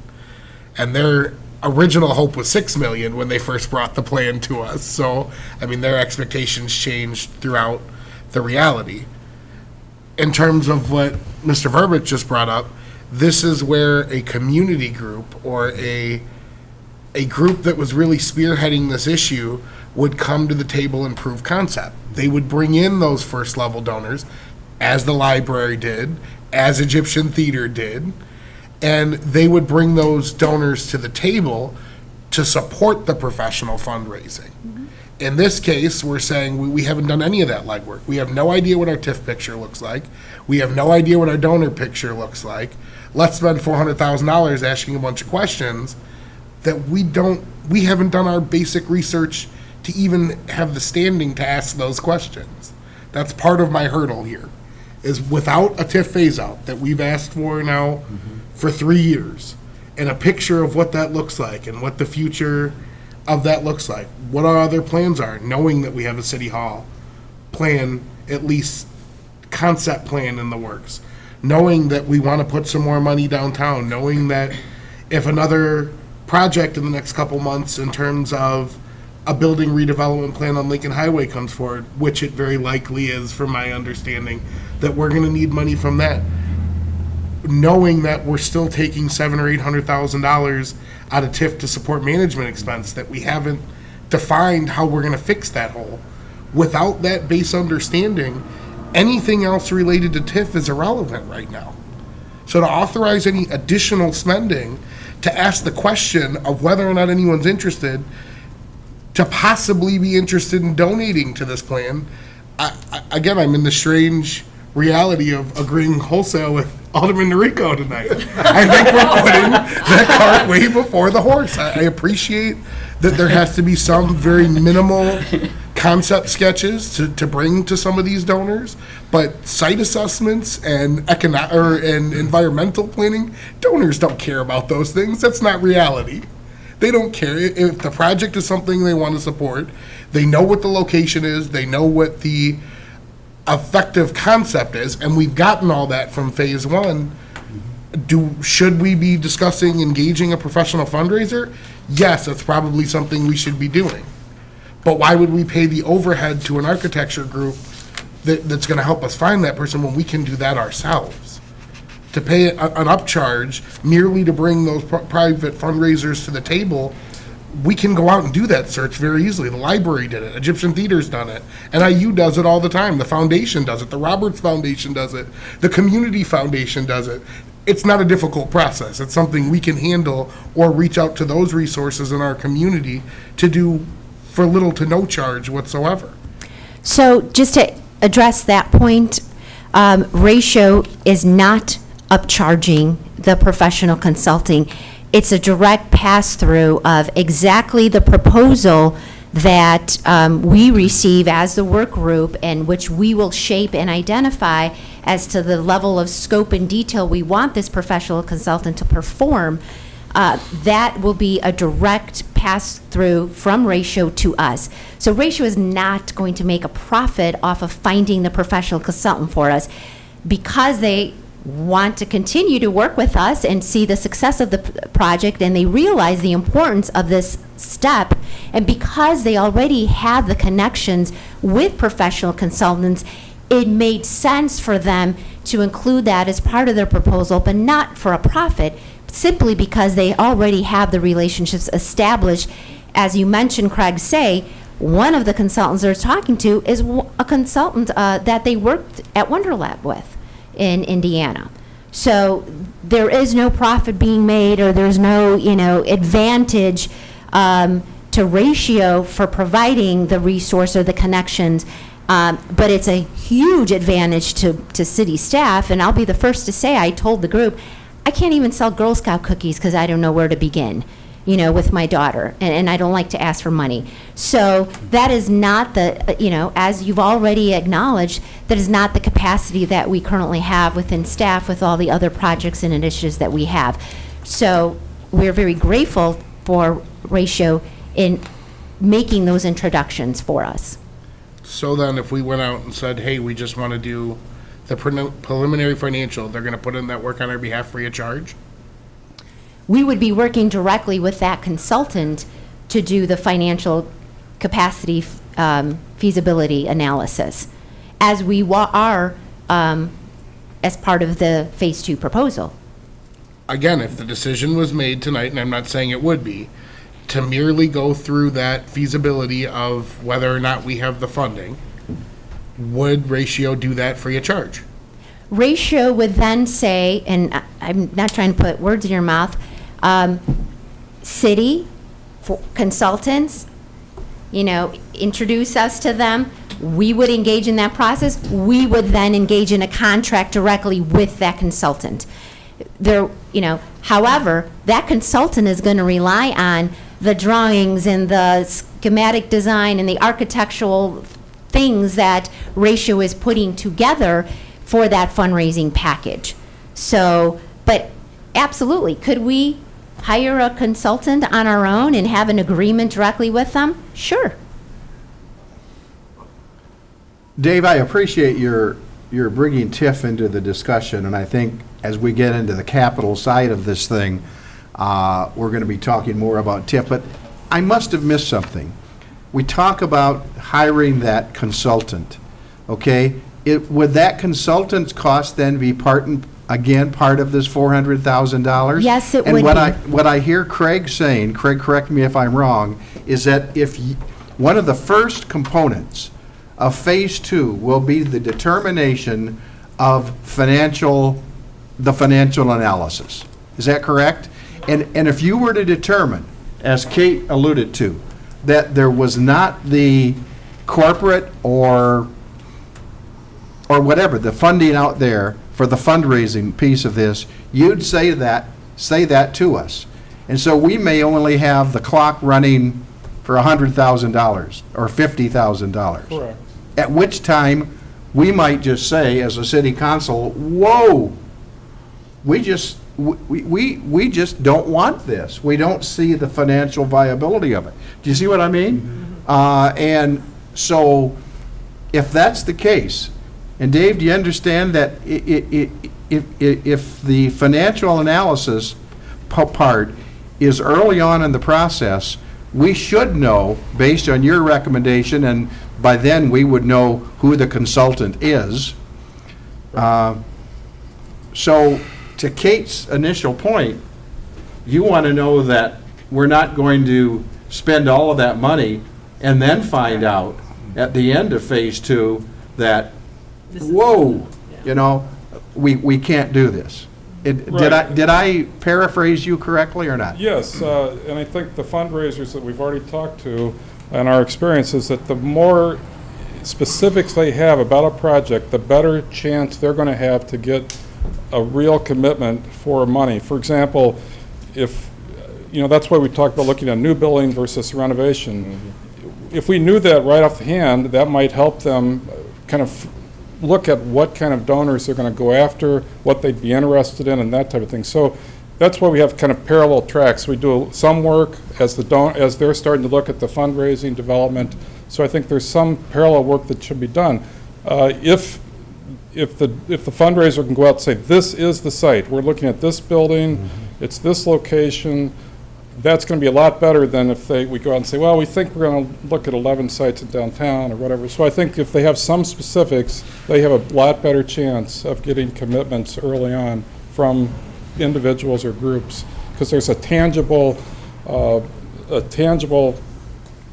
and their original hope was $6 million when they first brought the plan to us. So, I mean, their expectations changed throughout the reality. In terms of what Mr. Verbic just brought up, this is where a community group or a group that was really spearheading this issue would come to the table and prove concept. They would bring in those first level donors, as the library did, as Egyptian Theater did, and they would bring those donors to the table to support the professional fundraising. In this case, we're saying we haven't done any of that legwork. We have no idea what our TIF picture looks like. We have no idea what our donor picture looks like. Let's spend $400,000 asking a bunch of questions that we haven't done our basic research to even have the standing to ask those questions. That's part of my hurdle here, is without a TIF phase-out that we've asked for now for 3 years, and a picture of what that looks like and what the future of that looks like, what our other plans are, knowing that we have a city hall plan, at least concept plan in the works, knowing that we want to put some more money downtown, knowing that if another project in the next couple months in terms of a building redevelopment plan on Lincoln Highway comes forward, which it very likely is from my understanding, that we're going to need money from that. Knowing that we're still taking $700,000 or $800,000 out of TIF to support management expense, that we haven't defined how we're going to fix that hole. Without that base understanding, anything else related to TIF is irrelevant right now. So to authorize any additional spending, to ask the question of whether or not anyone's interested, to possibly be interested in donating to this plan, again, I'm in the strange reality of agreeing wholesale with Alderman Noriko tonight. I think we're putting that cart way before the horse. I appreciate that there has to be some very minimal concept sketches to bring to some of these donors, but site assessments and and environmental planning, donors don't care about those things. That's not reality. They don't care. If the project is something they want to support, they know what the location is, they know what the effective concept is, and we've gotten all that from phase one. Should we be discussing engaging a professional fundraiser? Yes, that's probably something we should be doing. But why would we pay the overhead to an architecture group that's going to help us find that person when we can do that ourselves? To pay an upcharge merely to bring those private fundraisers to the table, we can go out and do that search very easily. The library did it. Egyptian Theater's done it. NIU does it all the time. The foundation does it. The Roberts Foundation does it. The Community Foundation does it. It's not a difficult process. It's something we can handle or reach out to those resources in our community to do for little to no charge whatsoever. So just to address that point, Ratio is not upcharging the professional consulting. It's a direct pass-through of exactly the proposal that we receive as the work group, and which we will shape and identify as to the level of scope and detail we want this professional consultant to perform. That will be a direct pass-through from Ratio to us. So Ratio is not going to make a profit off of finding the professional consultant for us, because they want to continue to work with us and see the success of the project, and they realize the importance of this step, and because they already have the connections with professional consultants, it made sense for them to include that as part of their proposal, but not for a profit, simply because they already have the relationships established. As you mentioned, Craig, one of the consultants they're talking to is a consultant that they worked at Wonderlab with in Indiana. So there is no profit being made, or there's no, advantage to Ratio for providing the resource or the connections. But it's a huge advantage to city staff, and I'll be the first to say, I told the group, I can't even sell Girl Scout cookies because I don't know where to begin, with my daughter, and I don't like to ask for money. So that is not the, as you've already acknowledged, that is not the capacity that we currently have within staff with all the other projects and initiatives that we have. So we're very grateful for Ratio in making those introductions for us. So then if we went out and said, hey, we just want to do the preliminary financial, they're going to put in that work on our behalf free of charge? We would be working directly with that consultant to do the financial capacity feasibility analysis, as we are as part of the Phase 2 proposal. Again, if the decision was made tonight, and I'm not saying it would be, to merely go through that feasibility of whether or not we have the funding, would Ratio do that free of charge? Ratio would then say, and I'm not trying to put words in your mouth, city consultants, introduce us to them. We would engage in that process. We would then engage in a contract directly with that consultant. However, that consultant is going to rely on the drawings and the schematic design and the architectural things that Ratio is putting together for that fundraising package. So, but absolutely, could we hire a consultant on our own and have an agreement directly with them? Sure. Dave, I appreciate your bringing TIF into the discussion, and I think as we get into the capital side of this thing, we're going to be talking more about TIF, but I must have missed something. We talk about hiring that consultant, okay? Would that consultant's cost then be part of this $400,000? Yes, it would And be. what I hear Craig saying, Craig, correct me if I'm wrong, is that one of the first components of Phase 2 will be the determination of the financial analysis. Is that correct? And if you were to determine, as Kate alluded to, that there was not the corporate or whatever, the funding out there for the fundraising piece of this, you'd say that to us. And so we may only have the clock running for $100,000 or $50,000. Correct. At which time, we might just say, as a city council, whoa, we just don't want this. We don't see the financial viability of it. Do you see what I mean? And so, if that's the case, and Dave, do you understand that if the financial analysis part is early on in the process, we should know, based on your recommendation, and by then we would know who the consultant is. So, to Kate's initial point, you want to know that we're not going to spend all of that money and then find out at the end of Phase 2 that, whoa, we can't do this. Did I paraphrase you correctly or not? Yes, and I think the fundraisers that we've already talked to and our experience is that the more specifics they have about a project, the better chance they're going to have to get a real commitment for money. For example, if, that's why we talked about looking at new building versus renovation. If we knew that right off the hand, that might help them kind of look at what kind of donors they're going to go after, what they'd be interested in, and that type of thing. So that's why we have kind of parallel tracks. We do some work as they're starting to look at the fundraising development. So I think there's some parallel work that should be done. If the fundraiser can go out and say, this is the site, we're looking at this building, it's this location, that's going to be a lot better than if we go out and say, well, we think we're going to look at 11 sites in downtown or whatever. So I think if they have some specifics, they have a lot better chance of getting commitments early on from individuals or groups, because there's a tangible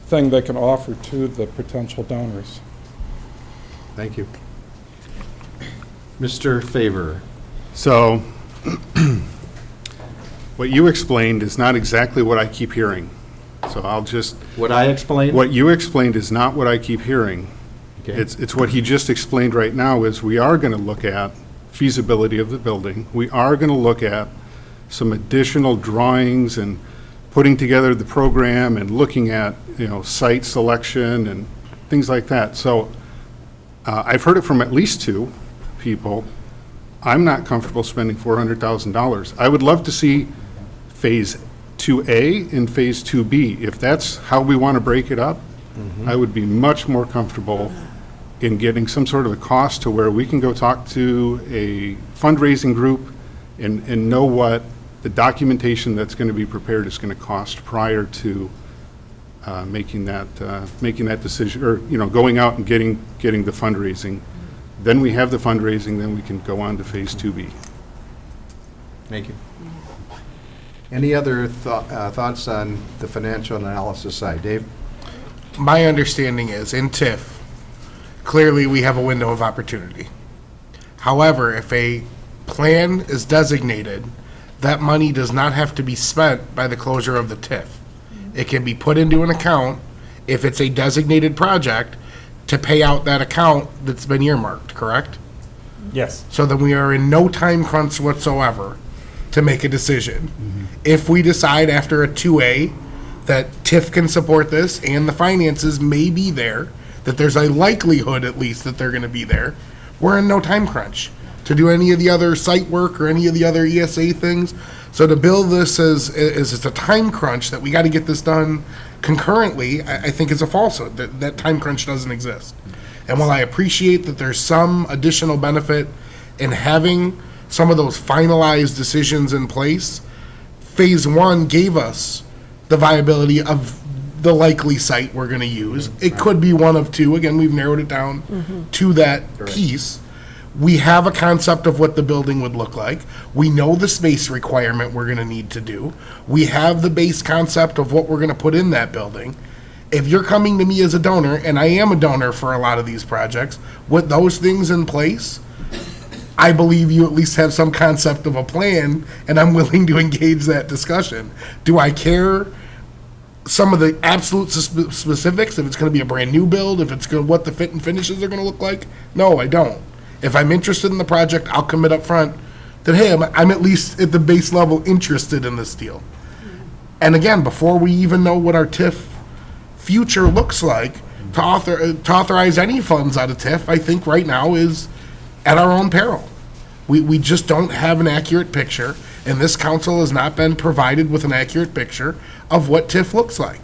thing they can offer to the potential donors. Thank you. Mr. Favor. So, what you explained is not exactly what I keep hearing. So I'll just... What I explained? What you explained is not what I keep hearing. Okay. It's what he just explained right now, is we are going to look at feasibility of the building. We are going to look at some additional drawings and putting together the program and looking at, site selection and things like that. So I've heard it from at least two people. I'm not comfortable spending $400,000. I would love to see Phase 2A and Phase 2B. If that's how we want to break it up, I would be much more comfortable in getting some sort of a cost to where we can go talk to a fundraising group and know what the documentation that's going to be prepared is going to cost prior to making that decision, or going out and getting the fundraising. Then we have the fundraising, then we can go on to Phase 2B. Thank you. Any other thoughts on the financial analysis side? Dave? My understanding is, in TIF, clearly we have a window of opportunity. However, if a plan is designated, that money does not have to be spent by the closure of the TIF. It can be put into an account, if it's a designated project, to pay out that account that's been earmarked, correct? Yes. So then we are in no time crunch whatsoever to make a decision. If we decide after a 2A that TIF can support this and the finances may be there, that there's a likelihood at least that they're going to be there, we're in no time crunch to do any of the other site work or any of the other ESA things. So to bill this as it's a time crunch that we got to get this done concurrently, I think is a falsehood. That time crunch doesn't exist. And while I appreciate that there's some additional benefit in having some of those finalized decisions in place, Phase 1 gave us the viability of the likely site we're going to use. It could be one of two. Again, we've narrowed it down to that piece. We have a concept of what the building would look like. We know the space requirement we're going to need to do. We have the base concept of what we're going to put in that building. If you're coming to me as a donor, and I am a donor for a lot of these projects, with those things in place, I believe you at least have some concept of a plan, and I'm willing to engage that discussion. Do I care some of the absolute specifics, if it's going to be a brand new build, if it's going what the fit and finishes are going to look like? No, I don't. If I'm interested in the project, I'll commit up front that, hey, I'm at least at the base level interested in this deal. And again, before we even know what our TIF future looks like, to authorize any funds out of TIF, I think right now is at our own peril. We just don't have an accurate picture, and this council has not been provided with an accurate picture of what TIF looks like.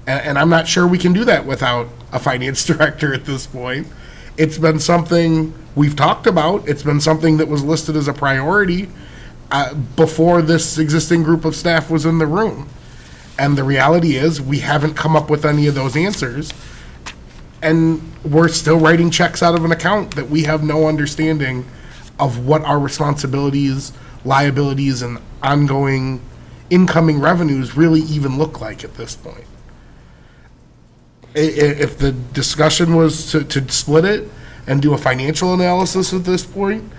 And I'm not sure we can do that without a finance director at this point. It's been something we've talked about. It's been something that was listed as a priority before this existing group of staff was in the room. And the reality is, we haven't come up with any of those answers. And we're still writing checks out of an account that we have no understanding of what our responsibilities, liabilities, and ongoing incoming revenues really even look like at this point. If the discussion was to split it and do a financial analysis at this point,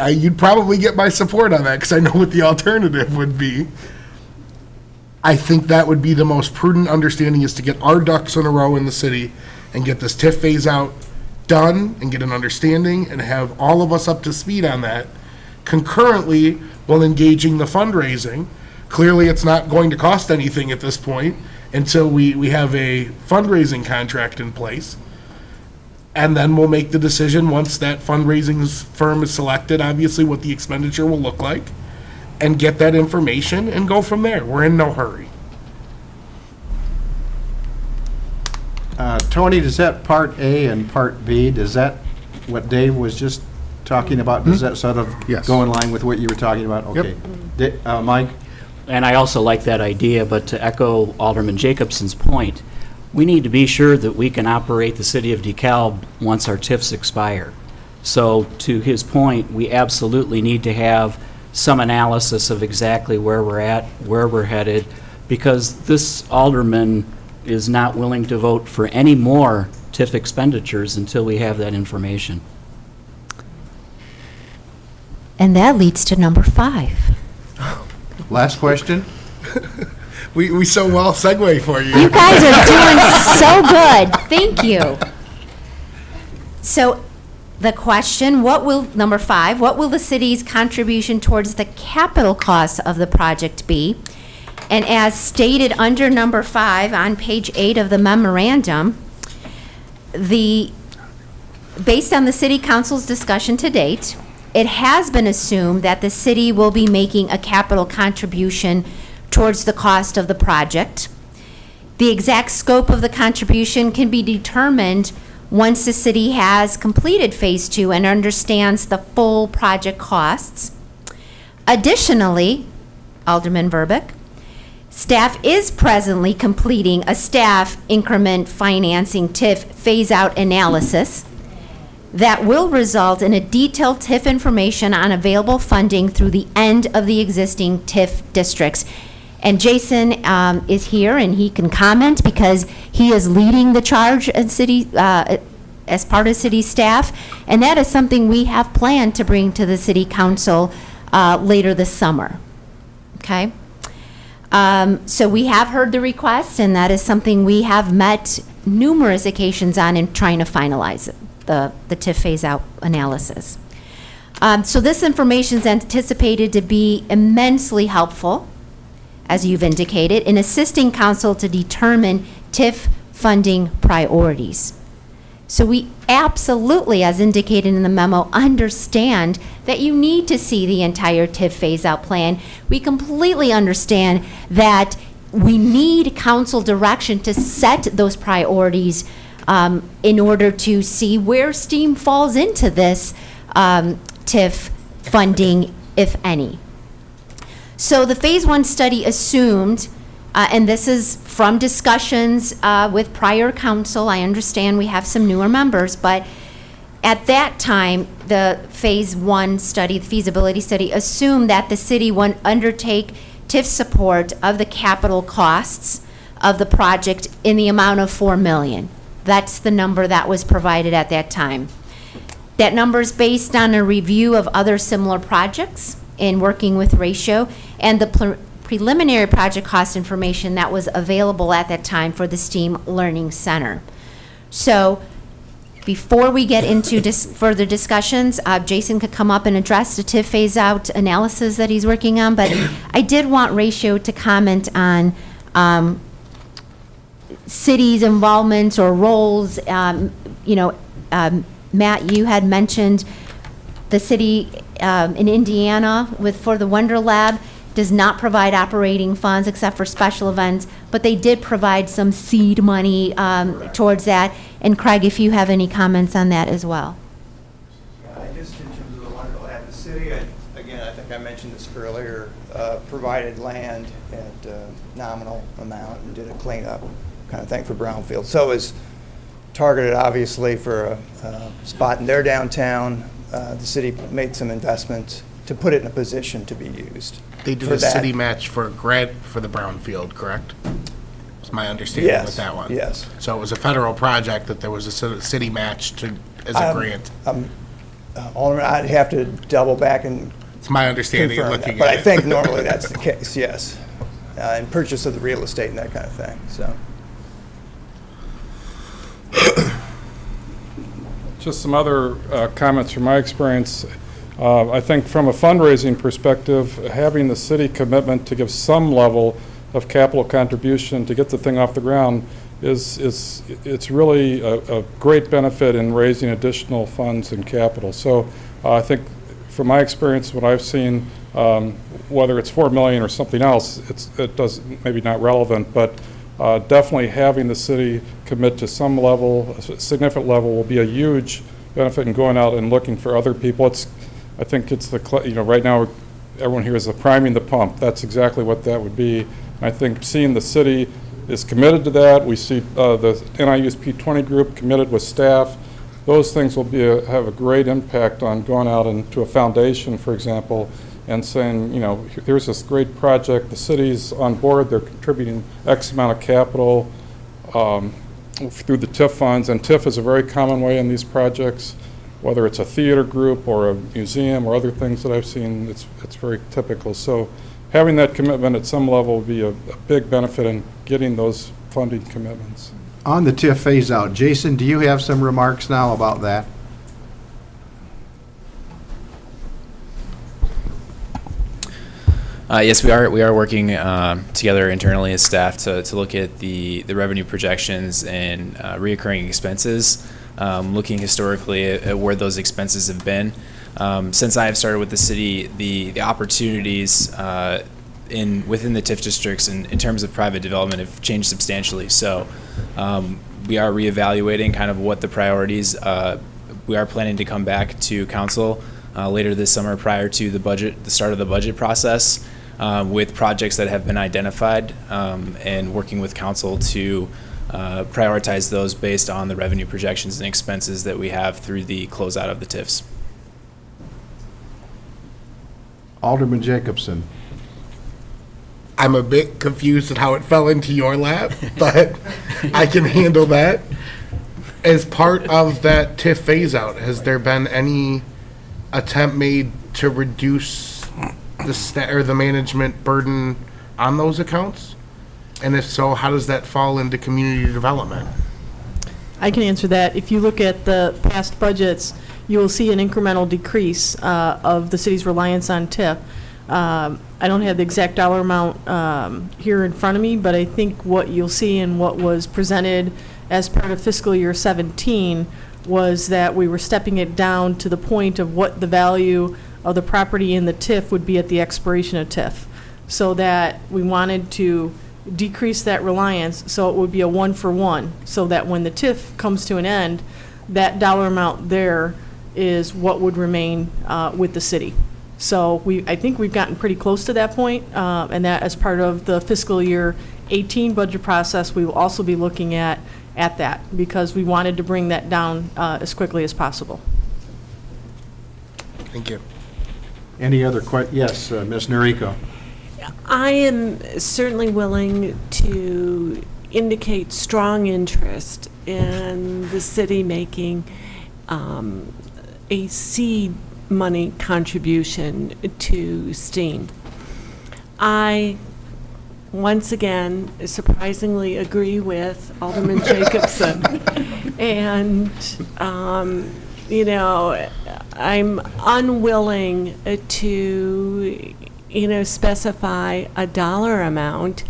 you'd probably get my support on that, because I know what the alternative would be. I think that would be the most prudent understanding, is to get our ducks in a row in the city and get this TIF phase out done and get an understanding and have all of us up to speed on that, concurrently while engaging the fundraising. Clearly, it's not going to cost anything at this point until we have a fundraising contract in place. And then we'll make the decision, once that fundraising firm is selected, obviously, what the expenditure will look like, and get that information and go from there. We're in no hurry. Tony, does that Part A and Part B, does that, what Dave was just talking about, does that sort of Yes. go in line with what you were talking about? Okay. Mike? And I also like that idea, but to echo Alderman Jacobson's point, we need to be sure that we can operate the city of DeKalb once our TIFs expire. So to his point, we absolutely need to have some analysis of exactly where we're at, where we're headed, because this alderman is not willing to vote for any more TIF expenditures until we have that information. And that leads to number 5. Last question? We so well segue for you. You guys are doing so good. Thank you. So the question, number 5, what will the city's contribution towards the capital costs of the project be? And as stated under number 5 on page 8 of the memorandum, based on the city council's discussion to date, it has been assumed that the city will be making a capital contribution towards the cost of the project. The exact scope of the contribution can be determined once the city has completed Phase 2 and understands the full project costs. Additionally, Alderman Verbeek, staff is presently completing a staff increment financing TIF phase-out analysis that will result in a detailed TIF information on available funding through the end of the existing TIF districts. And Jason is here, and he can comment because he is leading the charge at city, as part of city staff, and that is something we have planned to bring to the city council later this summer. Okay? So we have heard the request, and that is something we have met numerous occasions on in trying to finalize it, the TIF phase-out analysis. So this information is anticipated to be immensely helpful, as you've indicated, in assisting council to determine TIF funding priorities. So we absolutely, as indicated in the memo, understand that you need to see the entire TIF phase-out plan. We completely understand that we need council direction to set those priorities in order to see where STEAM falls into this TIF funding, if any. So the Phase 1 study assumed, and this is from discussions with prior council, I understand we have some newer members, but at that time, the Phase 1 study, the feasibility study, assumed that the city would undertake TIF support of the capital costs of the project in the amount of $4 million. That's the number that was provided at that time. That number is based on a review of other similar projects in working with Ratio and the preliminary project cost information that was available at that time for the STEAM Learning Center. So before we get into further discussions, Jason could come up and address the TIF phase-out analysis that he's working on, but I did want Ratio to comment on cities' involvement or roles. Matt, you had mentioned the city in Indiana for the Wonder Lab does not provide operating funds except for special events, but they did provide some seed money towards that. And Craig, if you have any comments on that as well. Just in terms of the Wonder Lab, the city, again, I think I mentioned this earlier, provided land at a nominal amount and did a cleanup kind of thing for brownfield. So it was targeted, obviously, for a spot in their downtown. The city made some investments to put it in a position to be used. They did a city match for a grant for the brownfield, correct? That's my understanding with that one. Yes. So it was a federal project that there was a city match as a grant. Alderman, I'd have to double back and It's my understanding confirm looking that, but at I it. think normally that's the case, yes. And purchase of the real estate and that kind of thing, so. Just some other comments from my experience. I think from a fundraising perspective, having the city commitment to give some level of capital contribution to get the thing off the ground it's really a great benefit in raising additional funds and capital. So I think from my experience, what I've seen, whether it's $4 million or something else, it does maybe not relevant, but definitely having the city commit to some level, a significant level, will be a huge benefit in going out and looking for other people. I think it's right now everyone here is priming the pump. That's exactly what that would be. And I think seeing the city is committed to that. We see the NIU's P20 group committed with staff. Those things will have a great impact on going out into a foundation, for example, and saying, here's this great project. The city's on board. They're contributing X amount of capital through the TIF funds. And TIF is a very common way in these projects, whether it's a theater group or a museum or other things that I've seen. It's very typical. So having that commitment at some level would be a big benefit in getting those funding commitments. On the TIF phase out, Jason, do you have some remarks now about that? Yes, we are working together internally as staff to look at the revenue projections and reoccurring expenses, looking historically at where those expenses have been. Since I have started with the city, the opportunities within the TIF districts in terms of private development have changed substantially. So we are reevaluating kind of what the priorities. We are planning to come back to council later this summer prior to the start of the budget process with projects that have been identified and working with council to prioritize those based on the revenue projections and expenses that we have through the closeout of the TIFs. Alderman Jacobson. I'm a bit confused at how it fell into your lap, but I can handle that. As part of that TIF phase out, has there been any attempt made to reduce the management burden on those accounts? And if so, how does that fall into community development? I can answer that. If you look at the past budgets, you will see an incremental decrease of the city's reliance on TIF. I don't have the exact dollar amount here in front of me, but I think what you'll see in what was presented as part of fiscal year 17 was that we were stepping it down to the point of what the value of the property in the TIF would be at the expiration of TIF. So that we wanted to decrease that reliance so it would be a 1-for-1, so that when the TIF comes to an end, that dollar amount there is what would remain with the city. So I think we've gotten pretty close to that point, and that as part of the fiscal year 18 budget process, we will also be looking at that, because we wanted to bring that down as quickly as possible. Thank you. Any other questions? Yes, Ms. Noriko. I am certainly willing to indicate strong interest in the city making a seed money contribution to STEAM. I, once again, surprisingly agree with Alderman Jacobson. And, I'm unwilling to, specify a dollar amount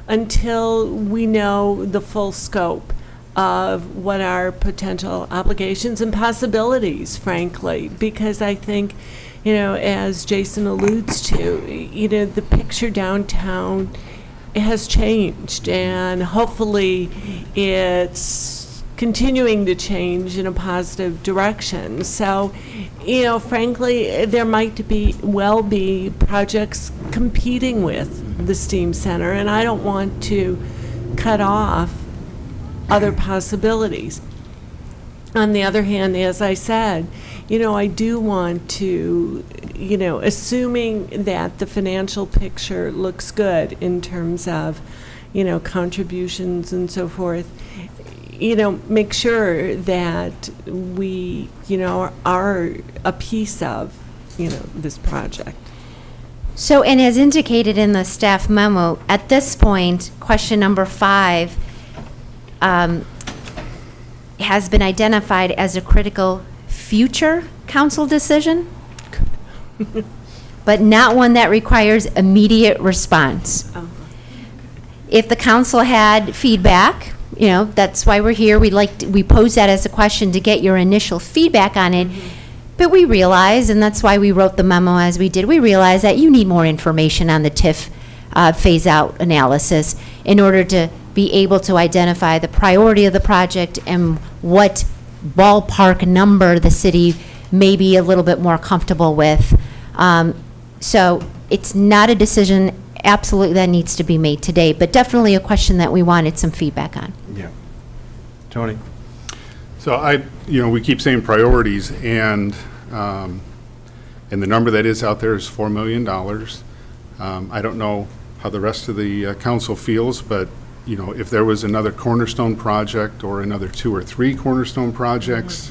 until we know the full scope of what our potential obligations and possibilities, frankly, because I think, as Jason alludes to, the picture downtown has changed, and hopefully it's continuing to change in a positive direction. So, frankly, there might be projects competing with the STEAM Center, and I don't want to cut off other possibilities. On the other hand, as I said, I do want to, assuming that the financial picture looks good in terms of, contributions and so forth, make sure that we, are a piece of, this project. So, and as indicated in the staff memo, at this point, question number 5 has been identified as a critical future council decision? but not one that requires immediate response. If the council had feedback, that's why we're here. We pose that as a question to get your initial feedback on it. But we realize, and that's why we wrote the memo as we did, we realize that you need more information on the TIF phase-out analysis in order to be able to identify the priority of the project and what ballpark number the city may be a little bit more comfortable with. So it's not a decision absolutely that needs to be made today, but definitely a question that we wanted some feedback on. Yeah. Tony? So we keep saying priorities, and the number that is out there is $4 million. I don't know how the rest of the council feels, but, if there was another cornerstone project or another 2 or 3 cornerstone projects,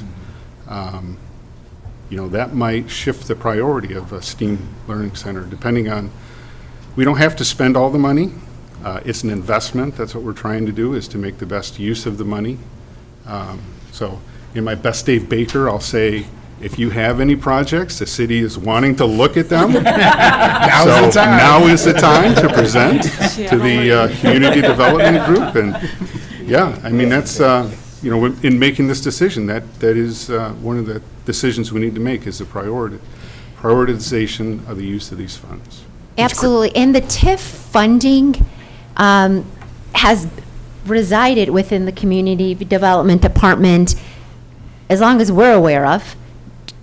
that might shift the priority of a STEAM Learning Center, depending on, we don't have to spend all the money. It's an investment. That's what we're trying to do, is to make the best use of the money. So in my best Dave Baker, I'll say, if you have any projects, the city is wanting to look at them. Now is the time to present to the community development group. And that's, in making this decision, that is one of the decisions we need to make, is the prioritization of the use of these funds. Absolutely. And the TIF funding has resided within the Community Development Department as long as we're aware of.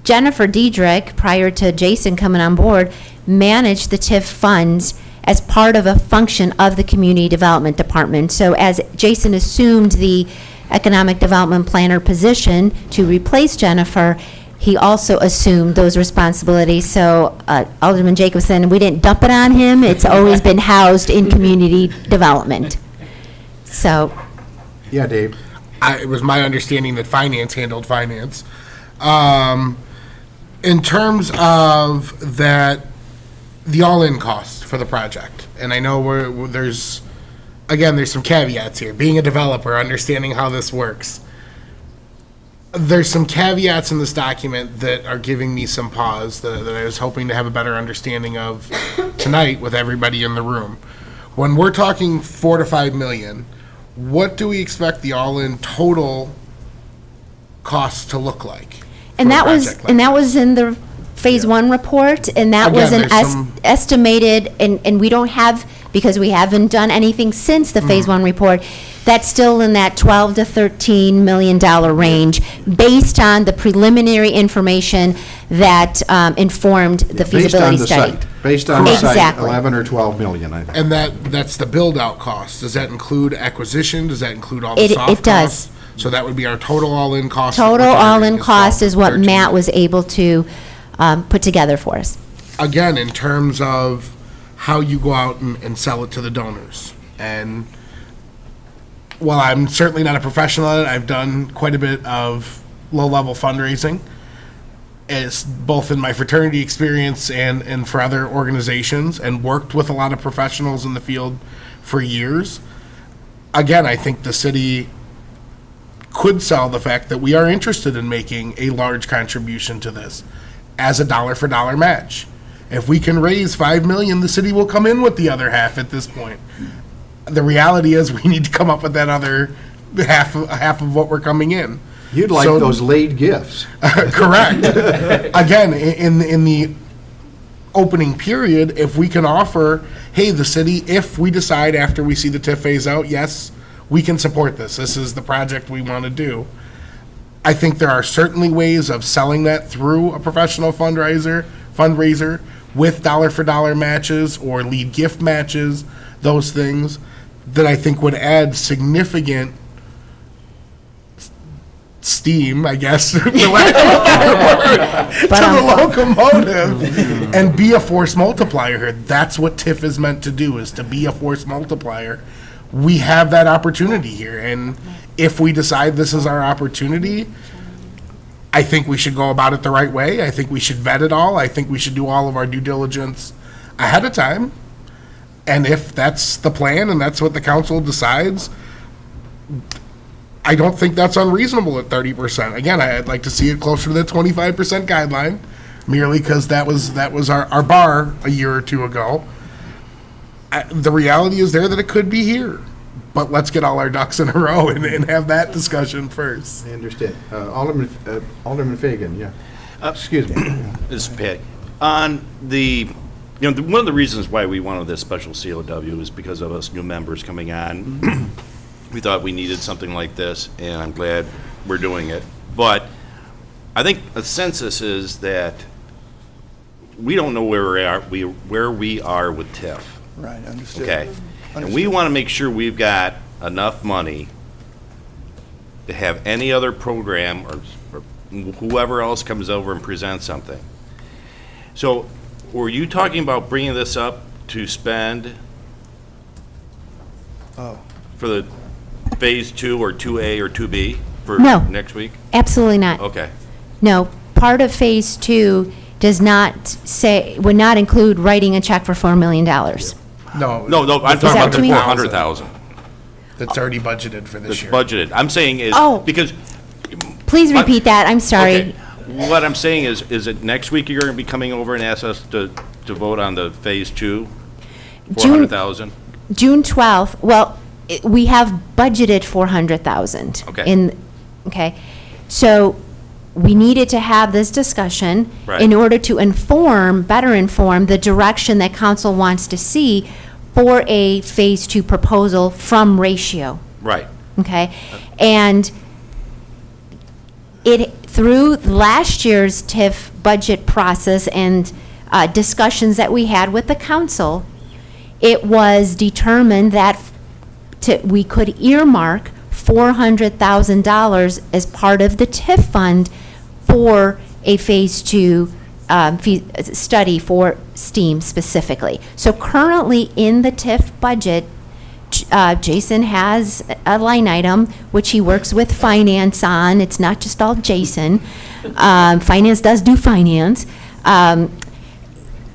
Jennifer Diedrich, prior to Jason coming on board, managed the TIF funds as part of a function of the Community Development Department. So as Jason assumed the Economic Development Planner position to replace Jennifer, he also assumed those responsibilities. So Alderman Jacobson, we didn't dump it on him. It's always been housed in community development. So. Yeah, Dave. It was my understanding that finance handled finance. In terms of that, the all-in cost for the project, and I know there's some caveats here. Being a developer, understanding how this works, there's some caveats in this document that are giving me some pause that I was hoping to have a better understanding of tonight with everybody in the room. When we're talking $4 to $5 million, what do we expect the all-in total cost to look like? And that was in the Phase 1 report, and that was an estimated, and we don't have, because we haven't done anything since the Phase 1 report, that's still in that $12 to $13 million range, based on the preliminary information that informed the feasibility study. Based on the site, Exactly. 11 or 12 million, I think. And that's the build-out cost. Does that include acquisition? Does that include all the soft costs? It does. So that would be our total all-in cost. Total all-in cost is what Matt was able to put together for us. Again, in terms of how you go out and sell it to the donors. And while I'm certainly not a professional at it, I've done quite a bit of low-level fundraising, as both in my fraternity experience and for other organizations, and worked with a lot of professionals in the field for years. Again, I think the city could sell the fact that we are interested in making a large contribution to this as a dollar-for-dollar match. If we can raise $5 million, the city will come in with the other half at this point. The reality is, we need to come up with that other half of what we're coming in. You'd like those laid gifts. Correct. Again, in the opening period, if we can offer, hey, the city, if we decide after we see the TIF phase out, yes, we can support this. This is the project we want to do. I think there are certainly ways of selling that through a professional fundraiser with dollar-for-dollar matches or lead gift matches, those things that I think would add significant steam, I guess, for lack of a better word, to the locomotive and be a force multiplier here. That's what TIF is meant to do, is to be a force multiplier. We have that opportunity here, and if we decide this is our opportunity, I think we should go about it the right way. I think we should vet it all. I think we should do all of our due diligence ahead of time. And if that's the plan and that's what the council decides, I don't think that's unreasonable at 30%. Again, I'd like to see it closer to the 25% guideline, merely because that was our bar a year or two ago. The reality is there that it could be here, but let's get all our ducks in a row and have that discussion first. I understand. Alderman Fagan, yeah. Excuse me. This is Pat. On the, one of the reasons why we wanted this special COW is because of us new members coming on. We thought we needed something like this, and I'm glad we're doing it. But I think a census is that we don't know where we are with TIF. Right, understood. Okay, and we want to make sure we've got enough money to have any other program or whoever else comes over and presents something. So, were you talking about bringing this up to spend for the Phase 2 or 2A or 2B for No. next week? Absolutely not. Okay. No, part of Phase 2 does not would not include writing a check for $4 million. No, I'm talking that about what the you mean? 400,000. That's already budgeted for this That's year. budgeted. I'm saying is, Oh. because. Please repeat that, I'm sorry. Okay. What I'm saying is it next week you're going to be coming over and ask us to vote on the Phase 2, 400,000? June 12th, well, we have budgeted 400,000. Okay. Okay, so we needed to have this discussion Right. in order to better inform the direction that council wants to see for a Phase 2 proposal from Ratio. Right. Okay, and through last year's TIF budget process and discussions that we had with the council, it was determined that we could earmark $400,000 as part of the TIF fund for a Phase 2 study for STEAM specifically. So currently in the TIF budget, Jason has a line item which he works with finance on. It's not just all Jason. Finance does do finance.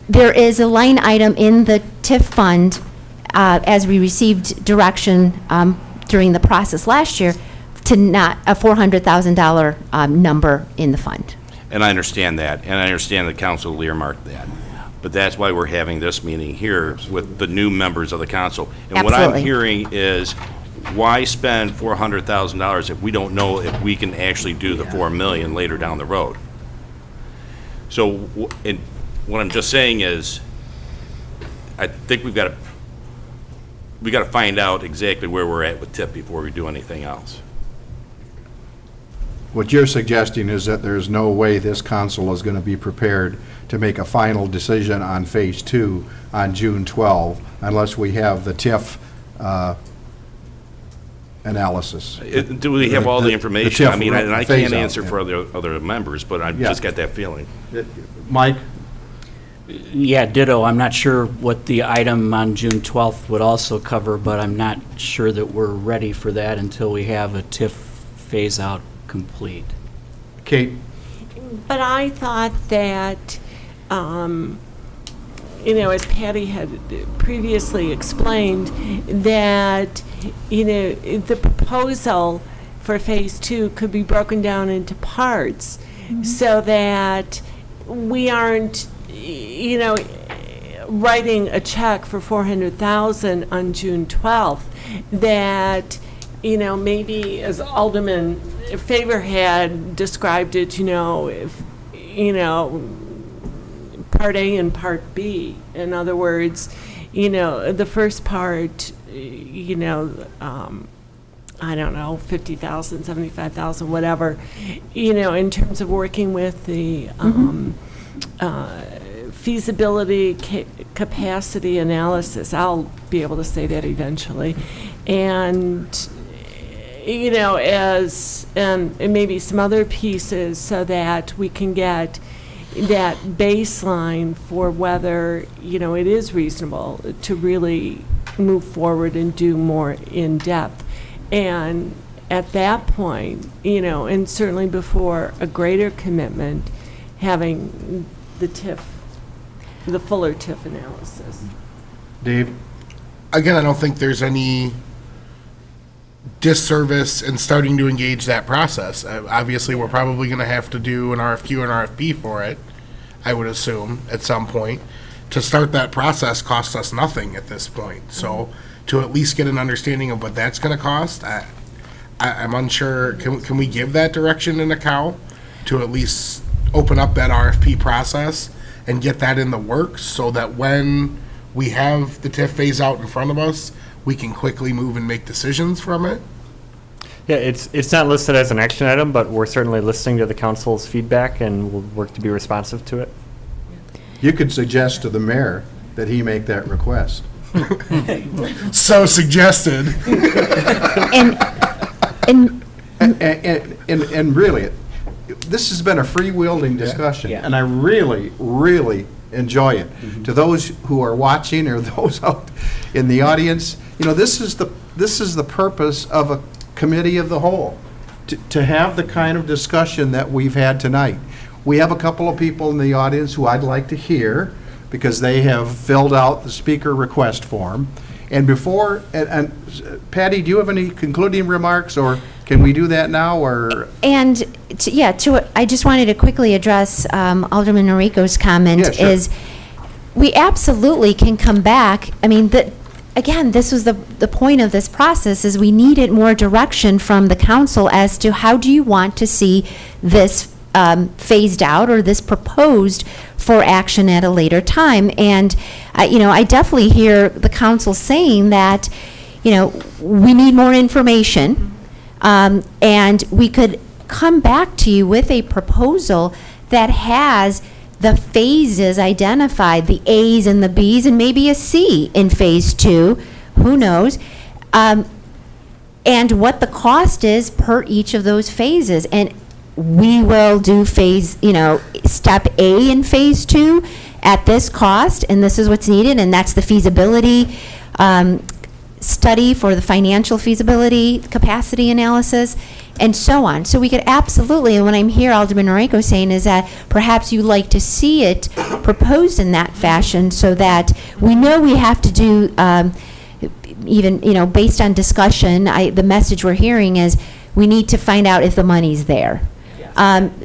There is a line item in the TIF fund, as we received direction during the process last year, to not a $400,000 number in the fund. And I understand that, and I understand the council will earmark that. But that's why we're having this meeting here with the new members of the council. And what I'm Absolutely. hearing is, why spend $400,000 if we don't know if we can actually do the 4 million later down the road? So, what I'm just saying is, I think we got to find out exactly where we're at with TIP before we do anything else. What you're suggesting is that there's no way this council is going to be prepared to make a final decision on Phase 2 on June 12 unless we have the TIF analysis. Do we have all the information? TIF I mean, and I phase can't out, answer yeah. for other members, but I've Yeah. just got that feeling. Mike? Yeah, ditto. I'm not sure what the item on June 12th would also cover, but I'm not sure that we're ready for that until we have a TIF phase-out complete. Kate? But I thought that, as Patty had previously explained, that, the proposal for Phase 2 could be broken down into parts so that we aren't, writing a check for 400,000 on June 12th, that, maybe as Alderman Favor had described it, if, Part A and Part B. In other words, the first part, I don't know, 50,000, 75,000, whatever, in terms of working with the feasibility capacity analysis. I'll be able to say that eventually. And, and maybe some other pieces so that we can get that baseline for whether, it is reasonable to really move forward and do more in depth. And at that point, and certainly before a greater commitment, having the TIF, the fuller TIF analysis. Dave? Again, I don't think there's any disservice in starting to engage that process. Obviously, we're probably going to have to do an RFQ and RFP for it. I would assume, at some point. To start that process costs us nothing at this point. So to at least get an understanding of what that's gonna cost, I'm unsure, can we give that direction in a cow? To at least open up that RFP process and get that in the works so that when we have the TIF phase out in front of us, we can quickly move and make decisions from it? Yeah, it's not listed as an action item, but we're certainly listening to the council's feedback and we'll work to be responsive to it. You could suggest to the mayor that he make that request. So suggested. And really, this has been a free-wielding discussion, and I really, really enjoy it. To those who are watching or those out in the audience, this is the purpose of a committee of the whole, to have the kind of discussion that we've had tonight. We have a couple of people in the audience who I'd like to hear because they have filled out the speaker request form. And before, and Patty, do you have any concluding remarks, or can we do that now, or? And, I just wanted to quickly address Alderman Noriko's comment. Yeah, sure. Is we absolutely can come back. I mean, again, this was the point of this process, is we needed more direction from the council as to how do you want to see this phased out or this proposed for action at a later time. And, I definitely hear the council saying that, we need more information, and we could come back to you with a proposal that has the phases identified, the A's and the B's, and maybe a C in phase 2, who knows, and what the cost is per each of those phases. And we will do step A in phase 2 at this cost, and this is what's needed, and that's the feasibility study for the financial feasibility, capacity analysis, and so on. So we could absolutely, and what I'm hearing Alderman Noriko saying is that perhaps you'd like to see it proposed in that fashion so that we know we have to do, even, based on discussion, the message we're hearing is we need to find out if the money's there.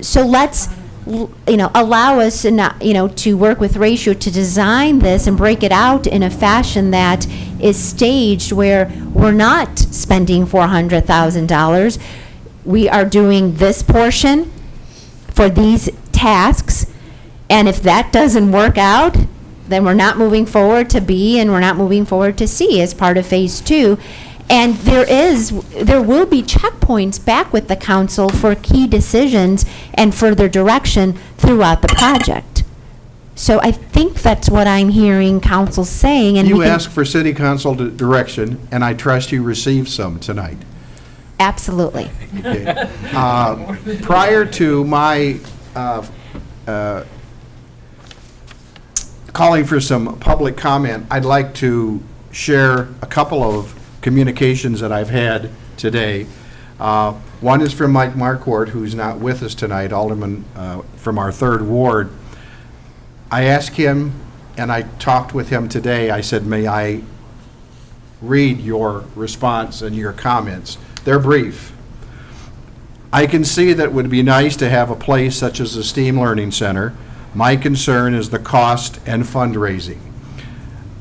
So let's, allow us, to work with Ratio to design this and break it out in a fashion that is staged where we're not spending $400,000. We are doing this portion for these tasks, and if that doesn't work out, then we're not moving forward to B and we're not moving forward to C as part of phase 2. And there will be checkpoints back with the council for key decisions and further direction throughout the project. So I think that's what I'm hearing council saying. And you asked for city council direction, and I trust you received some tonight. Absolutely. Okay. Prior to my calling for some public comment, I'd like to share a couple of communications that I've had today. One is from Mike Marquardt, who's not with us tonight, Alderman from our 3rd Ward. I asked him, and I talked with him today, I said, may I read your response and your comments? They're brief. I can see that it would be nice to have a place such as the STEAM Learning Center. My concern is the cost and fundraising.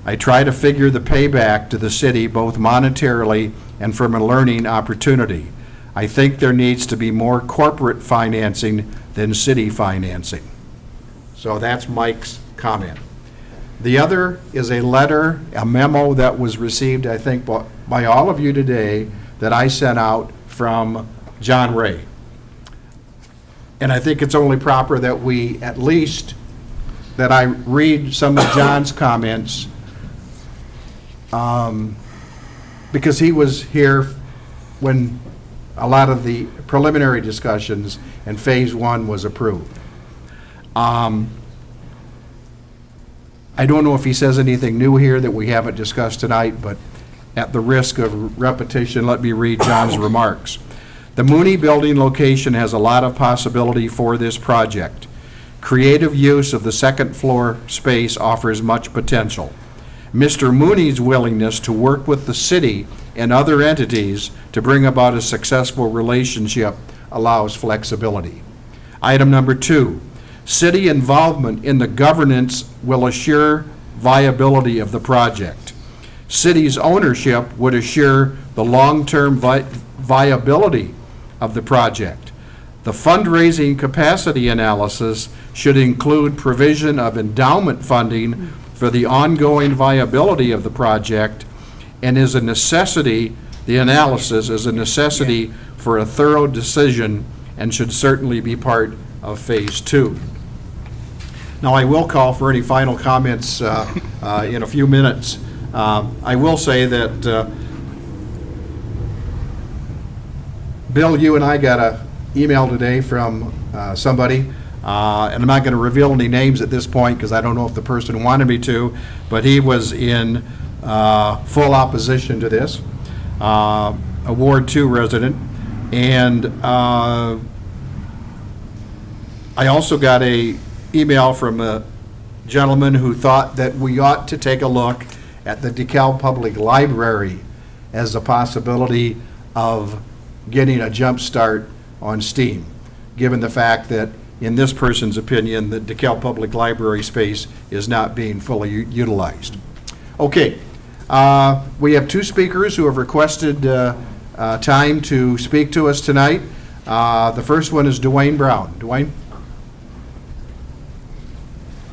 I try to figure the payback to the city both monetarily and from a learning opportunity. I think there needs to be more corporate financing than city financing. So that's Mike's comment. The other is a letter, a memo that was received, I think, by all of you today that I sent out from John Ray. And I think it's only proper that we at least, that I read some of John's comments, because he was here when a lot of the preliminary discussions and phase 1 was approved. I don't know if he says anything new here that we haven't discussed tonight, but at the risk of repetition, let me read John's remarks. The Mooney Building location has a lot of possibility for this project. Creative use of the 2nd floor space offers much potential. Mr. Mooney's willingness to work with the city and other entities to bring about a successful relationship allows flexibility. Item number 2, City involvement in the governance will assure viability of the project. City's ownership would assure the long-term viability of the project. The fundraising capacity analysis should include provision of endowment funding for the ongoing viability of the project and is a necessity, the analysis is a necessity for a thorough decision and should certainly be part of Phase 2. Now, I will call for any final comments in a few minutes. I will say that, Bill, you and I got an email today from somebody, and I'm not going to reveal any names at this point because I don't know if the person wanted me to, but he was in full opposition to this, a Ward 2 resident. And I also got a email from a gentleman who thought that we ought to take a look at the DeKalb Public Library as a possibility of getting a jump start on STEAM, given the fact that, in this person's opinion, the DeKalb Public Library space is not being fully utilized. Okay, we have two speakers who have requested time to speak to us tonight. The first one is Dwayne Brown. Dwayne?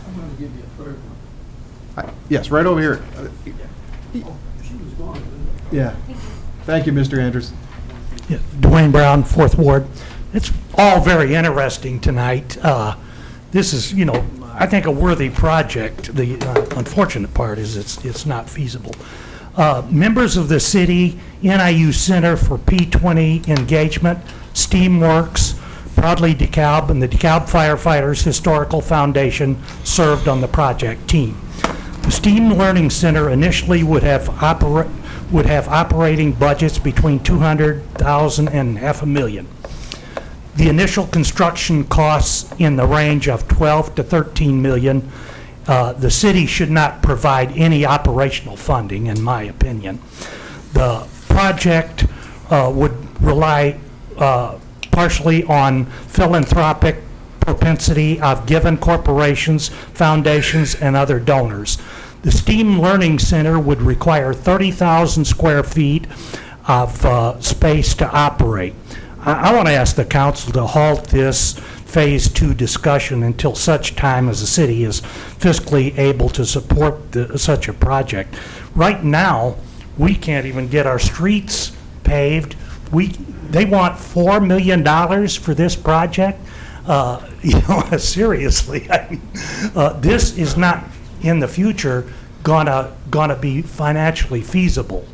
I'm going to give you a third one. Yes, right over here. She was gone. Yeah. Thank you, Mr. Andrews. Yeah, Dwayne Brown, 4th Ward. It's all very interesting tonight. This is, I think a worthy project. The unfortunate part is it's not feasible. Members of the city, NIU Center for P20 Engagement, Steamworks, Proudly DeKalb, and the DeKalb Firefighters Historical Foundation served on the project team. The STEAM Learning Center initially would have operating budgets between $200,000 and $500,000. The initial construction costs in the range of $12 to $13 million. The city should not provide any operational funding, in my opinion. The project would rely partially on philanthropic propensity of given corporations, foundations, and other donors. The STEAM Learning Center would require 30,000 square feet of space to operate. I want to ask the council to halt this Phase 2 discussion until such time as the city is fiscally able to support such a project. Right now, we can't even get our streets paved. They want $4 million for this project. Seriously, this is not in the future gonna be financially feasible.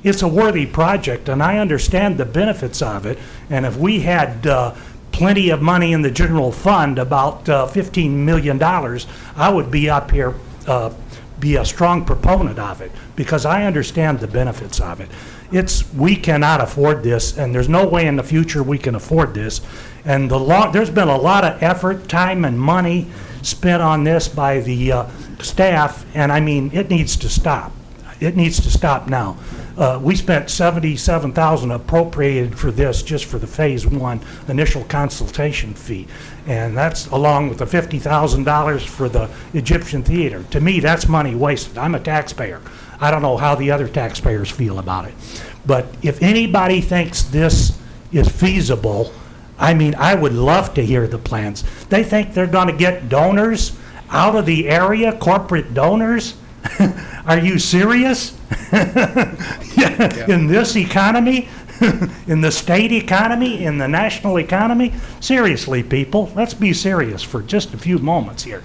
It's a worthy project, and I understand the benefits of it. And if we had plenty of money in the general fund, about $15 million, I would be up here, be a strong proponent of it, because I understand the benefits of it. We cannot afford this, and there's no way in the future we can afford this. And there's been a lot of effort, time, and money spent on this by the staff, and I mean, it needs to stop. It needs to stop now. We spent $77,000 appropriated for this, just for the Phase 1 initial consultation fee. And that's along with the $50,000 for the Egyptian theater. To me, that's money wasted. I'm a taxpayer. I don't know how the other taxpayers feel about it. But if anybody thinks this is feasible, I mean, I would love to hear the plans. They think they're going to get donors out of the area, corporate donors? Are you serious? In this economy, in the state economy, in the national economy? Seriously, people, let's be serious for just a few moments here.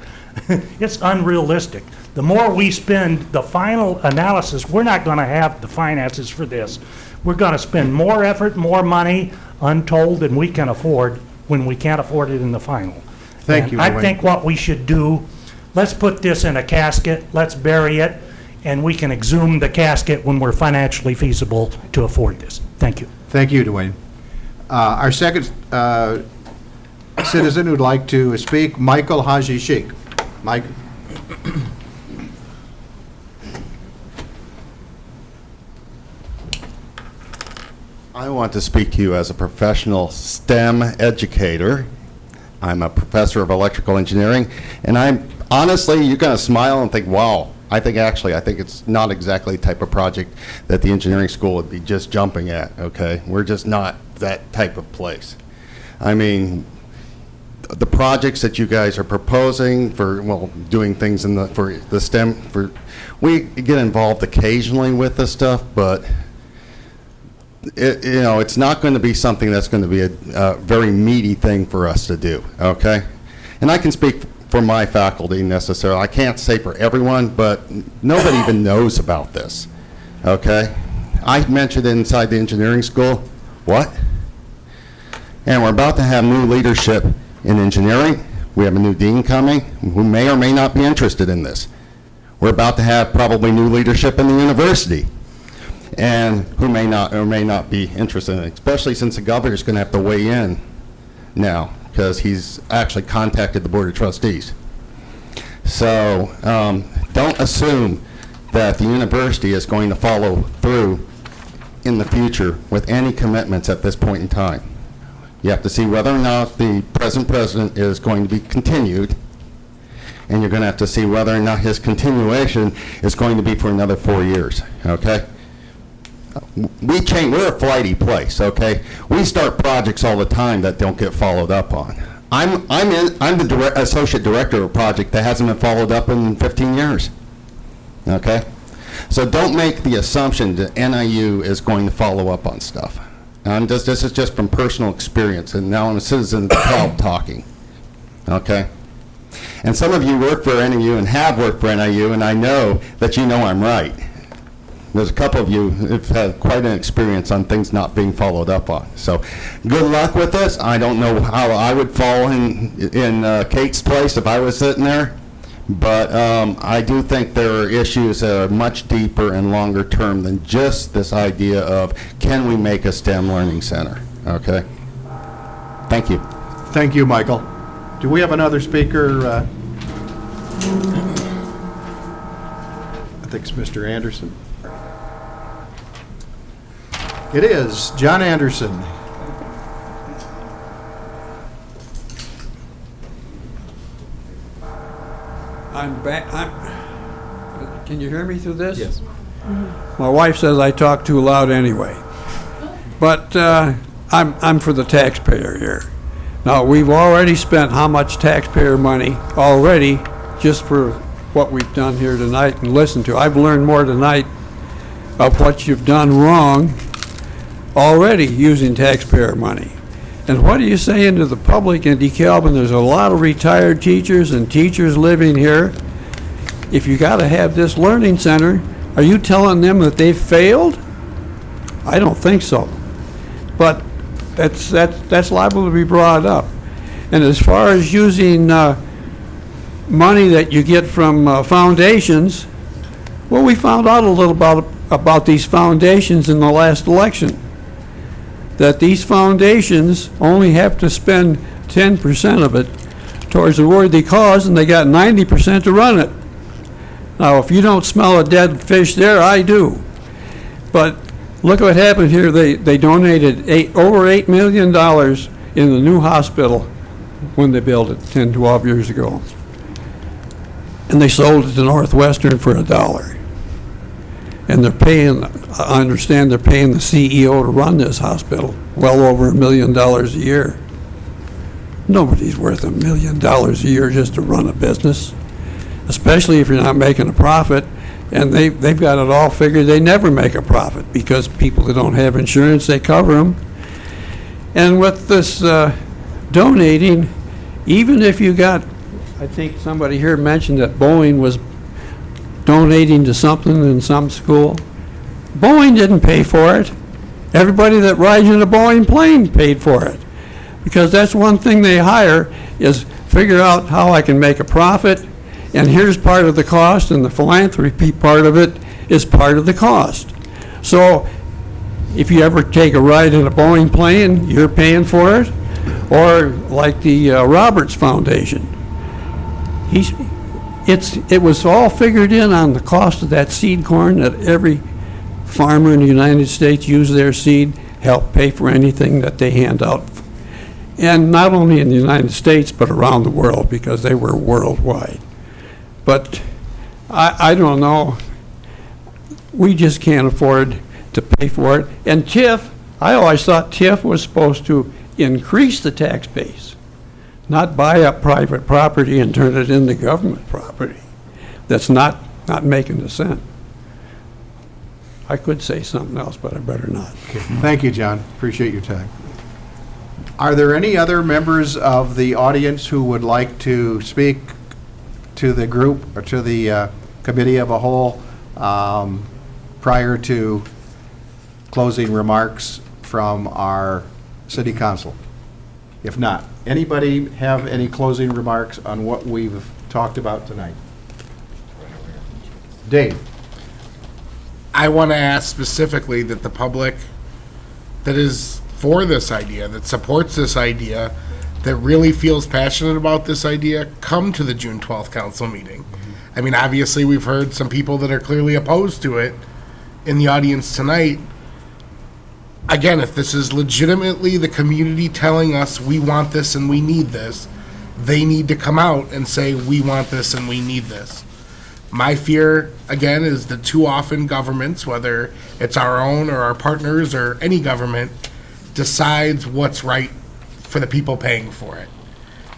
It's unrealistic. The more we spend, the final analysis, we're not going to have the finances for this. We're going to spend more effort, more money, untold than we can afford when we can't afford it in the final. Thank you, I Dwayne. think what we should do, let's put this in a casket, let's bury it, and we can exhume the casket when we're financially feasible to afford this. Thank you. Thank you, Dwayne. Our second citizen who'd like to speak, Michael Haji Sheikh. Mike? I want to speak to you as a professional STEM educator. I'm a professor of electrical engineering, and I'm honestly, you're going to smile and think, wow, I think it's not exactly the type of project that the engineering school would be just jumping at, okay? We're just not that type of place. I mean, the projects that you guys are proposing for, well, doing things for the STEM, we get involved occasionally with this stuff, but it's not going to be something that's going to be a very meaty thing for us to do, okay? And I can speak for my faculty necessarily. I can't say for everyone, but nobody even knows about this, okay? I mentioned inside the engineering school, what? And we're about to have new leadership in engineering. We have a new dean coming who may or may not be interested in this. We're about to have probably new leadership in the university, and who may not or may not be interested in it, especially since the governor is going to have to weigh in now because he's actually contacted the Board of Trustees. So don't assume that the university is going to follow through in the future with any commitments at this point in time. You have to see whether or not the present president is going to be continued, and you're going to have to see whether or not his continuation is going to be for another 4 years, okay? We're a flighty place, okay? We start projects all the time that don't get followed up on. I'm the associate director of a project that hasn't been followed up in 15 years, okay? So don't make the assumption that NIU is going to follow up on stuff. This is just from personal experience, and now I'm a citizen of the crowd talking, okay? And some of you work for NIU and have worked for NIU, and I know that you know I'm right. There's a couple of you who've had quite an experience on things not being followed up on. So good luck with this. I don't know how I would fall in Kate's place if I was sitting there, but I do think there are issues that are much deeper and longer term than just this idea of can we make a STEM learning center, okay? Thank you. Thank you, Michael. Do we have another speaker? I think it's Mr. Anderson. It is John Anderson. Can you hear me through this? Yes. My wife says I talk too loud anyway. But I'm for the taxpayer here. Now, we've already spent how much taxpayer money already just for what we've done here tonight and listened to. I've learned more tonight of what you've done wrong already using taxpayer money. And what are you saying to the public in DeKalb? There's a lot of retired teachers and teachers living here. If you got to have this learning center, are you telling them that they've failed? I don't think so. But that's liable to be brought up. And as far as using money that you get from foundations, well, we found out a little about these foundations in the last election. That these foundations only have to spend 10% of it towards a worthy cause, and they got 90% to run it. Now, if you don't smell a dead fish there, I do. But look what happened here. They donated over $8 million in the new hospital when they built it 10, 12 years ago. And they sold it to Northwestern for $1. And they're paying, I understand they're paying the CEO to run this hospital well over $1 million a year. Nobody's worth $1 million a year just to run a business, especially if you're not making a profit. And they've got it all figured. They never make a profit because people that don't have insurance, they cover them. And with this donating, even if you got, I think somebody here mentioned that Boeing was donating to something in some school. Boeing didn't pay for it. Everybody that rides in a Boeing plane paid for it. Because that's one thing they hire is figure out how I can make a profit, and here's part of the cost, and the philanthropy part of it is part of the cost. So if you ever take a ride in a Boeing plane, you're paying for it. Or like the Roberts Foundation. It was all figured in on the cost of that seed corn that every farmer in the United States use their seed, help pay for anything that they hand out. and not only in the United States, but around the world, because they were worldwide. But I don't know. We just can't afford to pay for it. And TIF, I always thought TIF was supposed to increase the tax base, not buy up private property and turn it into government property. That's not making a cent. I could say something else, but I better not. Thank you, John. Appreciate your time. Are there any other members of the audience who would like to speak to the group or to the committee of a whole prior to closing remarks from our city council? If not, anybody have any closing remarks on what we've talked about tonight? Dave? I want to ask specifically that the public that is for this idea, that supports this idea, that really feels passionate about this idea, come to the June 12th council meeting. I mean, obviously, we've heard some people that are clearly opposed to it in the audience tonight. Again, if this is legitimately the community telling us we want this and we need this, they need to come out and say we want this and we need this. My fear, again, is that too often governments, whether it's our own or our partners or any government, decides what's right for the people paying for it.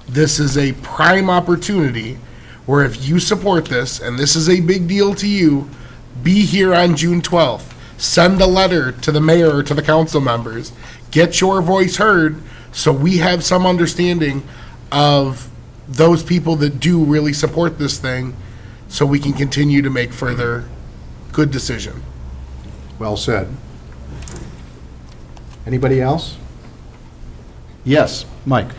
This is a prime opportunity where if you support this, and this is a big deal to you, be here on June 12th. Send a letter to the mayor or to the council members. Get your voice heard so we have some understanding of those people that do really support this thing, so we can continue to make further good decision. Well said. Anybody else? Yes, Mike.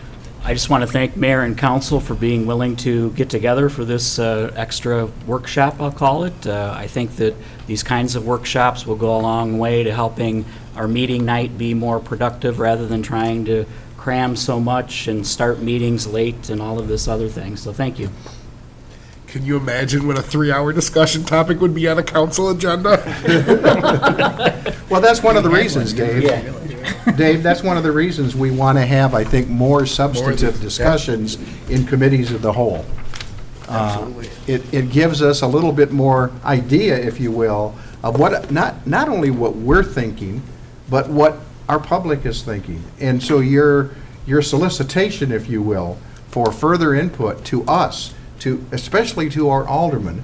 I just want to thank Mayor and Council for being willing to get together for this extra workshop, I'll call it. I think that these kinds of workshops will go a long way to helping our meeting night be more productive rather than trying to cram so much and start meetings late and all of this other thing. So thank you. Can you imagine what a 3-hour discussion topic would be on a council agenda? Well, that's one of the reasons, Dave. Dave, that's one of the reasons we want to have, I think, more substantive discussions in committees of the whole. Absolutely. It gives us a little bit more idea, if you will, of what, not only what we're thinking, but what our public is thinking. And so your solicitation, if you will, for further input to us, especially to our aldermen,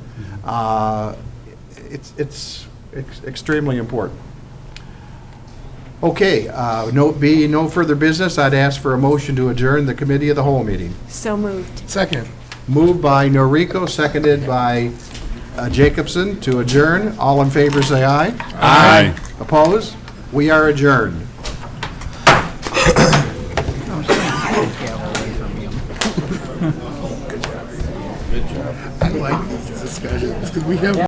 it's extremely important. Okay, no further business, I'd ask for a motion to adjourn the committee of the whole meeting. So moved. Second. Moved by Noriko, seconded by Jacobson to adjourn. All in favor, say aye. Aye. Opposed? We are adjourned. I like these discussions because we have